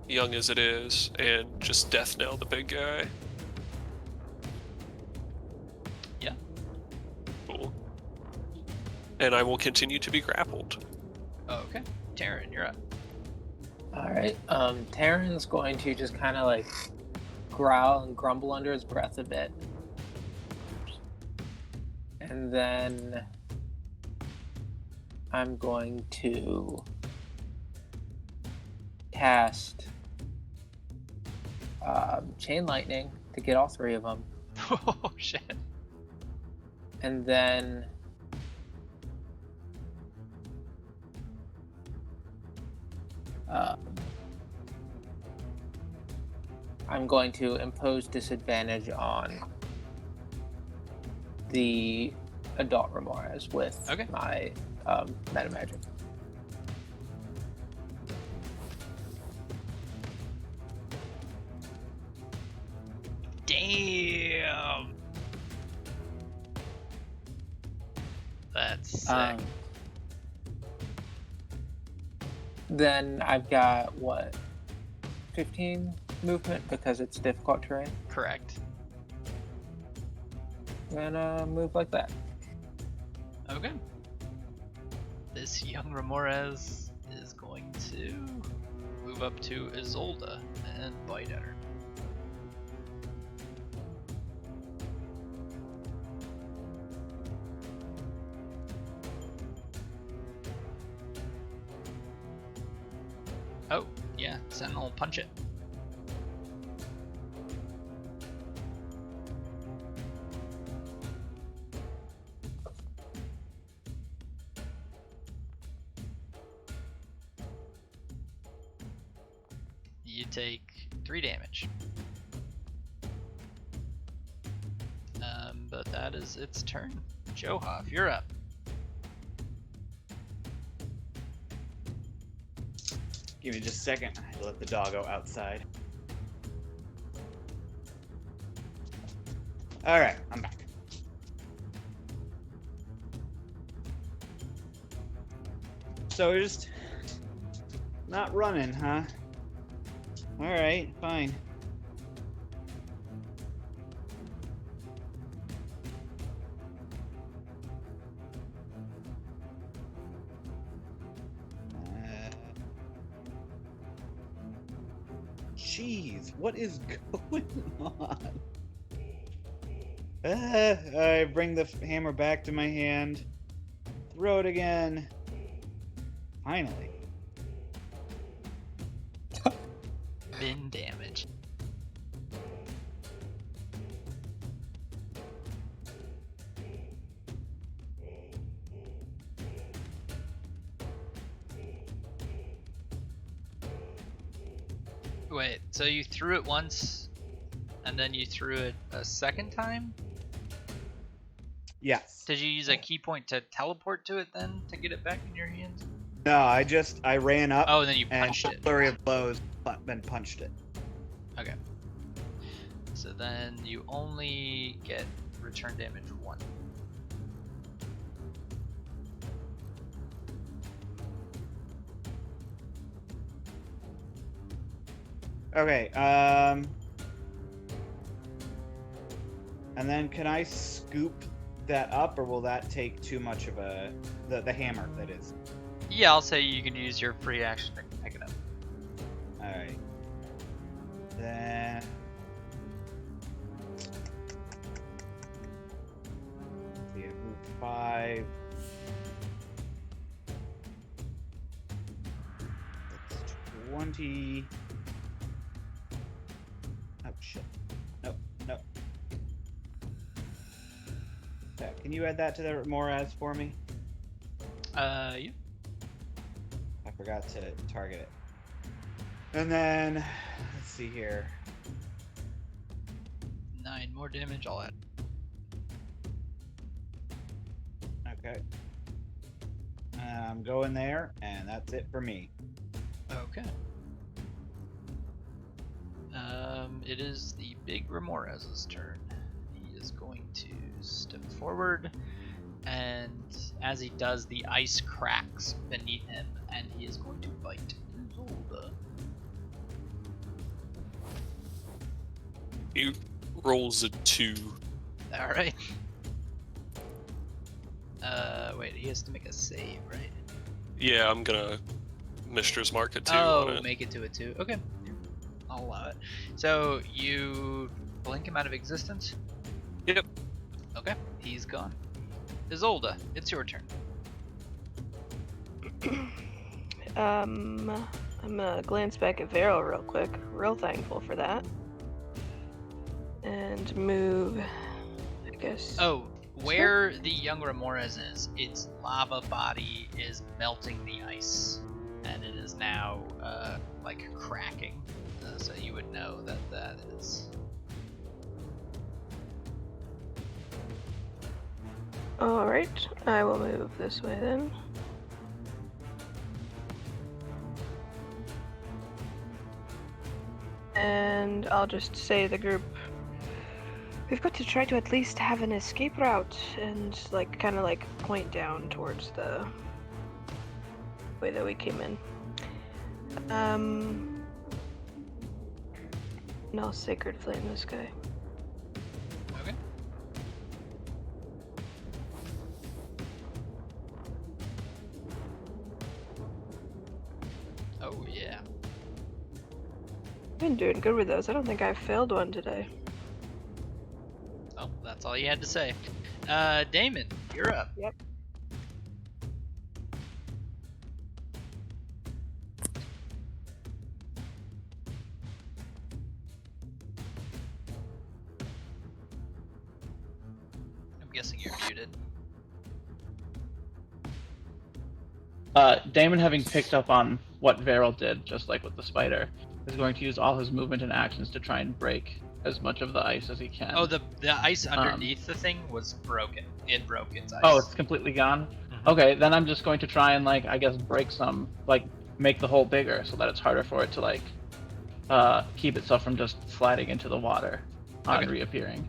young as it is, and just death knell the big guy. Yeah. Cool. And I will continue to be grappled. Okay. Taryn, you're up. Alright, Taryn's going to just kind of like growl and grumble under his breath a bit. And then I'm going to cast Chain Lightning to get all three of them. Oh, shit. And then I'm going to impose disadvantage on the adult Ramirez with Okay. my meta magic. Damn. That's sick. Then I've got, what, 15 movement because it's difficult terrain? Correct. I'm gonna move like that. Okay. This young Ramores is going to move up to Isolda and bite at her. Oh, yeah, Sentinel, punch it. You take 3 damage. But that is its turn. Johoff, you're up. Give me just a second. I had to let the doggo outside. Alright, I'm back. So we're just not running, huh? Alright, fine. Jeez, what is going on? I bring the hammer back to my hand. Throw it again. Finally. Min damage. Wait, so you threw it once, and then you threw it a second time? Yes. Did you use a key point to teleport to it then, to get it back in your hands? No, I ran up. Oh, and then you and punched it. Flurry of blows, then punched it. Okay. So then you only get return damage 1. Okay, and then can I scoop that up, or will that take too much of the hammer, that is? Yeah, I'll say you can use your free action to pick it up. Alright. Then... let's see, move 5. That's 20... oh, shit. Nope, nope. Okay, can you add that to the Moraz for me? Yeah. I forgot to target it. And then, let's see here. 9 more damage, I'll add. Okay. I'm going there, and that's it for me. Okay. It is the big Ramorez's turn. He is going to step forward, and as he does, the ice cracks beneath him, and he is going to bite Isolda. He rolls a 2. Alright. Wait, he has to make a save, right? Yeah, I'm gonna Mistress Mark a 2 Oh, on it. make it to a 2. Okay. I'll allow it. So, you blink him out of existence? Yep. Okay, he's gone. Isolda, it's your turn. I'm gonna glance back at Varel real quick. Real thankful for that. And move, I guess. Oh, where the young Ramorez is, its lava body is melting the ice, and it is now like cracking. So you would know that that is. Alright, I will move this way then. And I'll just say to the group, we've got to try to at least have an escape route, and like kind of like point down towards the way that we came in. No, Sacred Flame this guy. Okay. Oh yeah. Been doing good with those. I don't think I failed one today. Oh, that's all you had to say. Damon, you're up. Yep. I'm guessing you're muted. Damon, having picked up on what Varel did, just like with the spider, is going to use all his movement and actions to try and break as much of the ice as he can. Oh, the ice underneath the thing was broken. It broke its ice. Oh, it's completely gone? Mhm. Okay, then I'm just going to try and, like, I guess break some, like, make the hole bigger so that it's harder for it to, like, keep itself from just sliding into the water on Okay. reappearing.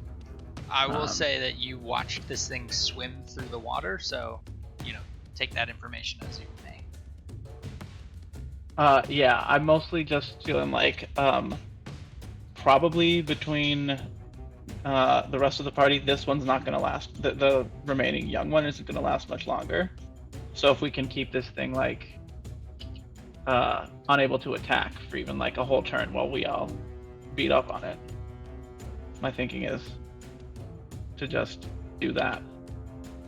I will say that you watched this thing swim through the water, so, you know, take that information as you may. Yeah, I'm mostly just feeling like, probably between the rest of the party, this one's not going to last. The remaining young one isn't going to last much longer. So if we can keep this thing, like, unable to attack for even, like, a whole turn while we all beat up on it, my thinking is to just do that.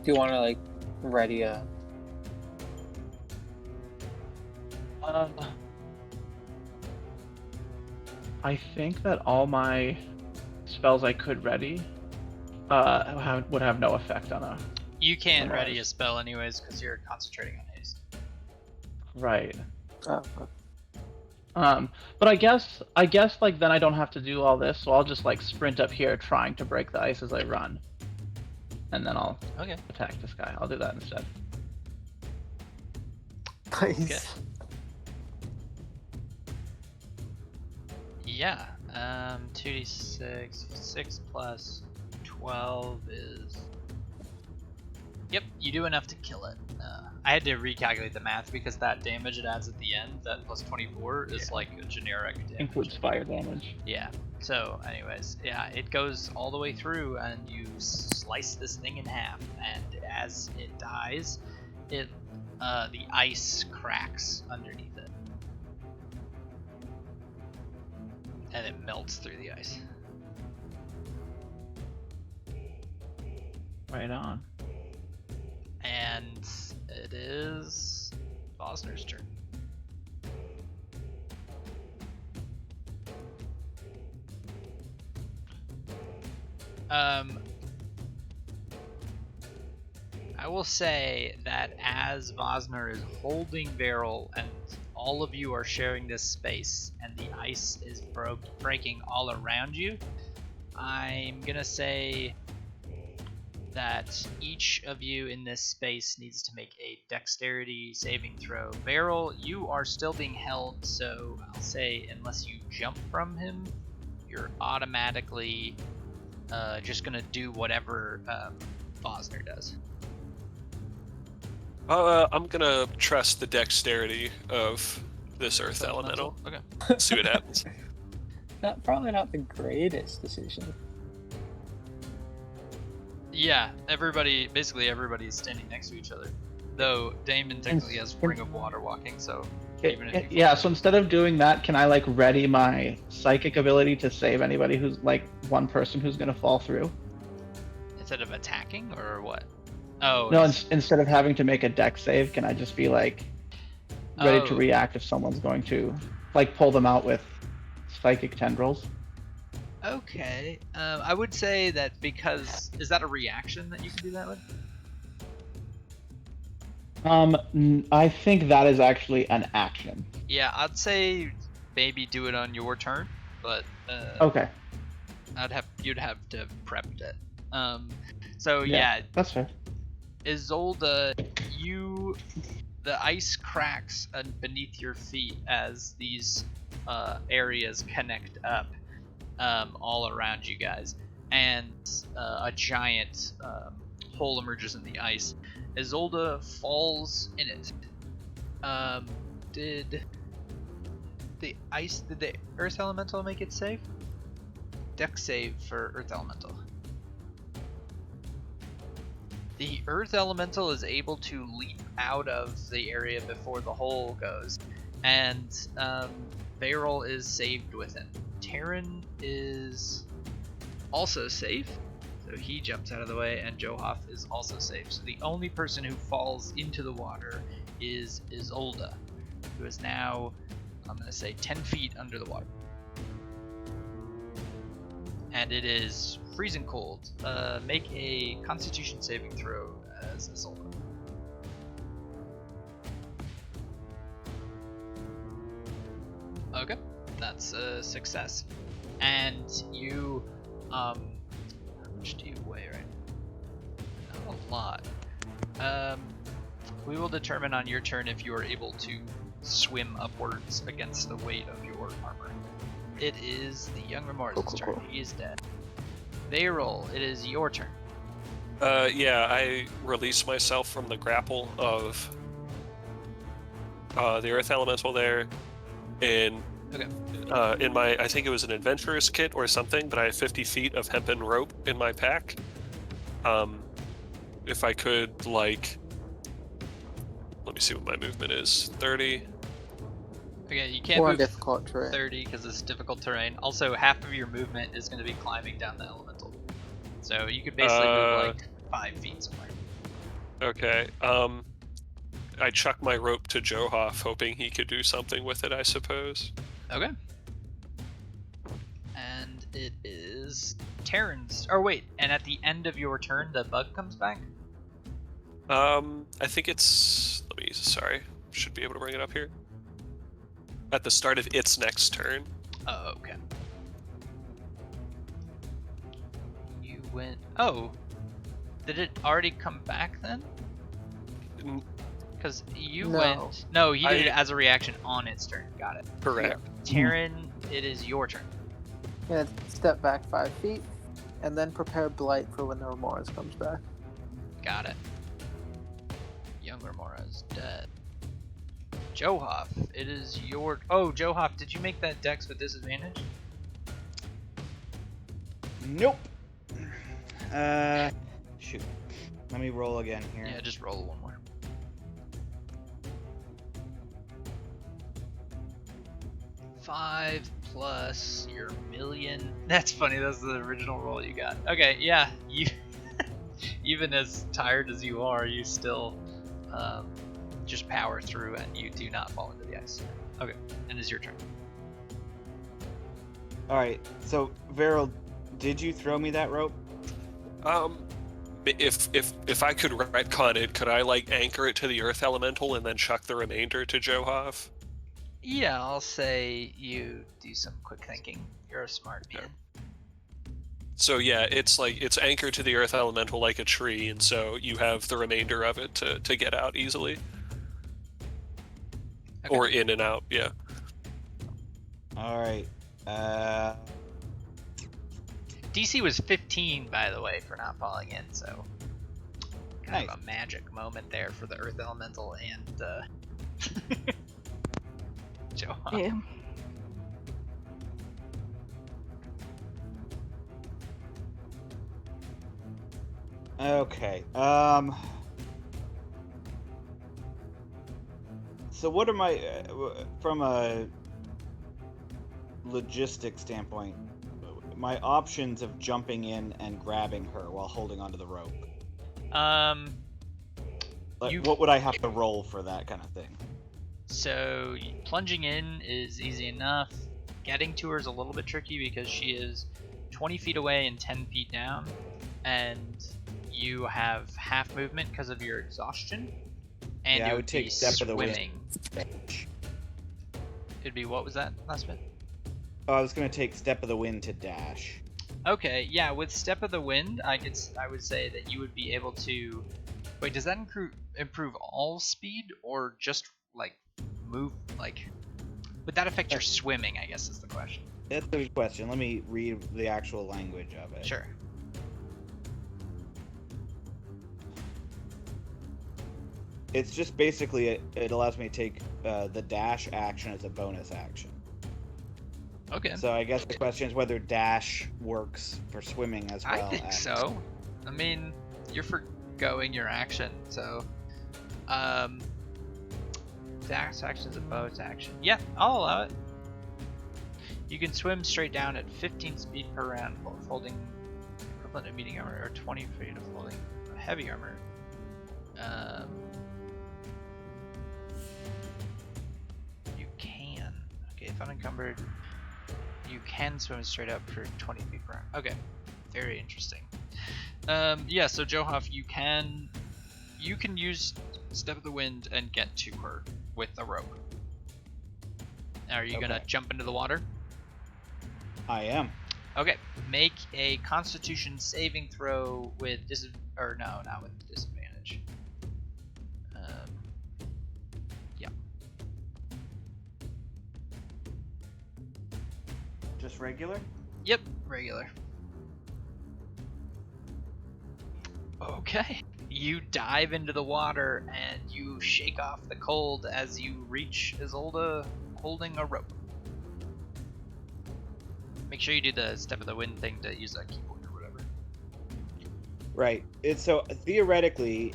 Do you want to like ready a? I think that all my spells I could ready would have no effect on a. You can't Nice. ready a spell anyways because you're concentrating on haste. Right. Oh, But I guess like then I don't have to do all this, so I'll just like sprint up here trying to break the ice as I run, and then I'll Okay. attack this guy. I'll do that instead. nice. Yeah. 2d6. 6 plus 12 is. Yep, you do enough to kill it. I had to recalculate the math because that damage it adds at the end, that plus 24, is like a generic damage. Includes fire damage. Yeah. So, anyways, yeah, it goes all the way through, and you slice this thing in half, and as it dies, the ice cracks underneath it, and it melts through the ice. Right on. And it is Bosner's turn. I will say that as Vosner is holding Varel and all of you are sharing this space and the ice is breaking all around you, I'm gonna say that each of you in this space needs to make a dexterity saving throw. Varel, you are still being held, so I'll say unless you jump from him, you're automatically just gonna do whatever Vosner does. I'm gonna trust the dexterity of this earth elemental. Okay. See what happens. Probably not the greatest decision. Yeah, basically everybody is standing next to each other. Though Damon technically has Ring of Water Walking, so even if you Yeah, so instead of doing that, can I like ready my psychic ability to save anybody who's like one person who's gonna fall through? instead of attacking or what? Oh No, instead of having to make a dex save, can I just be like ready to Oh. react if someone's going to like pull them out with psychic tendrils? Okay. I would say that because is that a reaction that you can do that with? I think that is actually an action. Yeah, I'd say maybe do it on your turn, but Okay. you'd have to have prepped it. So yeah, That's fair. Isolde, the ice cracks beneath your feet as these areas connect up all around you guys, and a giant hole emerges in the ice. Isolde falls in it. Did the Earth Elemental make it safe? Dex save for Earth Elemental. The Earth Elemental is able to leap out of the area before the hole goes, and Beryl is saved with it. Terran is also safe, so he jumps out of the way, and Johoff is also safe. So the only person who falls into the water is Isolda, who is now, I'm going to say, 10 feet under the water. And it is freezing cold. Make a Constitution saving throw as Isolda. Okay, that's a success. And you, how much do you weigh right now? Not a lot. We will determine on your turn if you are able to swim upwards against the weight of your armor. It is the young Remorse's turn. He is dead. Beryl, it is your turn. Yeah, I release myself from the grapple of the Earth Elemental there, and in my, I think it was an adventurous kit or something, but I have 50 feet of hempen rope in my pack. If I could, like, let me see what my movement is. 30. Okay, you can't Or move difficult terrain. 30 because it's difficult terrain. Also, half of your movement is going to be climbing down the elemental. So you could basically move like 5 feet somewhere. Okay. I chuck my rope to Johoff, hoping he could do something with it, I suppose. Okay. And it is Terran's. Oh wait, and at the end of your turn, the bug comes back? I think it's, sorry, should be able to bring it up here. At the start of its next turn. Oh, okay. You went... Oh! Did it already come back then? Because you went... No, you did it as a reaction on its turn. Got it. Correct. Terran, it is your turn. Yeah, step back 5 feet, and then prepare Blight for when the Remorse comes back. Got it. Young Remora is dead. Johoff, it is your... Oh, Johoff, did you make that dex with disadvantage? Nope. Shoot. Let me roll again here. Yeah, just roll one more. Five plus your million. That's funny, that's the original roll you got. Okay, yeah, you... even as tired as you are, you still just power through and you do not fall into the ice. Okay, and it's your turn. Alright, so Beryl, did you throw me that rope? If I could retcon it, could I like anchor it to the Earth Elemental and then chuck the remainder to Johoff? Yeah, I'll say you do some quick thinking. You're a smart man. So yeah, it's anchored to the Earth Elemental like a tree, and so you have the remainder of it to get out easily. Okay. Or in and out, yeah. Alright. DC was 15, by the way, for not falling in, so kind of a magic moment there for the Earth Elemental and Johann. Yeah. Okay. So what are my from a logistics standpoint, my options of jumping in and grabbing her while holding onto the rope? What would I have to roll for that kind of thing? So plunging in is easy enough. Getting to her is a little bit tricky because she is 20 feet away and 10 feet down, and you have half movement because of your exhaustion. And yeah, I would take step of the wind. It'd be, what was that last bit? Oh, I was going to take step of the wind to dash. Okay, yeah, with step of the wind, I would say that you would be able to... Wait, does that improve all speed, or just, like, move, like... Would that affect your swimming, I guess is the question. That's a good question. Let me read the actual language of it. Sure. It's just basically, it allows me to take the dash action as a bonus action. Okay. So I guess the question is whether dash works for swimming as well. I think so. I mean, you're forgoing your action, so dash action is a bonus action. Yeah, I'll allow it. You can swim straight down at 15 speed per round, holding equivalent of medium armor, or 20 feet of holding heavy armor. You can. Okay, if unencumbered, you can swim straight up for 20 feet per round. Okay, very interesting. Yeah, so Johoff, you can use Step of the Wind and get to her with the rope. Are you gonna jump into the water? I am. Okay, make a Constitution saving throw with not with disadvantage. Yeah. Just regular? Yep, regular. Okay. You dive into the water and you shake off the cold as you reach Isolde holding a rope. Make sure you do the Step of the Wind thing to use a keyboard or whatever. Right. So theoretically,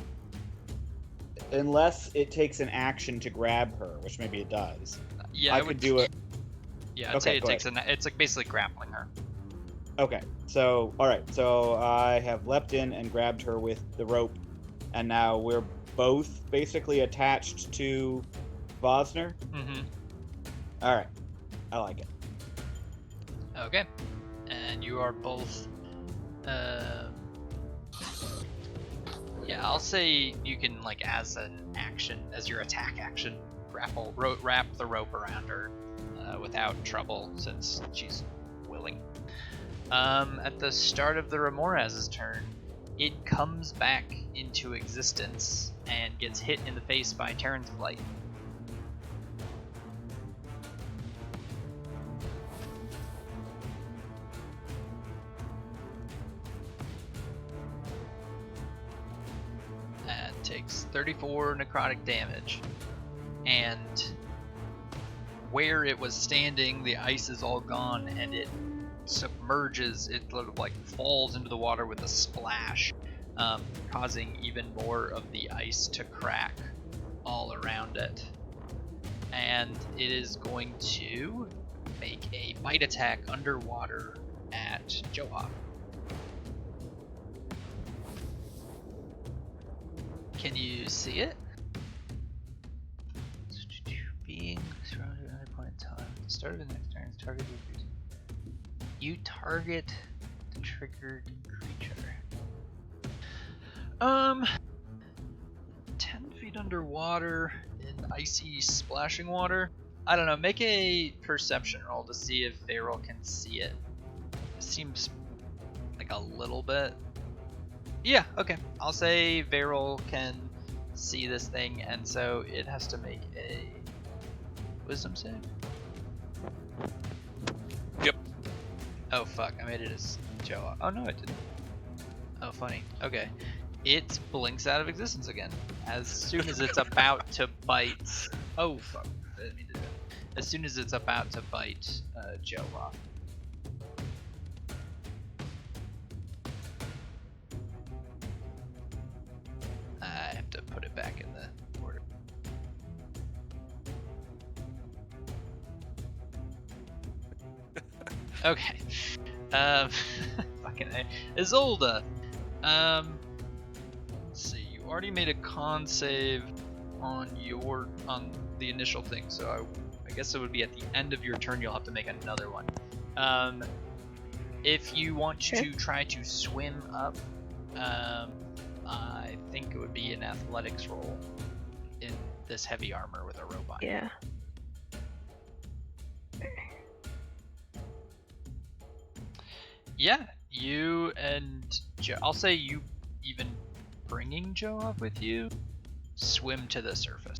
unless it takes an action to grab her, which maybe it does, Yeah, I could do it. Yeah, I'd say it takes it's like basically grappling her. Okay. So, all right. So I have leapt in and grabbed her with the rope, and now we're both basically attached to Vosner. Mm-hmm. All right. I like it. Okay. And you are both. Yeah, I'll say you can, like, as an action, as your attack action, wrap the rope around her without trouble, since she's willing. At the start of the Ramoraz's turn, it comes back into existence and gets hit in the face by Terran's Blight. And takes 34 necrotic damage. And where it was standing, the ice is all gone, and it submerges, it sort of like falls into the water with a splash, causing even more of the ice to crack all around it. And it is going to make a bite attack underwater at Johoff. Can you see it? Being surrounded at another point in time. At the start of the next turn, target you target the triggered creature. 10 feet underwater in icy splashing water. I don't know, make a perception roll to see if Varel can see it. It seems like a little bit. Yeah, okay. I'll say Varel can see this thing, and so it has to make a wisdom save. Yep. Oh fuck, I made it as Joe. Oh no, I didn't. Oh funny. Okay. It blinks out of existence again. As soon as it's about to bite... Oh fuck, I didn't mean to do that. As soon as it's about to bite Joe off. I have to put it back in the order. Okay. Fucking A. Isolde. Let's see. You already made a con save on the initial thing, so I guess it would be at the end of your turn. You'll have to make another one. If you want to try to swim up, I think it would be an athletics roll in this heavy armor with a robot. Yeah. Yeah, you and Joe, I'll say you even bringing Joe up with you, swim to the surface.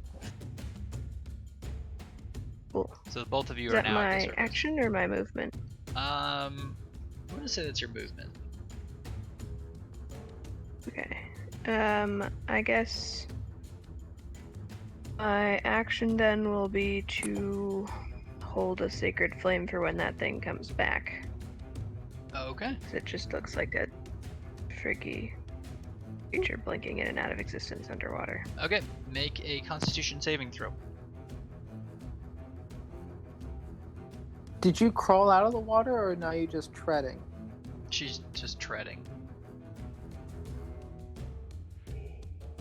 Cool. So both of you Is are that now at the my surface. action or my movement? I'm gonna say that's your movement. Okay. I guess my action then will be to hold a sacred flame for when that thing comes back. Okay. 'Cause it just looks like a freaky creature blinking in and out of existence underwater. Okay. Make a Constitution saving throw. Did you crawl out of the water, or now you just treading? She's just treading.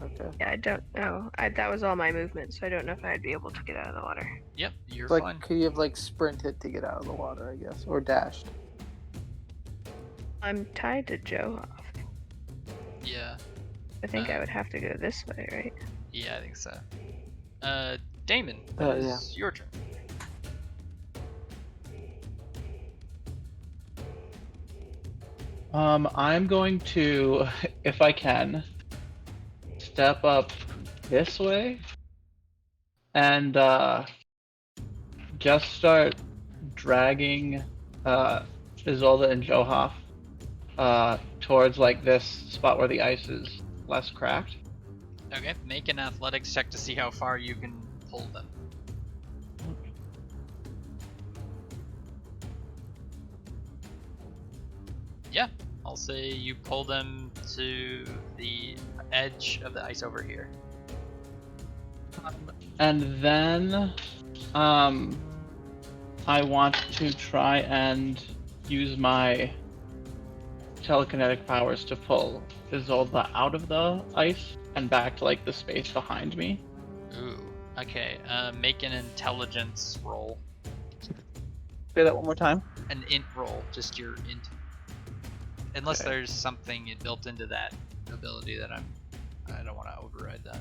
Okay. Yeah, I don't know. That was all my movement, so I don't know if I'd be able to get out of the water. Yep, you're Like, fine. could you have like sprinted to get out of the water, I guess, or dashed? I'm tied to Joe. Yeah. I think I would have to go this way, right? Yeah, I think so. Damon, Oh, it is your turn. I'm going to, if I can, step up this way and just start dragging Isolde and Johaf towards like this spot where the ice is less cracked. Okay, make an athletics check to see how far you can pull them. Yeah, I'll say you pull them to the edge of the ice over here. And then I want to try and use my telekinetic powers to pull Isolde out of the ice and back to like the space behind me. Ooh, okay. Make an intelligence roll. Say that one more time. An int roll, just your int. Unless Okay. there's something built into that ability that I don't want to override that.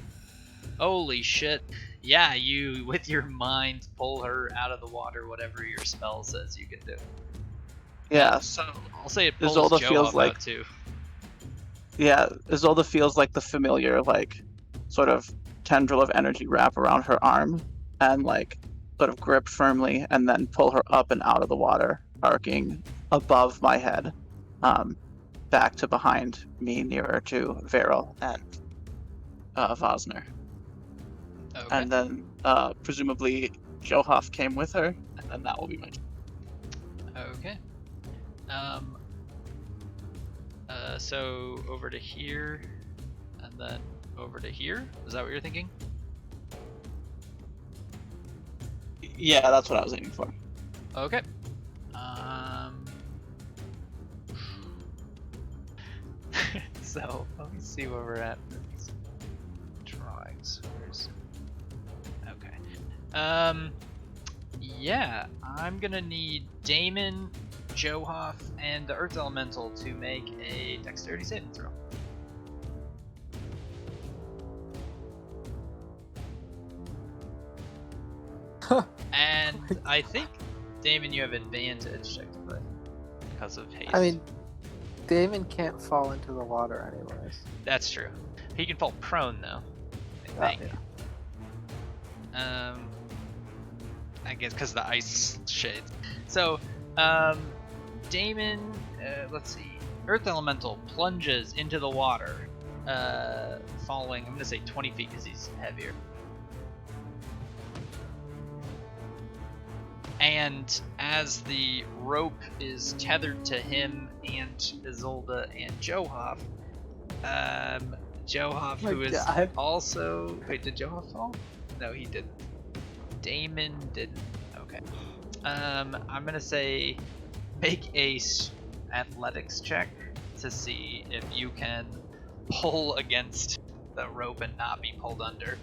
Holy shit. Yeah, you, with your mind, pull her out of the water, whatever your spell says you can do. Yeah, so I'll say it pulls Isolde Joe feels up like- out too. yeah, Isolde feels like the familiar like sort of tendril of energy wrap around her arm and like sort of grip firmly and then pull her up and out of the water, arcing above my head, back to behind me, nearer to Veril and Vosner. Okay. And then presumably Johaf came with her, and then that will be my turn. Okay. So over to here, and then over to here. Is that what you're thinking? Yeah, that's what I was aiming for. Okay. So let me see where we're at with these drawings. Okay. Yeah, I'm gonna need Damon, Johaf, and the Earth Elemental to make a Dexterity saving throw. And I think, Damon, you have advantage technically because of haste. I mean, Damon can't fall into the water anyways. That's true. He can fall prone though, I think. I guess because the ice shades. So, Damon, let's see. Earth Elemental plunges into the water, falling, I'm gonna say 20 feet because he's heavier. And as the rope is tethered to him and Isolde and Johaf, Johaf, My who is God. also... Wait, did Johaf fall? No, he didn't. Damon didn't. Okay. I'm gonna say make a athletics check to see if you can pull against the rope and not be pulled under.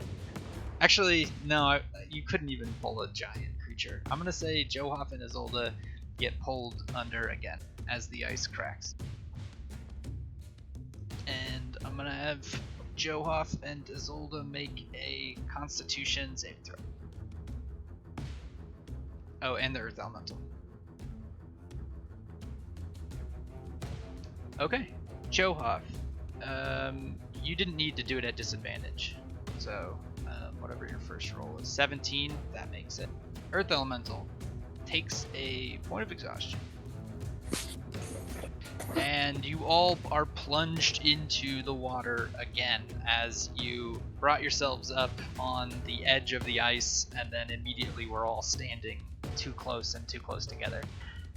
Actually, no, you couldn't even pull a giant creature. I'm gonna say Johaf and Isolde get pulled under again as the ice cracks. And I'm gonna have Johaf and Isolde make a Constitution save throw. Oh, and the Earth Elemental. Okay, Johaf, you didn't need to do it at disadvantage, so whatever your first roll is, 17, that makes it. Earth Elemental takes a point of exhaustion. And you all are plunged into the water again as you brought yourselves up on the edge of the ice, and then immediately we're all standing too close and too close together.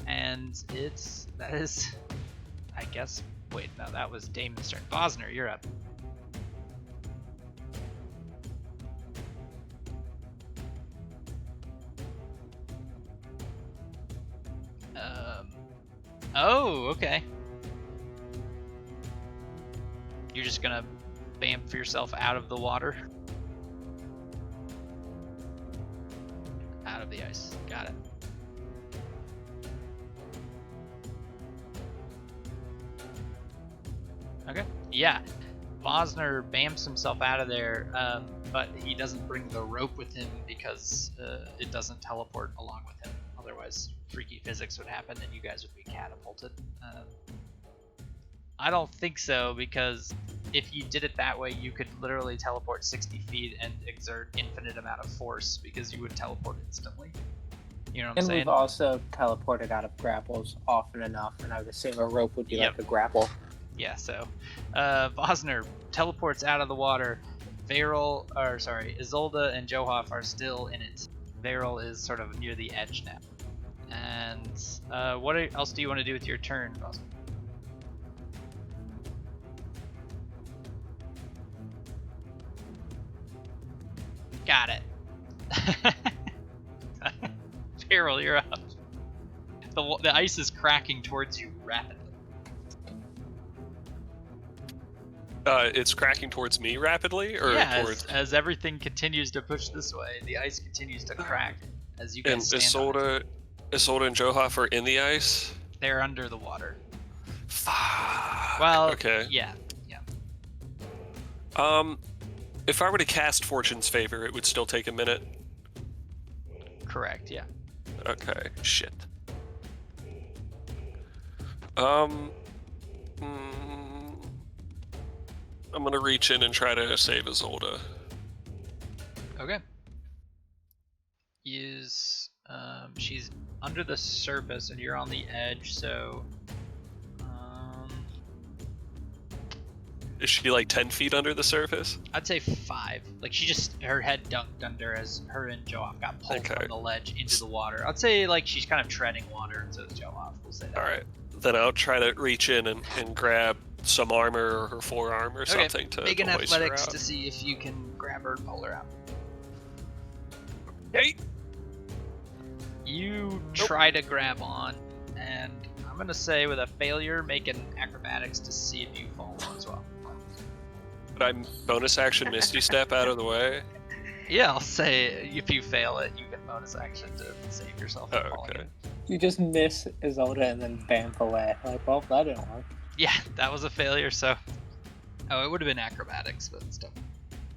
And that is, I guess, wait, no, that was Damon's turn. Bosner, you're up. Oh, okay. You're just gonna bamf yourself out of the water? Out of the ice. Got it. Okay. Yeah. Bosner bamps himself out of there, but he doesn't bring the rope with him because it doesn't teleport along with him. Otherwise, freaky physics would happen and you guys would be catapulted. I don't think so, because if you did it that way, you could literally teleport 60 feet and exert infinite amount of force because you would teleport instantly. You know what I'm saying? And we've also teleported out of grapples often enough, and I would assume a rope would be like a grapple. Yeah, so Bosner teleports out of the water. Isolde and Johoff are still in it. Varel is sort of near the edge now. And what else do you want to do with your turn, Bosner? Got it. Varel, you're up. The ice is cracking towards you rapidly. It's cracking towards me rapidly, or yeah, towards? As everything continues to push this way, the ice continues to crack as you And guys stand on it. Isolde and Johoff are in the ice? They're under the water. Fuck. Well, okay. Yeah. If I were to cast Fortune's Favor, it would still take a minute. Correct, yeah. Okay, shit. I'm gonna reach in and try to save Isolde. Okay. She's under the surface and you're on the edge, so Is she like 10 feet under the surface? I'd say 5. Like her head dunked under as her and Johoff got pulled from the ledge into the water. I'd say like she's kind of treading water, and so is Johoff. We'll say that. Alright. Then I'll try to reach in and grab some armor or her forearm or something to make an hoist her athletics out. to see if you can grab her and pull her out. Hey! You try to grab on, and I'm gonna say with a failure, make an acrobatics to see if you fall as well. But I'm bonus action Misty Step out of the way. Yeah, I'll say if you fail it, you can bonus action to save yourself from falling. Okay. You just miss Isolde and then bamf away. Like, well, that didn't work. Yeah, that was a failure, so... Oh, it would have been acrobatics, but still.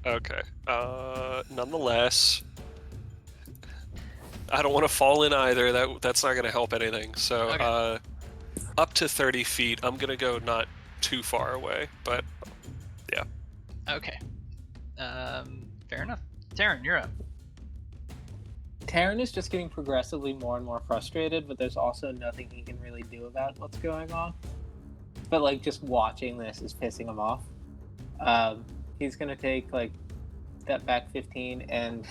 Okay. Nonetheless, I don't want to fall in either. That's not going to help anything. So, Okay. Up to 30 feet. I'm going to go not too far away, but yeah. Okay. Fair enough. Taryn, you're up. Taryn is just getting progressively more and more frustrated, but there's also nothing he can really do about what's going on. But like just watching this is pissing him off. He's gonna take like step back 15 and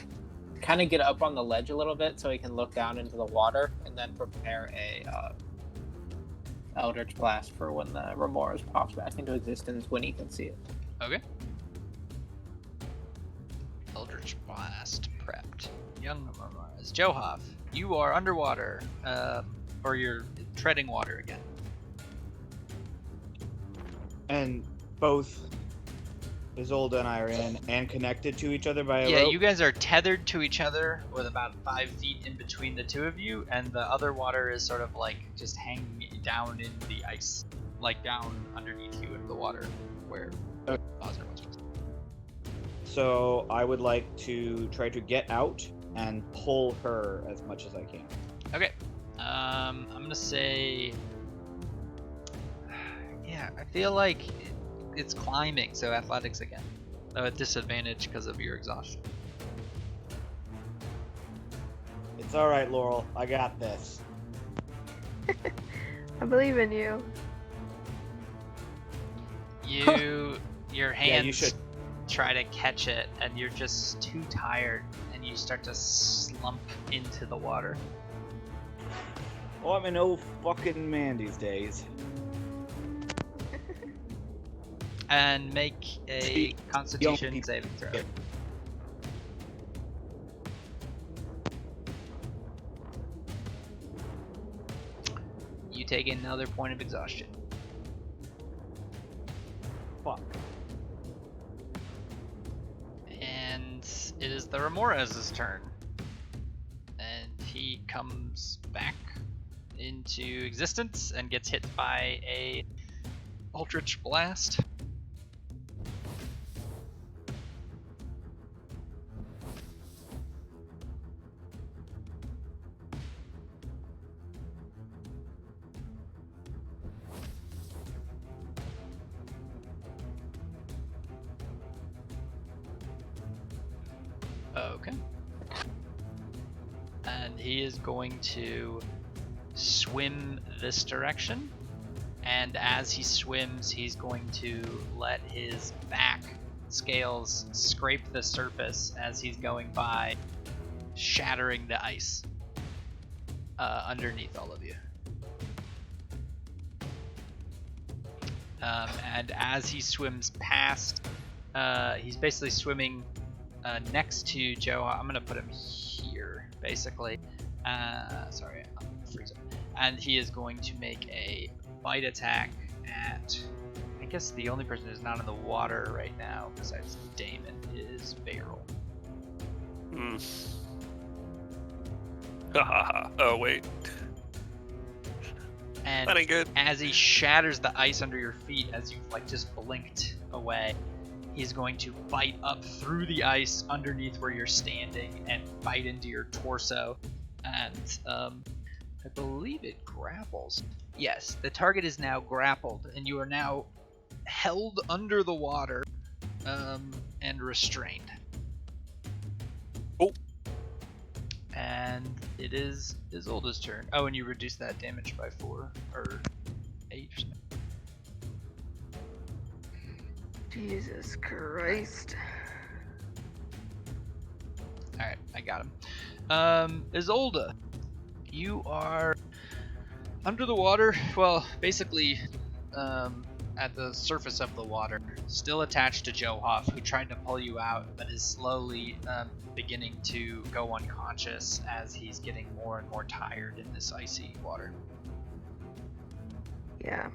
kind of get up on the ledge a little bit so he can look down into the water, and then prepare a Eldritch Blast for when the Remorse pops back into existence when he can see it. Okay. Eldritch Blast prepped. Young Remorse. Johoff, you are underwater, or you're treading water again. And both Isolde and I are in and connected to each other by a Yeah, rope? you guys are tethered to each other with about 5 feet in between the two of you, and the other water is sort of like just hanging down in the ice, like down underneath you in the water where Bosner was. So I would like to try to get out and pull her as much as I can. Okay. I'm gonna say, yeah, I feel like it's climbing, so athletics again, though at disadvantage because of your exhaustion. It's all right, Laurel. I got this. I believe in you. Your hands Yeah, you should. try to catch it, and you're just too tired, and you start to slump into the water. Oh, I'm an old fucking man these days. And make a See, Constitution young saving throw. Yeah. You take another point of exhaustion. Fuck. And it is the Ramirez's turn. And he comes back into existence and gets hit by a Eldritch Blast. Okay. And he is going to swim this direction. And as he swims, he's going to let his back scales scrape the surface as he's going by, shattering the ice underneath all of you. And as he swims past, he's basically swimming next to Joe. I'm gonna put him here, basically. Sorry, I'm freezing. And he is going to make a bite attack at, I guess the only person who's not in the water right now, besides Damon, is Beryl. Oh, wait. And That ain't good. as he shatters the ice under your feet, as you've like just blinked away, he's going to bite up through the ice underneath where you're standing and bite into your torso. And I believe it grapples. Yes, the target is now grappled, and you are now held under the water and restrained. Oh. And it is Isolde's turn. Oh, and you reduce that damage by 4 or 8 or something. Jesus Christ. Alright, I got him. Isolde, you are under the water, well, basically at the surface of the water, still attached to Johoff, who tried to pull you out, but is slowly beginning to go unconscious as he's getting more and more tired in this icy water. Yeah.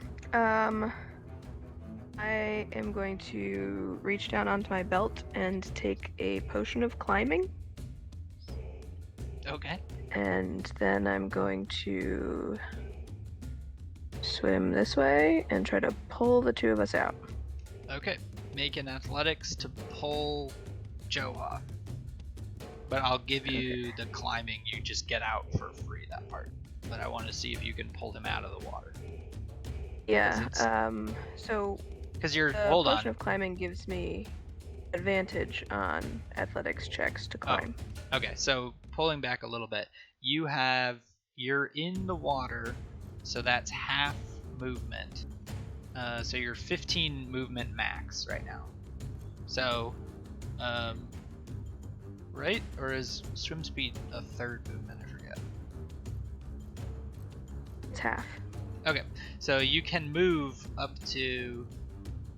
I am going to reach down onto my belt and take a potion of climbing. Okay. And then I'm going to swim this way and try to pull the two of us out. Okay. Make an athletics to pull Johoff. But I'll give you the climbing. You just get out for free, that part. But I want to see if you can pull him out of the water. Yeah. So Because you're, the hold potion on. of climbing gives me advantage on athletics checks to climb. Okay, so pulling back a little bit, you're in the water, so that's half movement. So you're 15 movement max right now. So, right? Or is swim speed a third movement? I forget. It's half. Okay, so you can move up to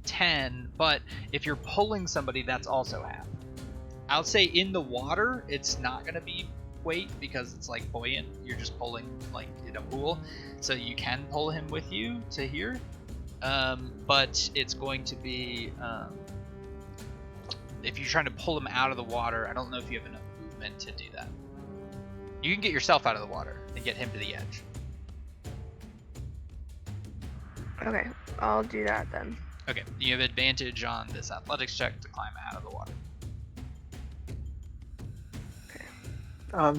10, but if you're pulling somebody, that's also half. I'll say in the water, it's not going to be weight because it's like buoyant. You're just pulling like in a pool. So you can pull him with you to here. But it's going to be, if you're trying to pull him out of the water, I don't know if you have enough movement to do that. You can get yourself out of the water and get him to the edge. Okay, I'll do that then. Okay, you have advantage on this athletics check to climb out of the water.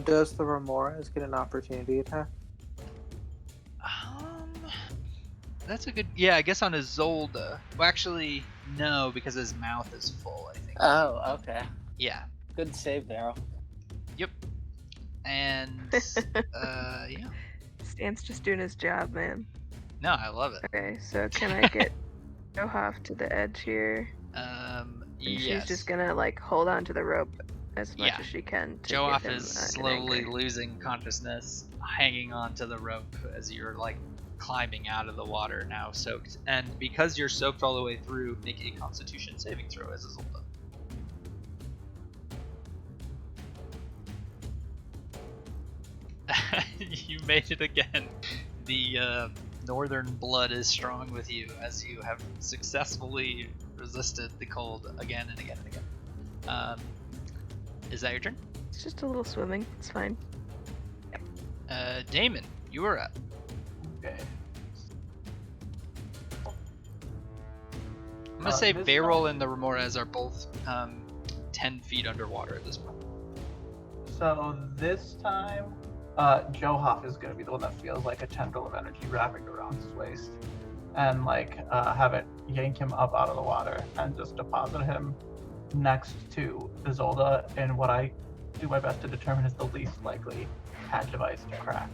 Does the Ramirez get an opportunity attack? That's a good. Yeah, I guess on Isolde. Well, actually, no, because his mouth is full. I think. Oh, okay. Yeah. Good save, Daryl. Yep. And yeah. Stan's just doing his job, man. No, I love it. Okay, so can I get Johoff to the edge here? And Yes. she's just gonna like hold on to the rope as much Yeah. as she can to Joaf give him is an slowly anchor. losing consciousness, hanging on to the rope as you're like climbing out of the water now soaked. And because you're soaked all the way through, make a constitution saving throw as Isolde. You made it again. The northern blood is strong with you as you have successfully resisted the cold again and again and again. Is that your turn? It's just a little swimming. It's fine. Damon, you are up. Okay. I'm gonna say this Beryl and the Remores are both 10 feet underwater at this point. So this time, Johoff is going to be the one that feels like a tendril of energy wrapping around his waist, and like have it yank him up out of the water and just deposit him next to Isolde in what I do my best to determine is the least likely hatch device to crack.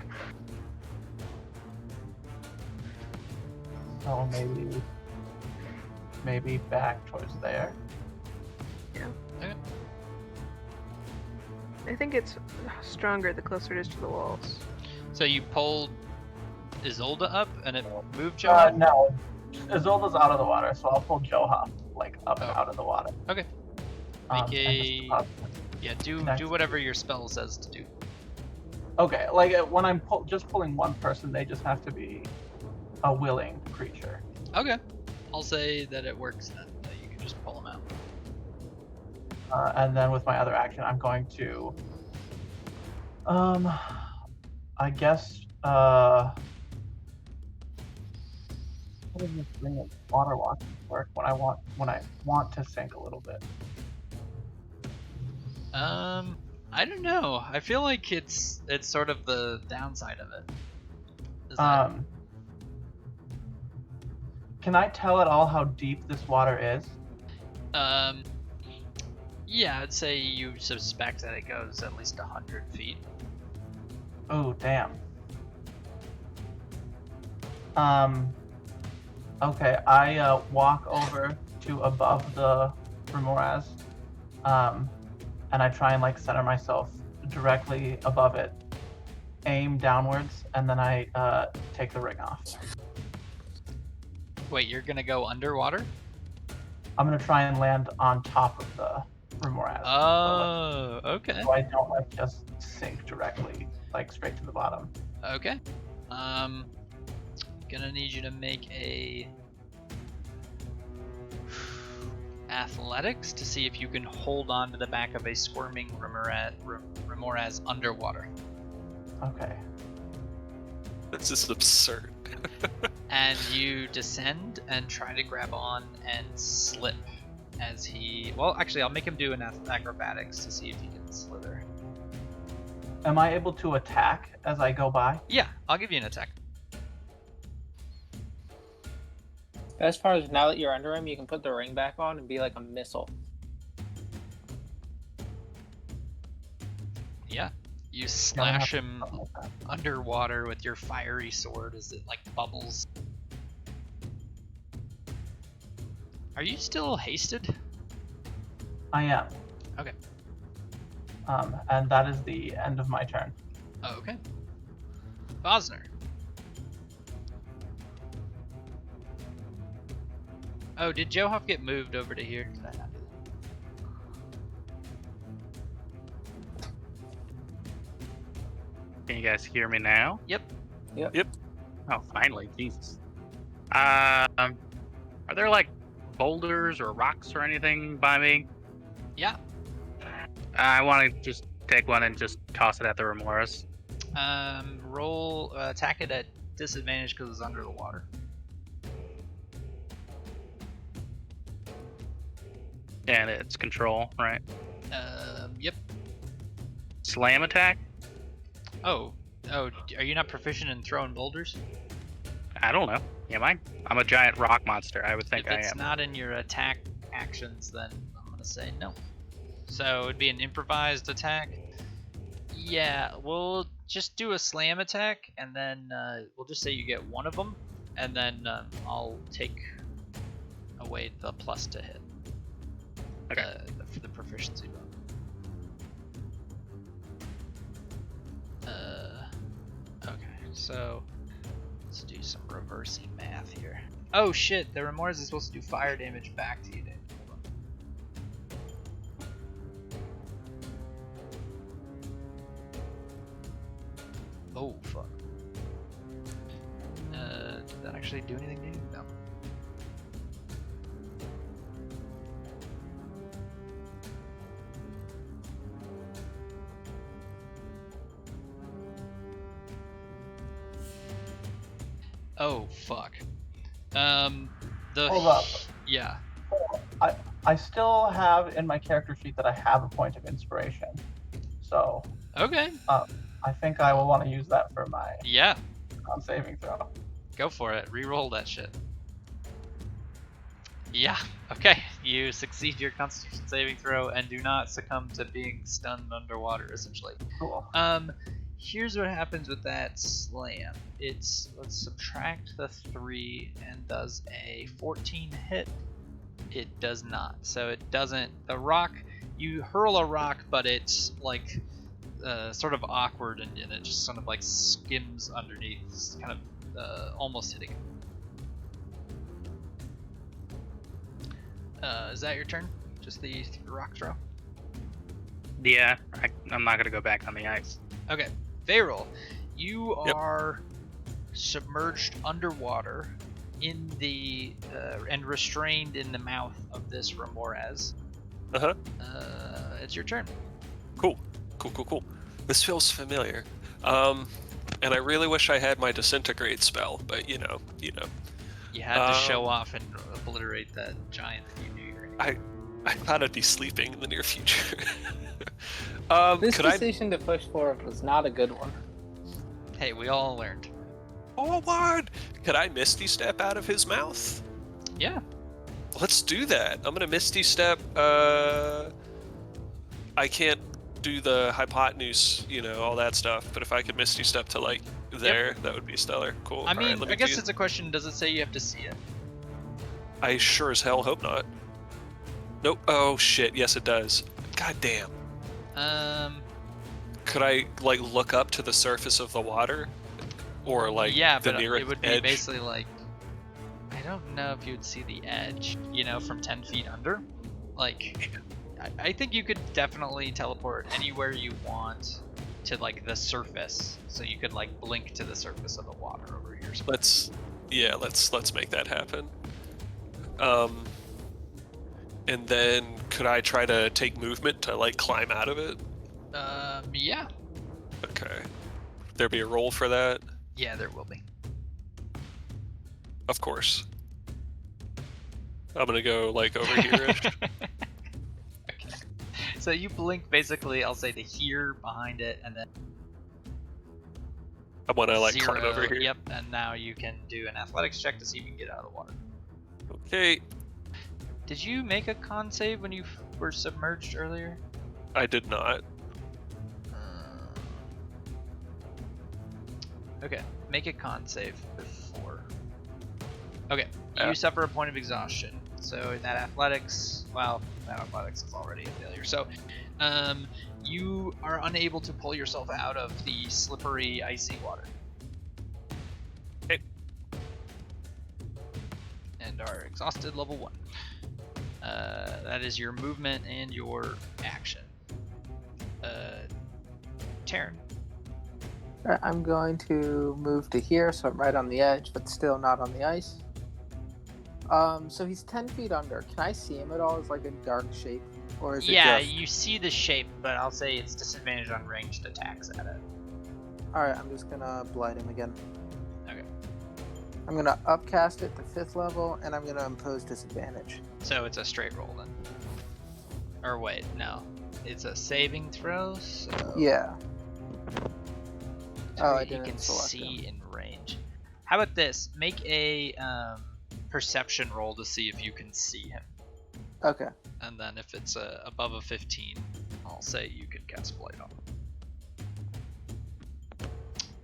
So maybe back towards there. I think it's stronger the closer it is to the walls. So you pulled Isolde up and it moved Johoff? No, Isolde's out of the water, so I'll pull Johoff like up and Oh. out of the water. Okay. and Make just a deposit yeah. Do next. whatever your spell says to do. Okay, like when I'm just pulling one person, they just have to be a willing creature. Okay. I'll say that it works then. That you can just pull them out. And then with my other action, I'm going to, I guess, how does this thing of water walking work when I want to sink a little bit? I don't know. I feel like it's sort of the downside of it. Is that, Can I tell at all how deep this water is? yeah, I'd say you suspect that it goes at least 100 feet. Oh, damn. Okay, I walk over to above the Remores, and I try and like center myself directly above it, aim downwards, and then I take the ring off. Wait, you're gonna go underwater? I'm gonna try and land on top of the Remores. Oh, okay. So I don't like just sink directly, like straight to the bottom. Okay. Gonna need you to make a athletics to see if you can hold on to the back of a squirming Remores underwater. Okay. This is absurd. And you descend and try to grab on and slip as he... Well, actually, I'll make him do an acrobatics to see if he can slither. Am I able to attack as I go by? Yeah, I'll give you an attack. As far as now that you're under him, you can put the ring back on and be like a missile. Yeah. You Yeah, slash I have him something like that. underwater with your fiery sword as it like bubbles. Are you still hasted? I am. Okay. And that is the end of my turn. Oh, okay. Bosner. Oh, did Johoff get moved over to here? Did I not do that? Can you guys hear me now? Yep. Oh, finally, Jesus. Are there like boulders or rocks or anything by me? Yeah. I want to just take one and just toss it at the Remores. Roll, attack it at disadvantage because it's under the water. And it's control, right? Yep. Slam attack? Oh, are you not proficient in throwing boulders? I don't know. Am I? I'm a giant rock monster. I would think If I it's am. not in your attack actions, then I'm gonna say no. So it'd be an improvised attack. Yeah, we'll just do a slam attack, and then we'll just say you get one of them, and then I'll take away the plus to hit. Okay. For the proficiency bonus. So let's do some reversing math here. Oh shit, the remorse is supposed to do fire damage back to you, Dave. Oh fuck. Did that actually do anything to you? No. Oh fuck. Hold up. Yeah. I still have in my character sheet that I have a point of inspiration. So Okay. I think I will want to use that for my Yeah. saving throw. Go for it. Reroll that shit. Yeah. Okay. You succeed your Constitution saving throw and do not succumb to being stunned underwater. Essentially. Cool. Here's what happens with that slam. Let's subtract the 3 and does a 14 hit. It does not. So it doesn't. The rock. You hurl a rock, but it's like sort of awkward and it just sort of like skims underneath, kind of almost hitting him. Is that your turn? Just the rock throw? Yeah, I'm not gonna go back on the ice. Okay, Varel, you are submerged underwater in the and restrained in the mouth of this Remorez. It's your turn. Cool. This feels familiar. And I really wish I had my disintegrate spell, but you know. You had to show off and obliterate that giant that you knew you were gonna I thought I'd be sleeping in the near future. This could decision to push forward was not a good one. Hey, we all learned. Forward! Could I Misty Step out of his mouth? Yeah. Let's do that. I'm gonna Misty Step. I can't do the hypotenuse, all that stuff. But if I could Misty Step to like there, that would be stellar. Cool. I mean, All right, I guess it's a question. Does it say you have to see it? I sure as hell hope not. Nope. Oh shit. Yes, it does. God damn. Could I like look up to the surface of the water, or like yeah, the but nearest it would be edge? basically like, I don't know if you would see the edge, from 10 feet under. Like, I think you could definitely teleport anywhere you want to like the surface, so you could like blink to the surface of the water over here. Let's make that happen. And then could I try to take movement to like climb out of it? Yeah. Okay. There be a roll for that? Yeah, there will be. Of course. I'm gonna go like over here-ish. Okay. So you blink basically, I'll say to here, behind it, and then I wanna like 0, climb over here. Yep, and now you can do an athletics check to see if you can get out of the water. Okay. Did you make a con save when you were submerged earlier? I did not. Okay, make a con save before. Okay, Yeah. you suffer a point of exhaustion. So in that athletics, that athletics is already a failure. So, you are unable to pull yourself out of the slippery, icy water. Okay. And are exhausted level 1. That is your movement and your action. Taryn. Alright, I'm going to move to here, so I'm right on the edge, but still not on the ice. So he's 10 feet under. Can I see him at all as like a dark shape? Or is it just... you see the shape, but I'll say it's disadvantage on ranged attacks at it. Alright, I'm just gonna blight him again. Okay. I'm gonna upcast it to 5th level, and I'm gonna impose disadvantage. So it's a straight roll then. Or wait, no. It's a saving throw, so... Yeah. Oh, I you didn't can select see him. in range. How about this? Make a perception roll to see if you can see him. Okay. And then if it's above a 15, I'll say you can cast Blight on him.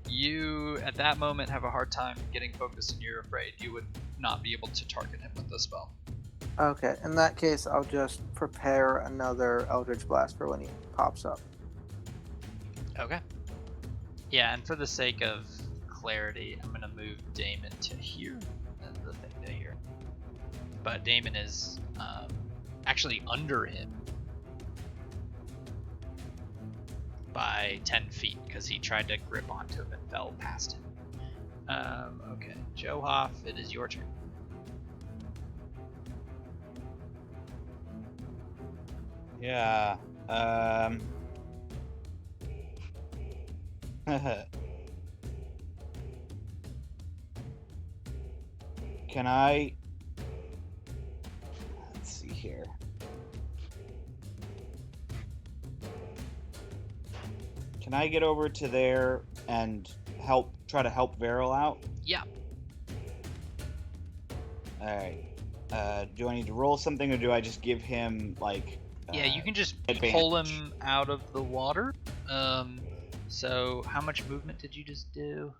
You, at that moment, have a hard time getting focused and you're afraid you would not be able to target him with the spell. Okay, in that case, I'll just prepare another Eldritch Blast for when he pops up. Okay. Yeah, and for the sake of clarity, I'm gonna move Damon to here and the thing to here. But Damon is actually under him by 10 feet because he tried to grip onto him and fell past him. Okay, Johoff, it is your turn. Yeah. Can I? Let's see here. Can I get over to there and try to help Varel out? Yeah. All right. Do I need to roll something, or do I just give him like? Yeah, you can just advantage? pull him out of the water. So how much movement did you just do?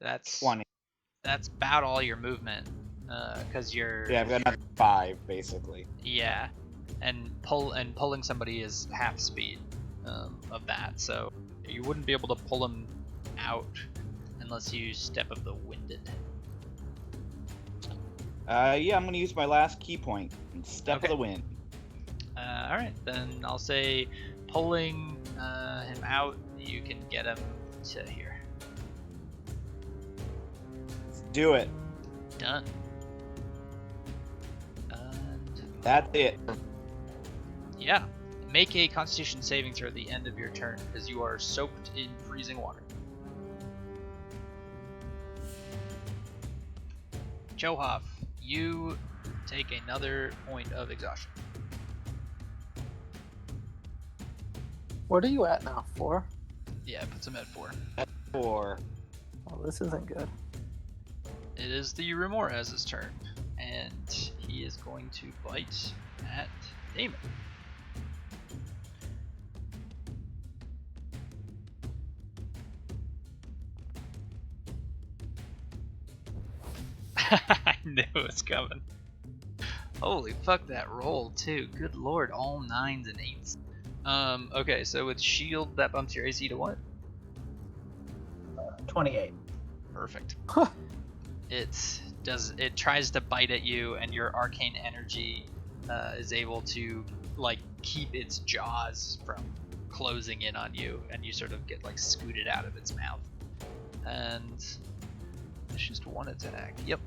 That's 20. That's about all your movement, because you're. Yeah, I've got another 5 basically. Yeah, and pulling somebody is half speed of that, so you wouldn't be able to pull him out unless you step of the winded. Yeah, I'm gonna use my last key point. Step Okay. of the wind. All right, then I'll say pulling him out. You can get him to here. Let's do it. Done. And That's it. yeah, make a Constitution saving throw at the end of your turn because you are soaked in freezing water. Johoff, you take another point of exhaustion. What are you at now? 4? Yeah, it puts him at 4. 4. Oh, this isn't good. It is the Remorez's turn, and he is going to bite at Damon. I knew it was coming. Holy fuck, that roll too. Good lord, all 9s and 8s. Okay, so with shield, that bumps your AC to what? 28. Perfect. It tries to bite at you, and your arcane energy is able to like keep its jaws from closing in on you, and you sort of get like scooted out of its mouth. And it's just one attack. Yep,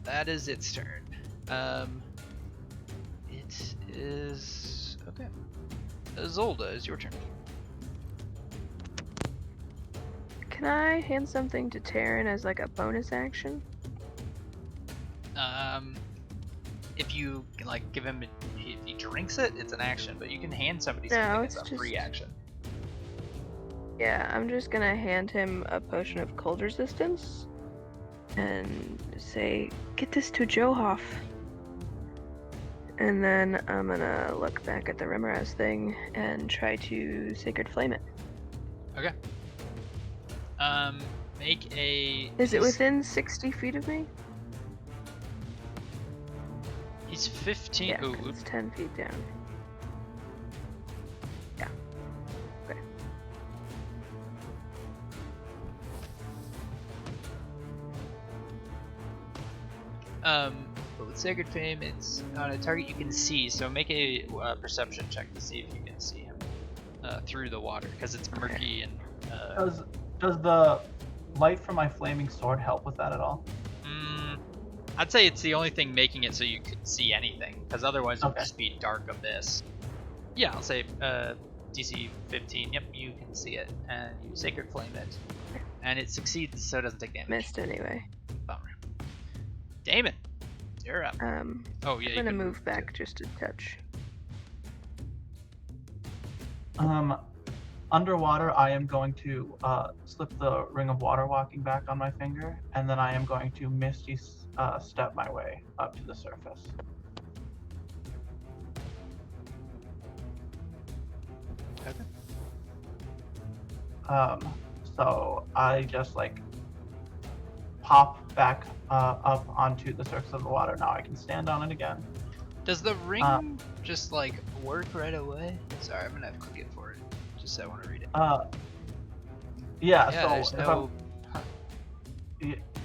that is its turn. It is okay. Zolda, is your turn. Can I hand something to Taryn as like a bonus action? If you like give him, if he drinks it, it's an action. But you can hand somebody No, something it's as a free just- action. Yeah, I'm just gonna hand him a potion of cold resistance and say, get this to Johoff. And then I'm gonna look back at the Remorez thing and try to Sacred Flame it. Okay. Make a. Is it within 60 feet of me? He's 15. Yeah, 'cause Ooh, it's 10 feet down. Yeah. Okay. but with Sacred Flame, it's on a target you can see. So make a perception check to see if you can see him through the water, because it's murky and. Does the light from my flaming sword help with that at all? I'd say it's the only thing making it so you could see anything, because otherwise it would Okay. just be dark abyss. Yeah, I'll say DC 15. Yep, you can see it, and you Sacred Flame it, and it succeeds, so it doesn't take damage. Missed anyway. Bummer. Damon, you're up. Oh yeah, I'm you gonna can move back just a touch. Underwater, I am going to slip the ring of water walking back on my finger, and then I am going to misty step my way up to the surface. Okay. So I just like pop back up onto the surface of the water. Now I can stand on it again. Does the ring just like work right away? Sorry, I'm gonna have to click it for it. Just so I want to read it. Yeah. Yeah, So there's if no.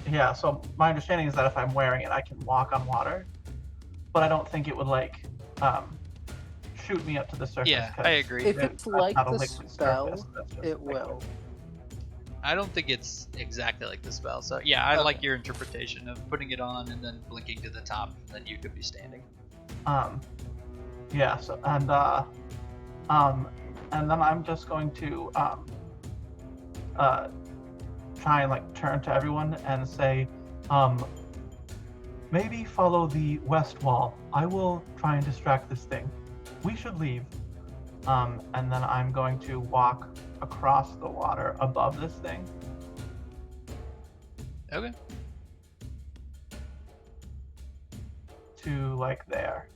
Yeah, so my understanding is that if I'm wearing it, I can walk on water, but I don't think it would like shoot me up to the surface. Yeah, 'cause I agree. If that's it's like not a the liquid spell, surface, that's just it liquid. will. I don't think it's exactly like the spell. So yeah, I like Okay. your interpretation of putting it on and then blinking to the top, and then you could be standing. Yeah. So and then I'm just going to try and like turn to everyone and say, maybe follow the west wall. I will try and distract this thing. We should leave. And then I'm going to walk across the water above this thing. Okay. To like there.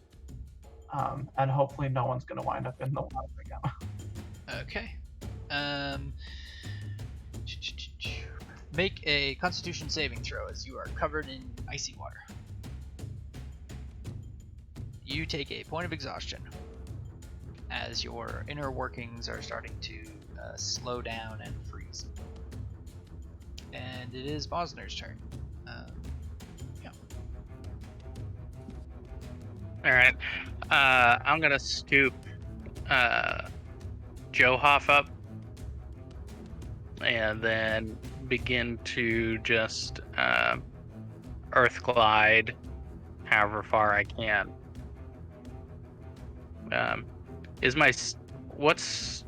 And hopefully no one's gonna wind up in the water again. Okay. Make a Constitution saving throw as you are covered in icy water. You take a point of exhaustion as your inner workings are starting to slow down and freeze. And it is Bosner's turn. Yeah. All right. I'm gonna scoop Johoff up and then begin to just earth glide however far I can. Is my what's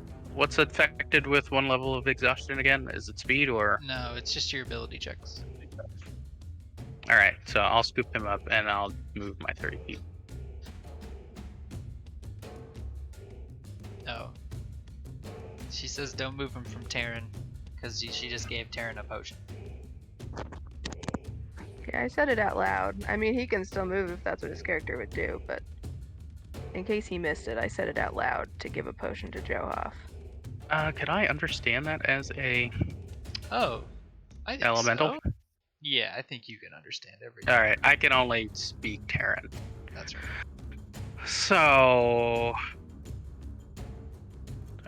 affected with one level of exhaustion again? Is it speed or? No, it's just your ability checks. All right, so I'll scoop him up and I'll move my 30 feet. Oh. She says don't move him from Terran, because she just gave Terran a potion. Yeah, I said it out loud. I mean, he can still move if that's what his character would do, but in case he missed it, I said it out loud to give a potion to Johoff. Could I understand that as a Oh, I think elemental? so. Yeah, I think you can understand everything. All right, I can only speak Terran. That's right. So,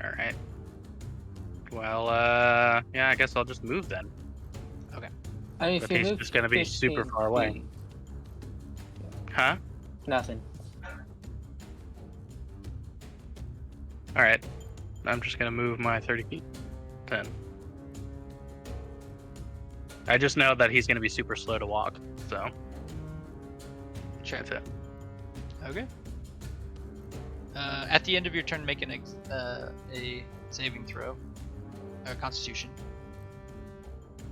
all right. Well, yeah, I guess I'll just move then. I mean, if But you he's move just gonna be super 15 far away. feet- Huh? Nothing. All right. I'm just gonna move my 30 feet then. I just know that he's gonna be super slow to walk, so Sure. that's it. Okay. At the end of your turn, make a saving throw, a Constitution,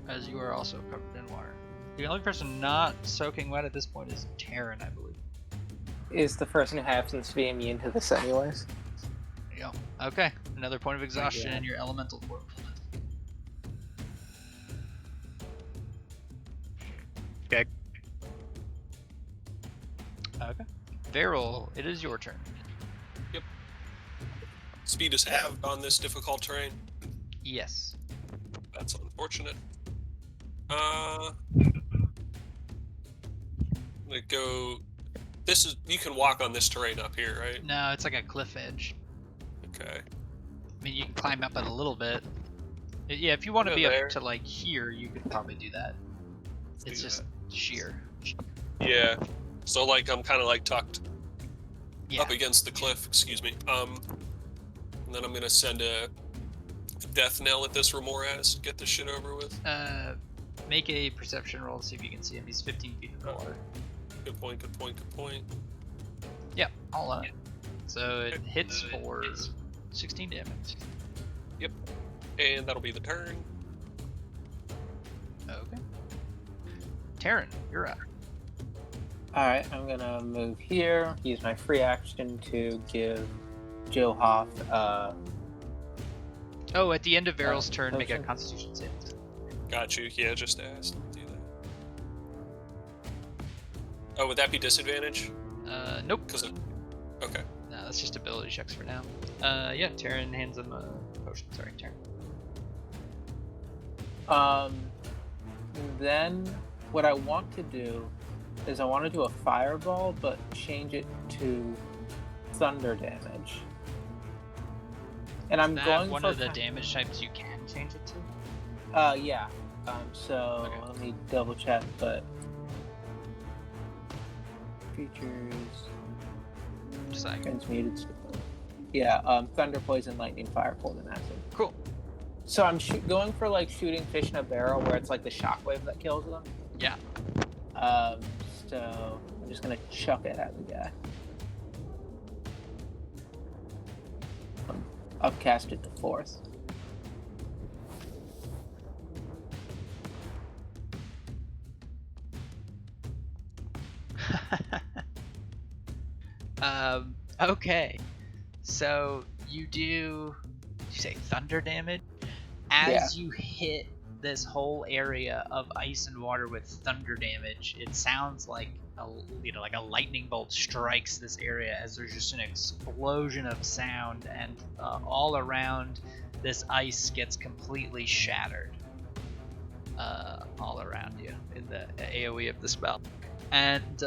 as you are also covered in water. The only person not soaking wet at this point is Terran, I believe. Is the person who happens to be immune to this anyways? There you go. Okay, another point of exhaustion Yeah. in your elemental form. Okay. Okay. Varel, it is your turn. Speed is halved on this difficult terrain. Yes. That's unfortunate. I'm gonna go. This is you can walk on this terrain up here, right? No, it's like a cliff edge. Okay. I mean, you can climb up it a little bit. Yeah, if you want to Go be there. up to like here, you could probably do that. Let's It's do just sheer. Yeah. So like I'm kind of like tucked Yeah. up against the cliff. Excuse me. And then I'm gonna send a death knell at this Ramoraz. Get this shit over with. Make a perception roll to see if you can see him. He's 15 feet in the water. Good point. Good point. Good point. Yeah, all on. So it hits for 16 damage. Yep. And that'll be the turn. Okay. Terran, you're up. Alright, I'm gonna move here, use my free action to give Johoff Oh, at the end of Varel's turn, make a potion. Constitution save. Got you. Yeah, just asked. Do that. Oh, would that be disadvantage? Nope. Because of. Okay. No, that's just ability checks for now. Yeah, Terran hands him a potion. Sorry, Terran. Then what I want to do is I want to do a fireball, but change it to thunder damage. And I'm Is that going one for of the damage types you can change it to? yeah. So Okay. let me double check, but features Just like, transmuted. Yeah, thunder, poison, lightning, fire, cold, and acid. cool. So I'm going for like shooting fish in a barrel, where it's like the shockwave that kills them. Yeah. So I'm just gonna chuck it at the guy. Upcast it to 4th. Okay. So you say thunder damage? As you hit this whole area of ice and water with thunder damage, it sounds like like a lightning bolt strikes this area as there's just an explosion of sound, and all around this ice gets completely shattered. All around you in the AoE of the spell, and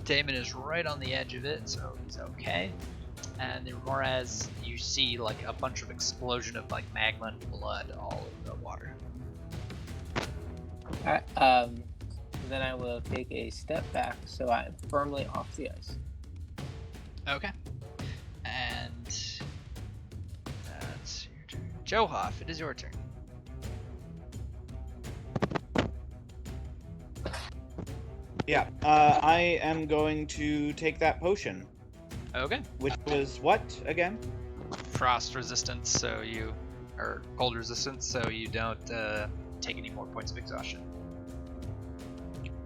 Damon is right on the edge of it, so he's okay. And whereas you see like a bunch of explosion of like magma and blood all over the water. Alright, then I will take a step back so I am firmly off the ice. Okay. And that's your turn. Johoff, it is your turn. Yeah, I am going to take that potion, Okay. which was what again? Frost resistance, or cold resistance, so you don't take any more points of exhaustion.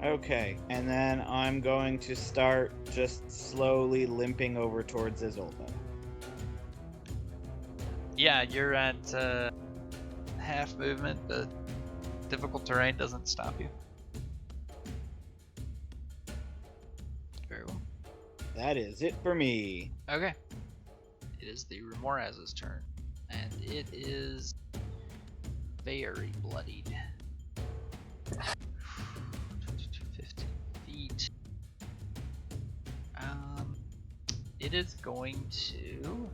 Okay, and then I'm going to start just slowly limping over towards Isolde. Yeah, you're at half movement. The difficult terrain doesn't stop you. Very well. That is it for me. Okay. It is the Remoraz's turn, and it is very bloodied. 15 feet. It is going to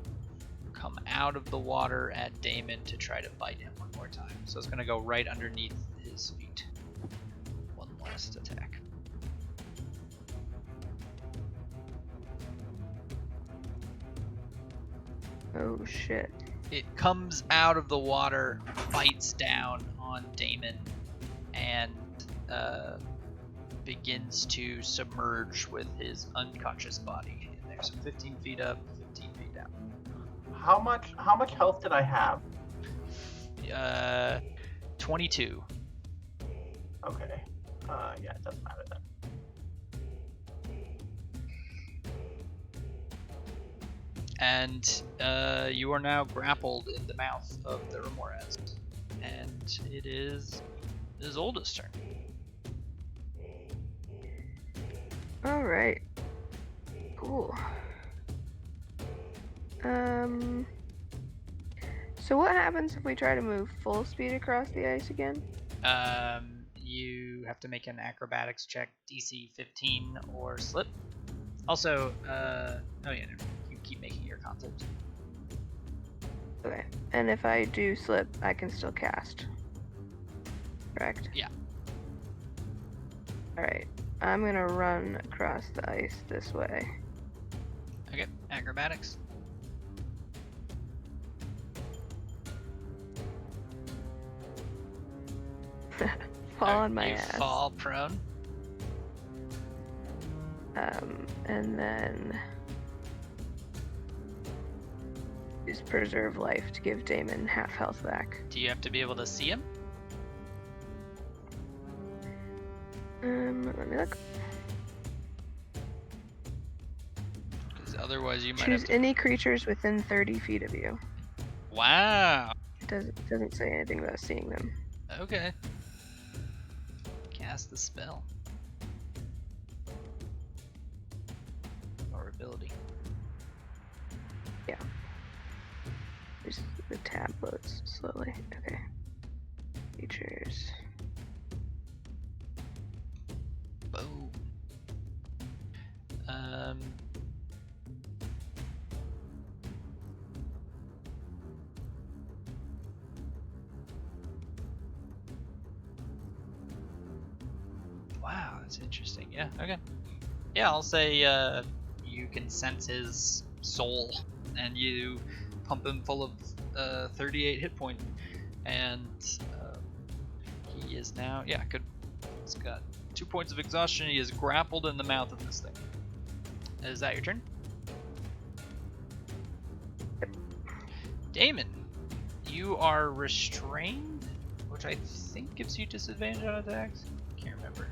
come out of the water at Damon to try to bite him one more time. So it's going to go right underneath his feet. One last attack. Oh shit. It comes out of the water, bites down on Damon, and begins to submerge with his unconscious body in there. So 15 feet up, 15 feet down. How much health did I have? 22. Okay. Yeah, it doesn't matter then. And you are now grappled in the mouth of the Remoraz. And it is Isolde's turn. Alright. Cool. So what happens if we try to move full speed across the ice again? You have to make an acrobatics check, DC 15 or slip. Also, you keep making your content. Okay. And if I do slip, I can still cast. Correct? Yeah. Alright. I'm gonna run across the ice this way. Okay, acrobatics. Fall on my you ass. fall prone. And then use preserve life to give Damon half health back. Do you have to be able to see him? Let me look. Because otherwise you might Choose have to... any creatures within 30 feet of you. Wow. It doesn't say anything about seeing them. Okay. Cast the spell. Or ability. Just the tab loads slowly. Okay. Features. Boom. wow, that's interesting. Yeah, okay. Yeah, I'll say you can sense his soul, and you pump him full of 38 hit point, and he is now, yeah, good. He's got 2 points of exhaustion. He is grappled in the mouth of this thing. Is that your turn? Damon, you are restrained, which I think gives you disadvantage on attacks. Can't remember.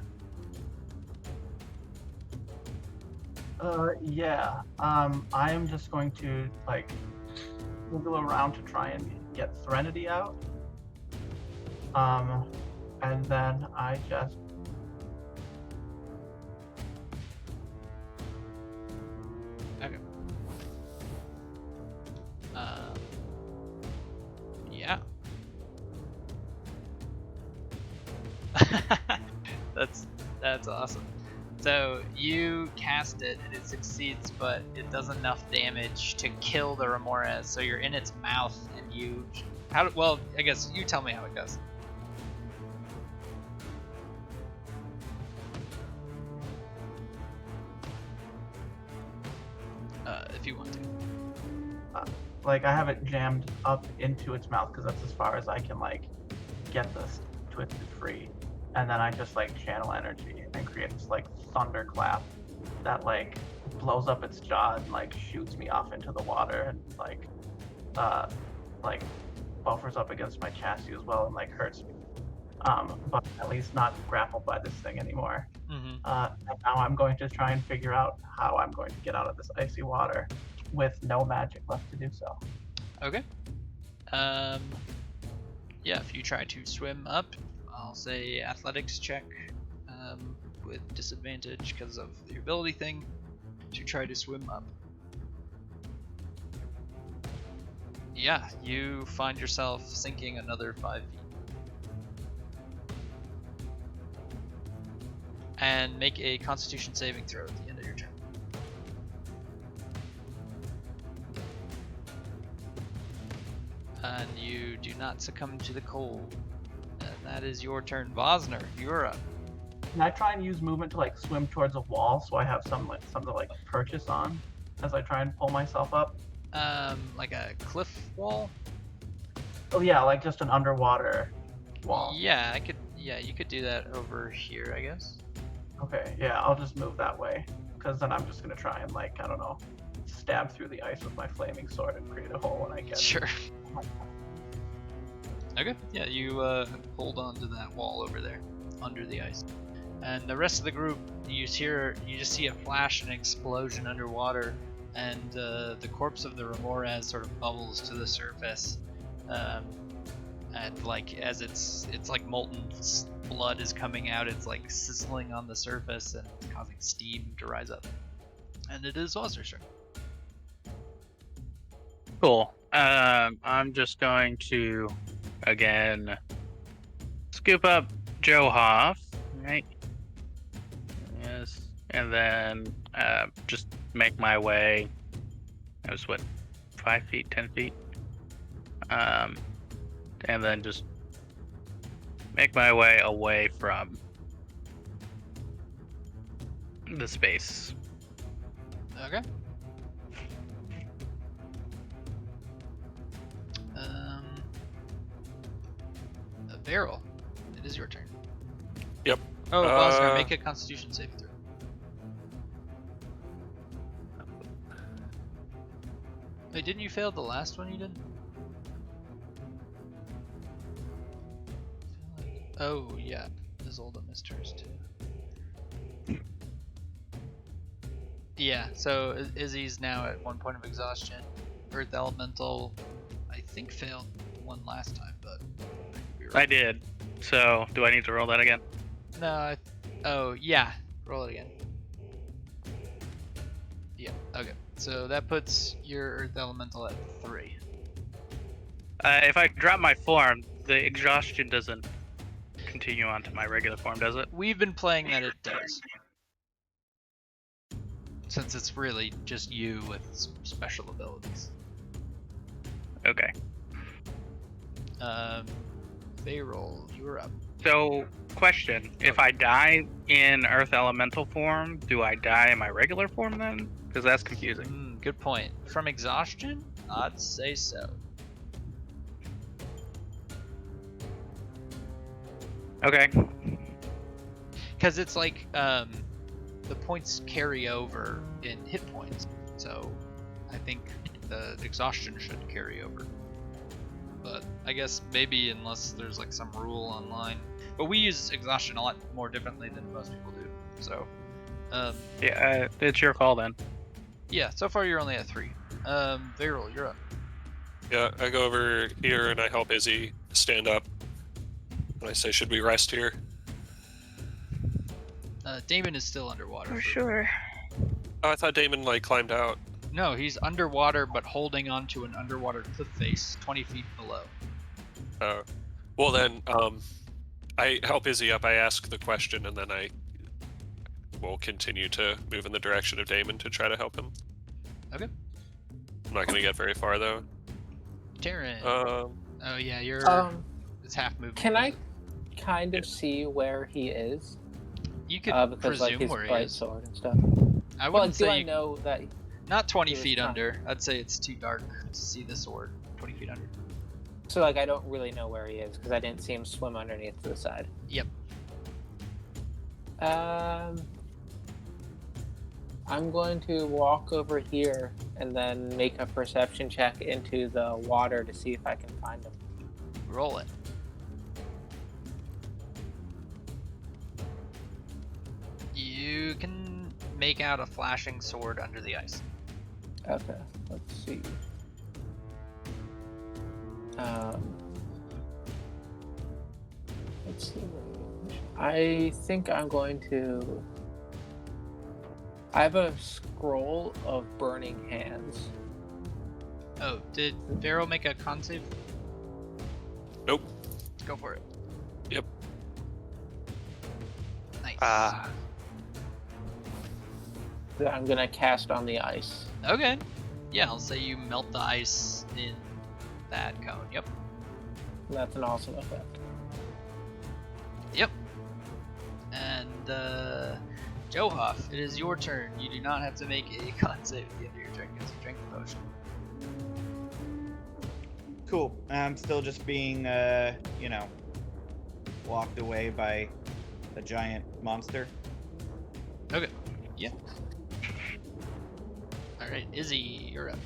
Yeah. I am just going to like wiggle around to try and get Serenity out. And then I just Okay. Yeah. That's awesome. So you cast it and it succeeds, but it does enough damage to kill the Remores. So you're in its mouth, and you well, I guess you tell me how it goes. If you want to. like I have it jammed up into its mouth because that's as far as I can like get this twisted free, and then I just like channel energy and create this like thunderclap that like blows up its jaw and like shoots me off into the water and like buffers up against my chassis as well and like hurts me. But at least not grappled by this thing anymore. Mm-hmm. And now I'm going to try and figure out how I'm going to get out of this icy water with no magic left to do so. Okay. Yeah, if you try to swim up, I'll say athletics check with disadvantage because of the ability thing to try to swim up. Yeah, you find yourself sinking another 5 feet. And make a Constitution saving throw at the end of your turn. And you do not succumb to the cold. And that is your turn. Vosner, you're up. Can I try and use movement to like swim towards a wall so I have something to like purchase on as I try and pull myself up? Like a cliff wall? Oh yeah, like just an underwater wall. Yeah, you could do that over here, I guess. Okay, yeah, I'll just move that way because then I'm just gonna try and like, I don't know, stab through the ice with my flaming sword and create a hole when I get Sure. Okay, yeah, you hold on to that wall over there, under the ice. And the rest of the group, you just see a flash and explosion underwater, and the corpse of the Remores sort of bubbles to the surface. And like as it's like molten blood is coming out, it's like sizzling on the surface and causing steam to rise up. And it is Vosner's turn. Cool. I'm just going to again scoop up Joe Hoff, right? Yes, and then just make my way. That was what, 5 feet, 10 feet, and then just make my way away from the space. Okay. A barrel. It is your turn. Yep. Oh, Vosner, make a Constitution saving throw. Wait, didn't you fail the last one you did? Oh, yeah. Isolde missed hers too. Yeah, so Izzy's now at 1 point of exhaustion. Earth Elemental, I think, failed one last time, but I could be wrong. I did. So, do I need to roll that again? No, oh, yeah. Roll it again. Yeah, okay. So that puts your Earth Elemental at 3. If I drop my form, the exhaustion doesn't continue on to my regular form, does it? We've been playing that it does. Since it's really just you with special abilities. Okay. Feyroll, you're up. So, question: if I die in Earth Elemental form, do I die in my regular form then? Because that's confusing. Good point. From exhaustion, I'd say so. Okay. Because it's like the points carry over in hit points, so I think the exhaustion should carry over. But I guess maybe unless there's like some rule online. But we use exhaustion a lot more differently than most people do. So Yeah, it's your call then. yeah, so far you're only at 3. Viral, you're up. Yeah, I go over here and I help Izzy stand up. And I say, should we rest here? Damon is still underwater. For sure. Oh, I thought Damon like climbed out. No, he's underwater but holding onto an underwater cliff face 20 feet below. Oh. Well then, I help Izzy up, I ask the question, and then I will continue to move in the direction of Damon to try to help him. Okay. I'm not gonna get very far though. Taryn. Oh yeah, you're it's half movement. Can I kind of see where he is? You could because presume like his where he bright is. sword and stuff. I Well, wouldn't do say I you, know that? not 20 he was feet trying- under. I'd say it's too dark to see the sword 20 feet under. So like I don't really know where he is because I didn't see him swim underneath to the side. Yep. I'm going to walk over here and then make a perception check into the water to see if I can find him. Roll it. You can make out a flashing sword under the ice. Okay, let's see. Let's see. I think I'm going to. I have a scroll of burning hands. Oh, did Vero make a con save? Nope. Go for it. Yep. Nice. That I'm gonna cast on the ice. Okay. Yeah, I'll say you melt the ice in that cone. Yep. That's an awesome effect. Yep. And Johoff, it is your turn. You do not have to make a con save at the end of your turn because you drank the potion. Cool. I'm still just being, walked away by a giant monster. Okay. Yeah. Alright, Izzy, you're up.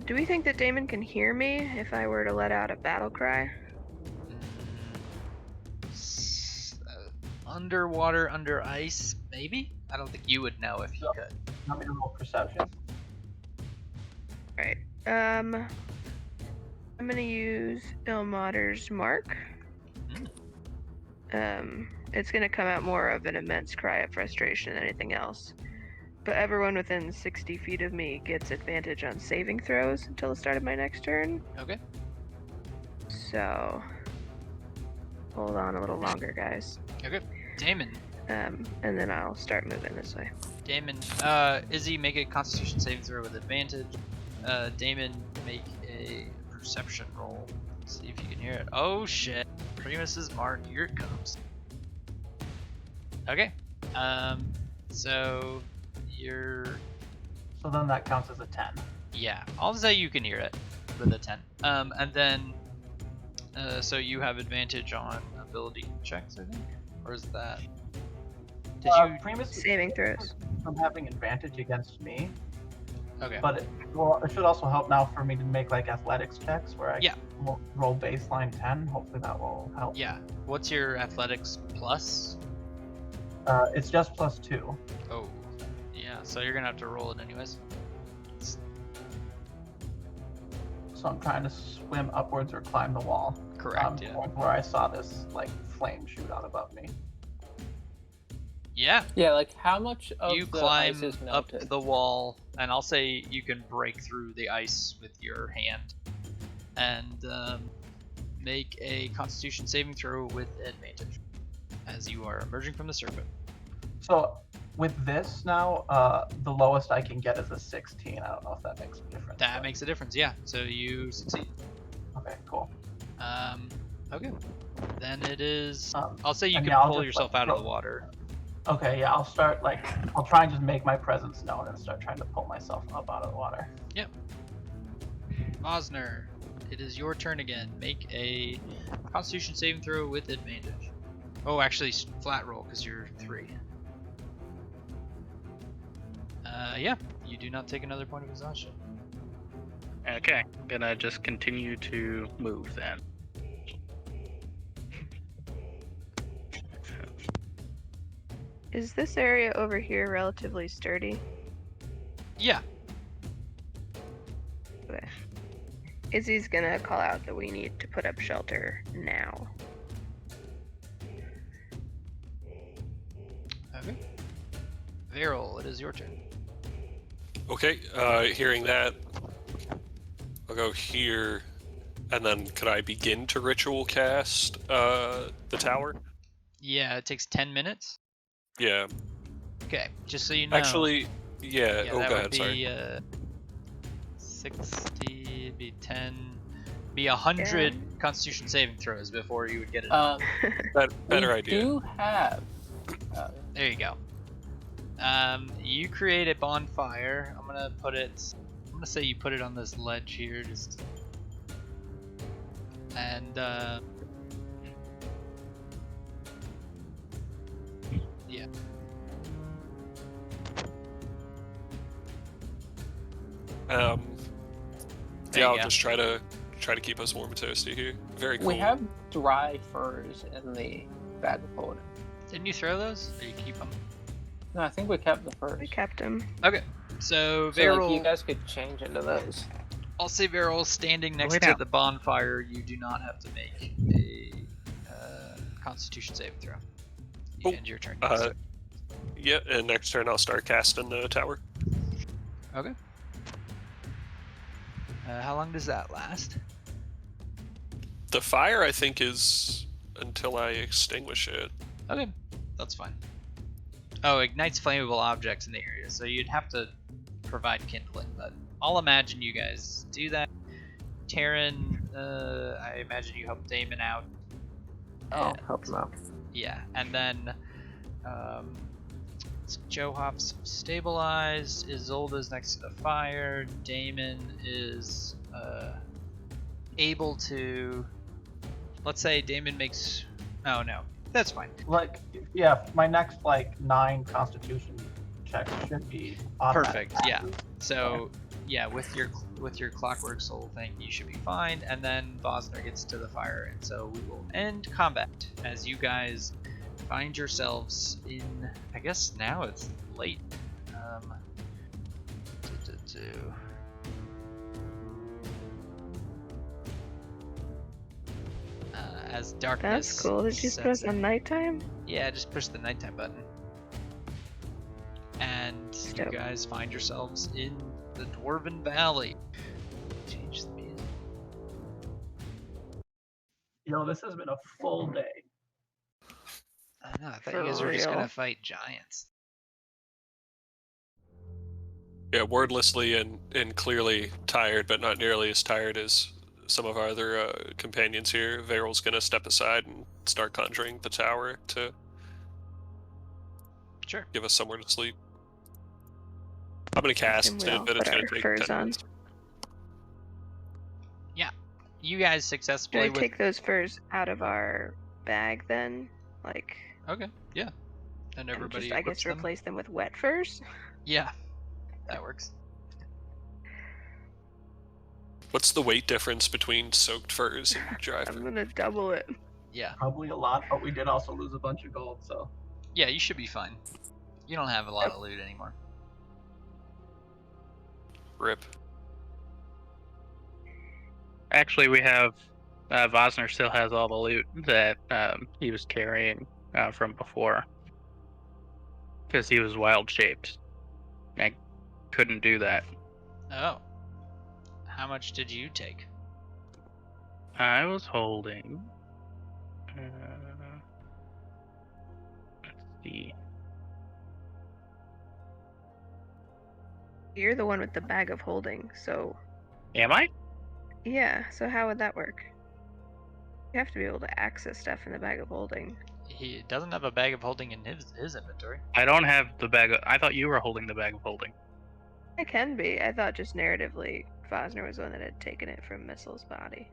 Do we think that Damon can hear me if I were to let out a battle cry? Underwater, under ice, maybe? I don't think you would know if you could. Want me to roll perception? Right. I'm gonna use Ilmater's mark. It's gonna come out more of an immense cry of frustration than anything else. But everyone within 60 feet of me gets advantage on saving throws until the start of my next turn. Okay. So, hold on a little longer, guys. Okay. Damon. And then I'll start moving this way. Damon. Izzy, make a Constitution saving throw with advantage. Damon, make a perception roll. See if you can hear it. Oh shit. Primus's mark. Here it comes. Okay. So you're. So then that counts as a 10. Yeah, I'll say you can hear it with a 10. And then, so you have advantage on ability checks, I think, or is that? Did you? Primus Saving throws. from having advantage against me, Okay. but it should also help now for me to make like athletics checks where I roll baseline 10. Hopefully that will help. Yeah. What's your athletics plus? It's just +2. Oh. Yeah. So you're gonna have to roll it anyways. So I'm trying to swim upwards or climb the wall. Correct. Yeah. Where I saw this like flame shoot out above me. Yeah. Yeah, like how much of You the climb ice is up melted? the wall, and I'll say you can break through the ice with your hand, and make a Constitution saving throw with advantage, as you are emerging from the serpent. So with this now, the lowest I can get is a 16. I don't know if that makes a difference. That but- makes a difference. Yeah. So you succeed. Okay, cool. Okay. Then it is. Um, I'll say you and can yeah, I'll pull just, yourself like, out of the throw- water. Okay, yeah, I'll start I'll try and just make my presence known and start trying to pull myself up out of the water. Yep. Osner, it is your turn again. Make a Constitution saving throw with advantage. Oh, actually, flat roll because you're 3. Yeah, you do not take another point of exhaustion. Okay, gonna just continue to move then. Is this area over here relatively sturdy? Yeah. Okay. Izzy's gonna call out that we need to put up shelter now. Okay. Viral, it is your turn. Okay, hearing that, I'll go here, and then could I begin to ritual cast the tower? Yeah, it takes 10 minutes. Yeah. Okay, just so you know. Actually, yeah. Yeah, Oh, that go would ahead. be Sorry. 60, be 10, be 100 Yeah. Constitution saving throws before you would get it. Better we idea. do have. There you go. You create a bonfire. I'm gonna say you put it on this ledge here, just. And yeah. There Yeah, you I'll go. just try to keep us warm and toasty here. Very cool. We have dry furs in the bag of holding. Didn't you throw those? Or you keep them? No, I think we kept the furs. We kept him. Okay. So So Viral, you guys could change into those. I'll say Viral, standing next Way to down. the bonfire, you do not have to make a Constitution saving throw. Oh, And your turn. Yeah, and next turn I'll start casting the tower. Okay. How long does that last? The fire, I think, is until I extinguish it. Okay, that's fine. Oh, ignites flammable objects in the area, so you'd have to provide kindling, but I'll imagine you guys do that. Taryn, I imagine you help Damon out. Oh, And- help them out. Yeah, and then Joe Hop's stabilized. Isolda's next to the fire. Damon is able to. Let's say Damon makes. Oh no, that's fine. Yeah, my next 9 Constitution checks should be automatic. Perfect. Yeah. So yeah, with your clockwork soul thing, you should be fine. And then Bosner gets to the fire, and so we will end combat as you guys find yourselves in. I guess now it's late. As darkness. That's cool. Did you sets press in. on nighttime? Yeah, just push the nighttime button. And you Dope. guys find yourselves in the Dwarven Valley. Change the music. This has been a full day. I know, I thought For you guys were just real. gonna fight giants. Yeah, wordlessly and clearly tired, but not nearly as tired as some of our other companions here. Veryl's gonna step aside and start conjuring the tower to Sure. give us somewhere to sleep. I'm gonna cast And we it, all but it's put gonna our take furs 10 on. minutes. You guys Should successfully I take those furs out of our bag then? Okay, yeah. And And everybody just, I equips guess, them. replace them with wet furs? Yeah, that works. What's the weight difference between soaked furs and dry I'm furs? gonna double it. Yeah. Probably a lot, but we did also lose a bunch of gold, so. Yeah, you should be fine. You don't have a lot of loot anymore. Rip. Actually, we have Vosner still has all the loot that he was carrying from before, because he was wild shaped. I couldn't do that. Oh. How much did you take? I was holding. Let's see. You're the one with the bag of holding, so Am I? yeah. So how would that work? You have to be able to access stuff in the bag of holding. He doesn't have a bag of holding in his inventory. I don't have the bag of... I thought you were holding the bag of holding. I can be. I thought just narratively, Vosner was the one that had taken it from Missil's body.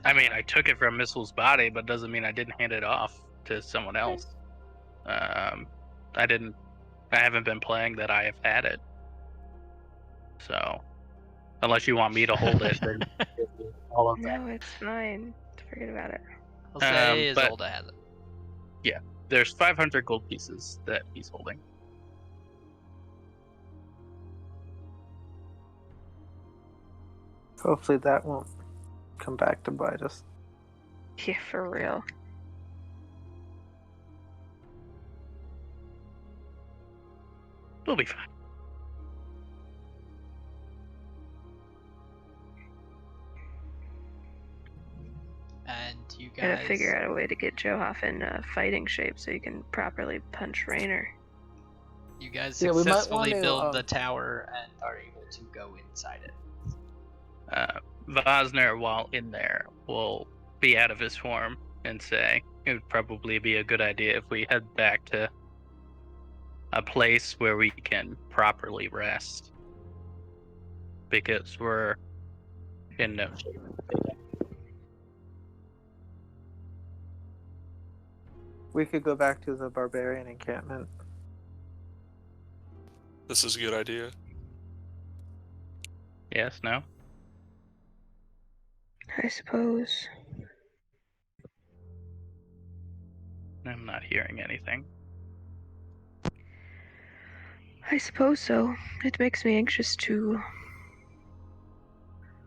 I mean, I took it from Missil's body, but doesn't mean I didn't hand it off to someone else. I haven't been playing that I have had it. So, unless you want me to hold it, then all of that. No, it's fine. Forget about it. I'll say but- Isolde has it. There's 500 gold pieces that he's holding. Hopefully that won't come back to bite us. Yeah, for real. We'll be fine. And you Gotta guys figure out a way to get Johoff in fighting shape so you can properly punch Raynor. You guys Yeah, we might successfully want to, build the tower and are able to go inside it. Vosner, while in there, will be out of his form and say it would probably be a good idea if we head back to a place where we can properly rest. Because we're in no shape. We could go back to the barbarian encampment. This is a good idea. Yes, no? I suppose. I'm not hearing anything. I suppose so. It makes me anxious to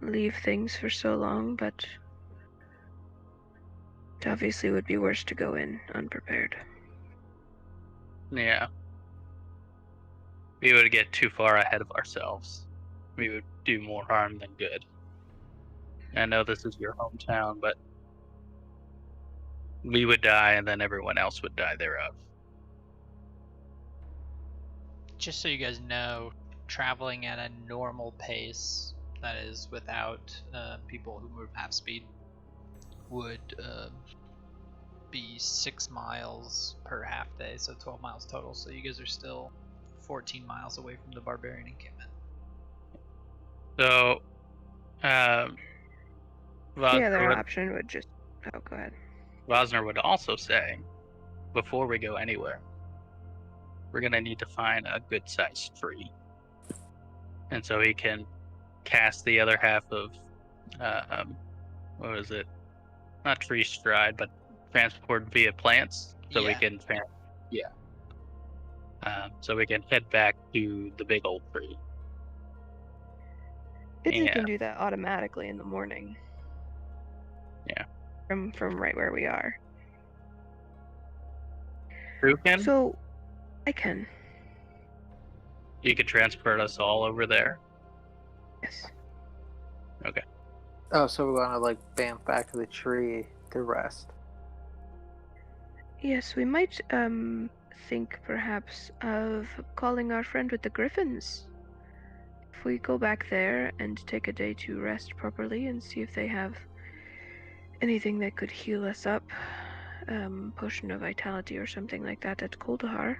leave things for so long, but it obviously would be worse to go in unprepared. Yeah. We would get too far ahead of ourselves. We would do more harm than good. I know this is your hometown, but we would die and then everyone else would die thereof. Just so you guys know, traveling at a normal pace, that is without people who move half speed, would be 6 miles per half day, so 12 miles total. So you guys are still 14 miles away from the barbarian encampment. So, The Vosner other would, option would just... Oh, go ahead. Vosner would also say, before we go anywhere, we're going to need to find a good-sized tree. And so he can cast the other half of, what was it? Not tree stride, but transport via plants. So we Yeah. can, so we can head back to the big old tree. You Yeah. can do that automatically in the morning. Yeah. From right where we are. Who can? So, I can. You could transport us all over there. Yes. Oh, so we're gonna like bamf back to the tree to rest. Yes, we might think perhaps of calling our friend with the griffins. If we go back there and take a day to rest properly and see if they have anything that could heal us up, potion of vitality or something like that at Kuldahar.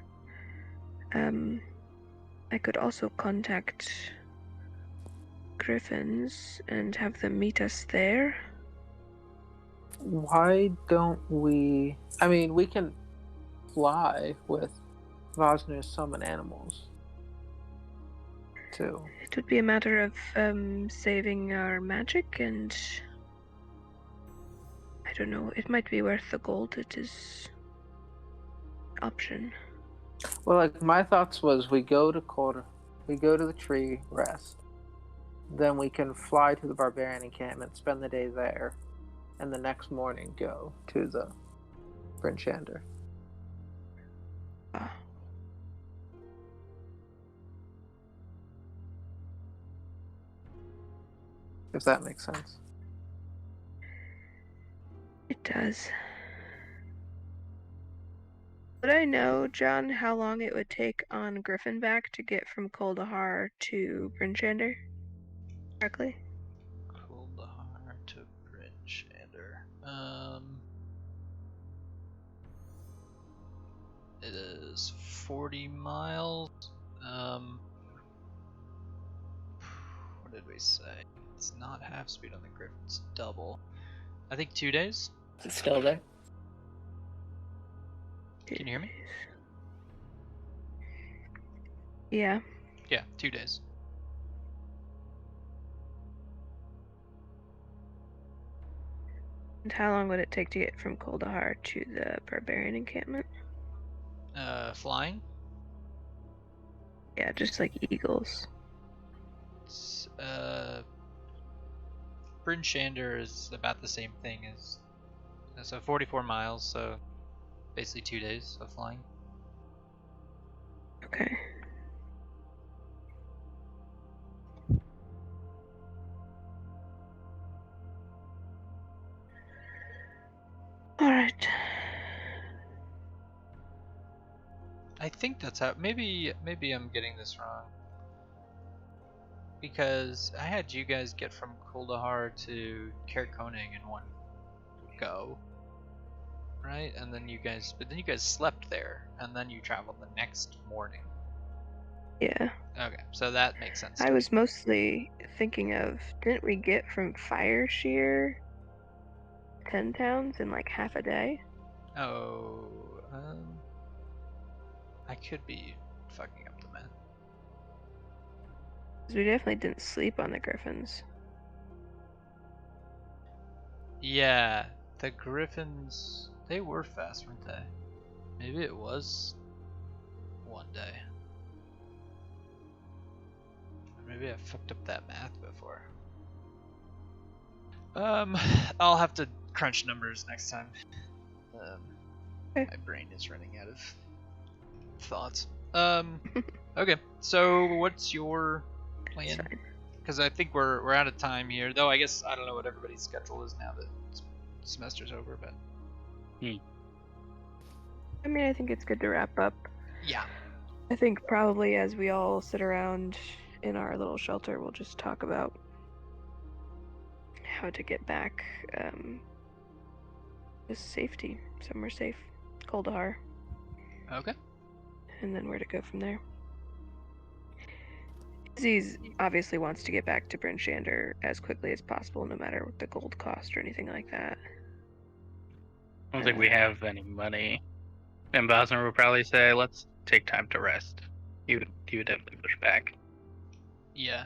I could also contact griffins and have them meet us there. Why don't we? I mean, we can fly with Vosner's summon animals too. It would be a matter of saving our magic, and I don't know, it might be worth the gold. It is option. Well, like my thoughts was we go to the tree, rest. Then we can fly to the barbarian encampment, spend the day there, and the next morning go to the Brinchander. Ah. If that makes sense. It does. Would I know, John, how long it would take on Griffinback to get from Kuldahar to Brinchander? Correctly? Kuldahar to Brinchander. Shander. It is 40 miles. What did we say? It's not half speed on the Griffin, it's double. I think 2 days. Is it still there? Can you hear me? Yeah. Yeah, 2 days. And how long would it take to get from Kuldahar to the barbarian encampment? Flying? Yeah, just like eagles. It's, Bryn Shander is about the same thing as. So 44 miles, so basically 2 days of flying. Okay. Alright. I think that's how. Maybe I'm getting this wrong. Because I had you guys get from Kuldahar to Kaer Koning in one go, right? And then you guys slept there, and then you traveled the next morning. Yeah. Okay, so that makes sense. I was mostly thinking of, didn't we get from Fire Shear 10 towns in like half a day? Oh, I could be fucking up the math. 'Cause we definitely didn't sleep on the Griffins. Yeah, the Griffins, they were fast, weren't they? Maybe it was one day. Or maybe I fucked up that math before. I'll have to crunch numbers next time. Okay. My brain is running out of thoughts. Okay, so what's your plan? Fine. Because I think we're out of time here. Though I guess I don't know what everybody's schedule is now that semester's over, but I mean, I think it's good to wrap up. yeah. I think probably as we all sit around in our little shelter, we'll just talk about how to get back to safety, somewhere safe, Kuldahar, Okay. and then where to go from there. Aziz obviously wants to get back to Bryn Shander as quickly as possible, no matter what the gold cost or anything like that. I don't think we have any money. And Bosner would probably say, let's take time to rest. He would definitely push back. Yeah.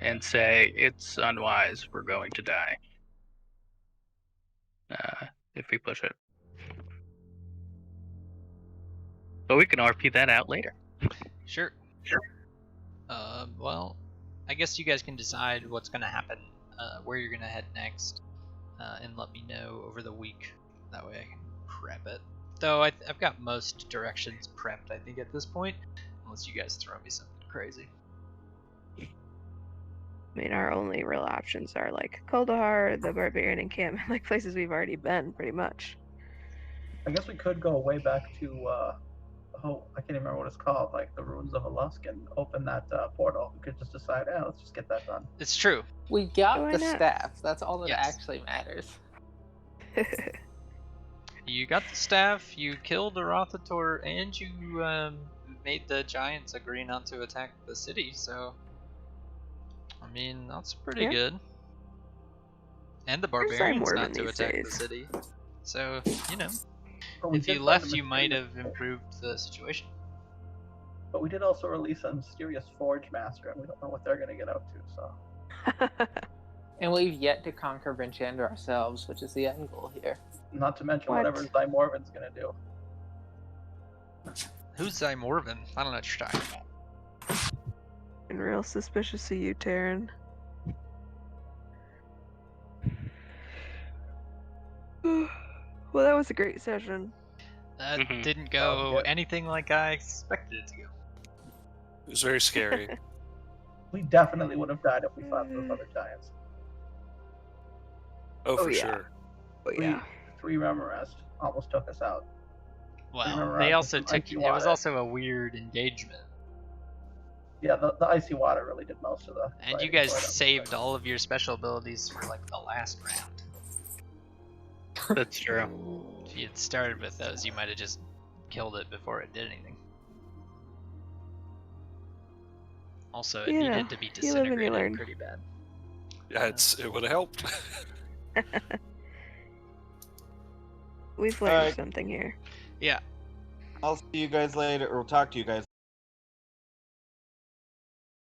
And say, it's unwise, we're going to die. If we push it. But we can RP that out later. Sure. Well, I guess you guys can decide what's gonna happen, where you're gonna head next, and let me know over the week. That way I can prep it. Though I've got most directions prepped, I think, at this point, unless you guys throw me something crazy. I mean, our only real options are like Kuldahar, the barbarian encampment, like places we've already been, pretty much. I guess we could go way back to I can't even remember what it's called, like the ruins of Alusk, and open that portal. We could just decide, let's just get that done. It's true. We got Why the not? staff. That's all that Yes. actually matters. You got the staff, you killed the Rothator, and you made the giants agree not to attack the city, so I mean, that's pretty Yeah. good. And the Where's barbarians Zymorvan not to these attack the days? city. So, you know, But we if did you find left, a you might mysterious- have improved the situation. But we did also release a mysterious Forge Master, and we don't know what they're going to get up to, so. And we've yet to conquer Bryn Shander ourselves, which is the end goal here. Not to mention What? whatever Zymorvan's going to do. Who's Zymorvan? I don't know what you're talking about. And real suspicious of you, Taryn. Well, that was a great session. That Mhm. didn't go yeah. anything like I expected it to go. It was very scary. We definitely would have died if we fought those other giants. Oh, for yeah. sure. But We, yeah. 3 Remorest almost took us out. Well, remember they I also took some took. icy It was water. also a weird engagement, Yeah, the icy water really did most of the and you fighting guys for them. saved all of your special abilities for like the last round. That's true. If you had started with those, you might have just killed it before it did anything. Also, it You needed know, to be you live and you disintegrated learn. pretty bad. Yeah, it would have helped. We've learned Alright. something here. Yeah. I'll see you guys later, or talk to you guys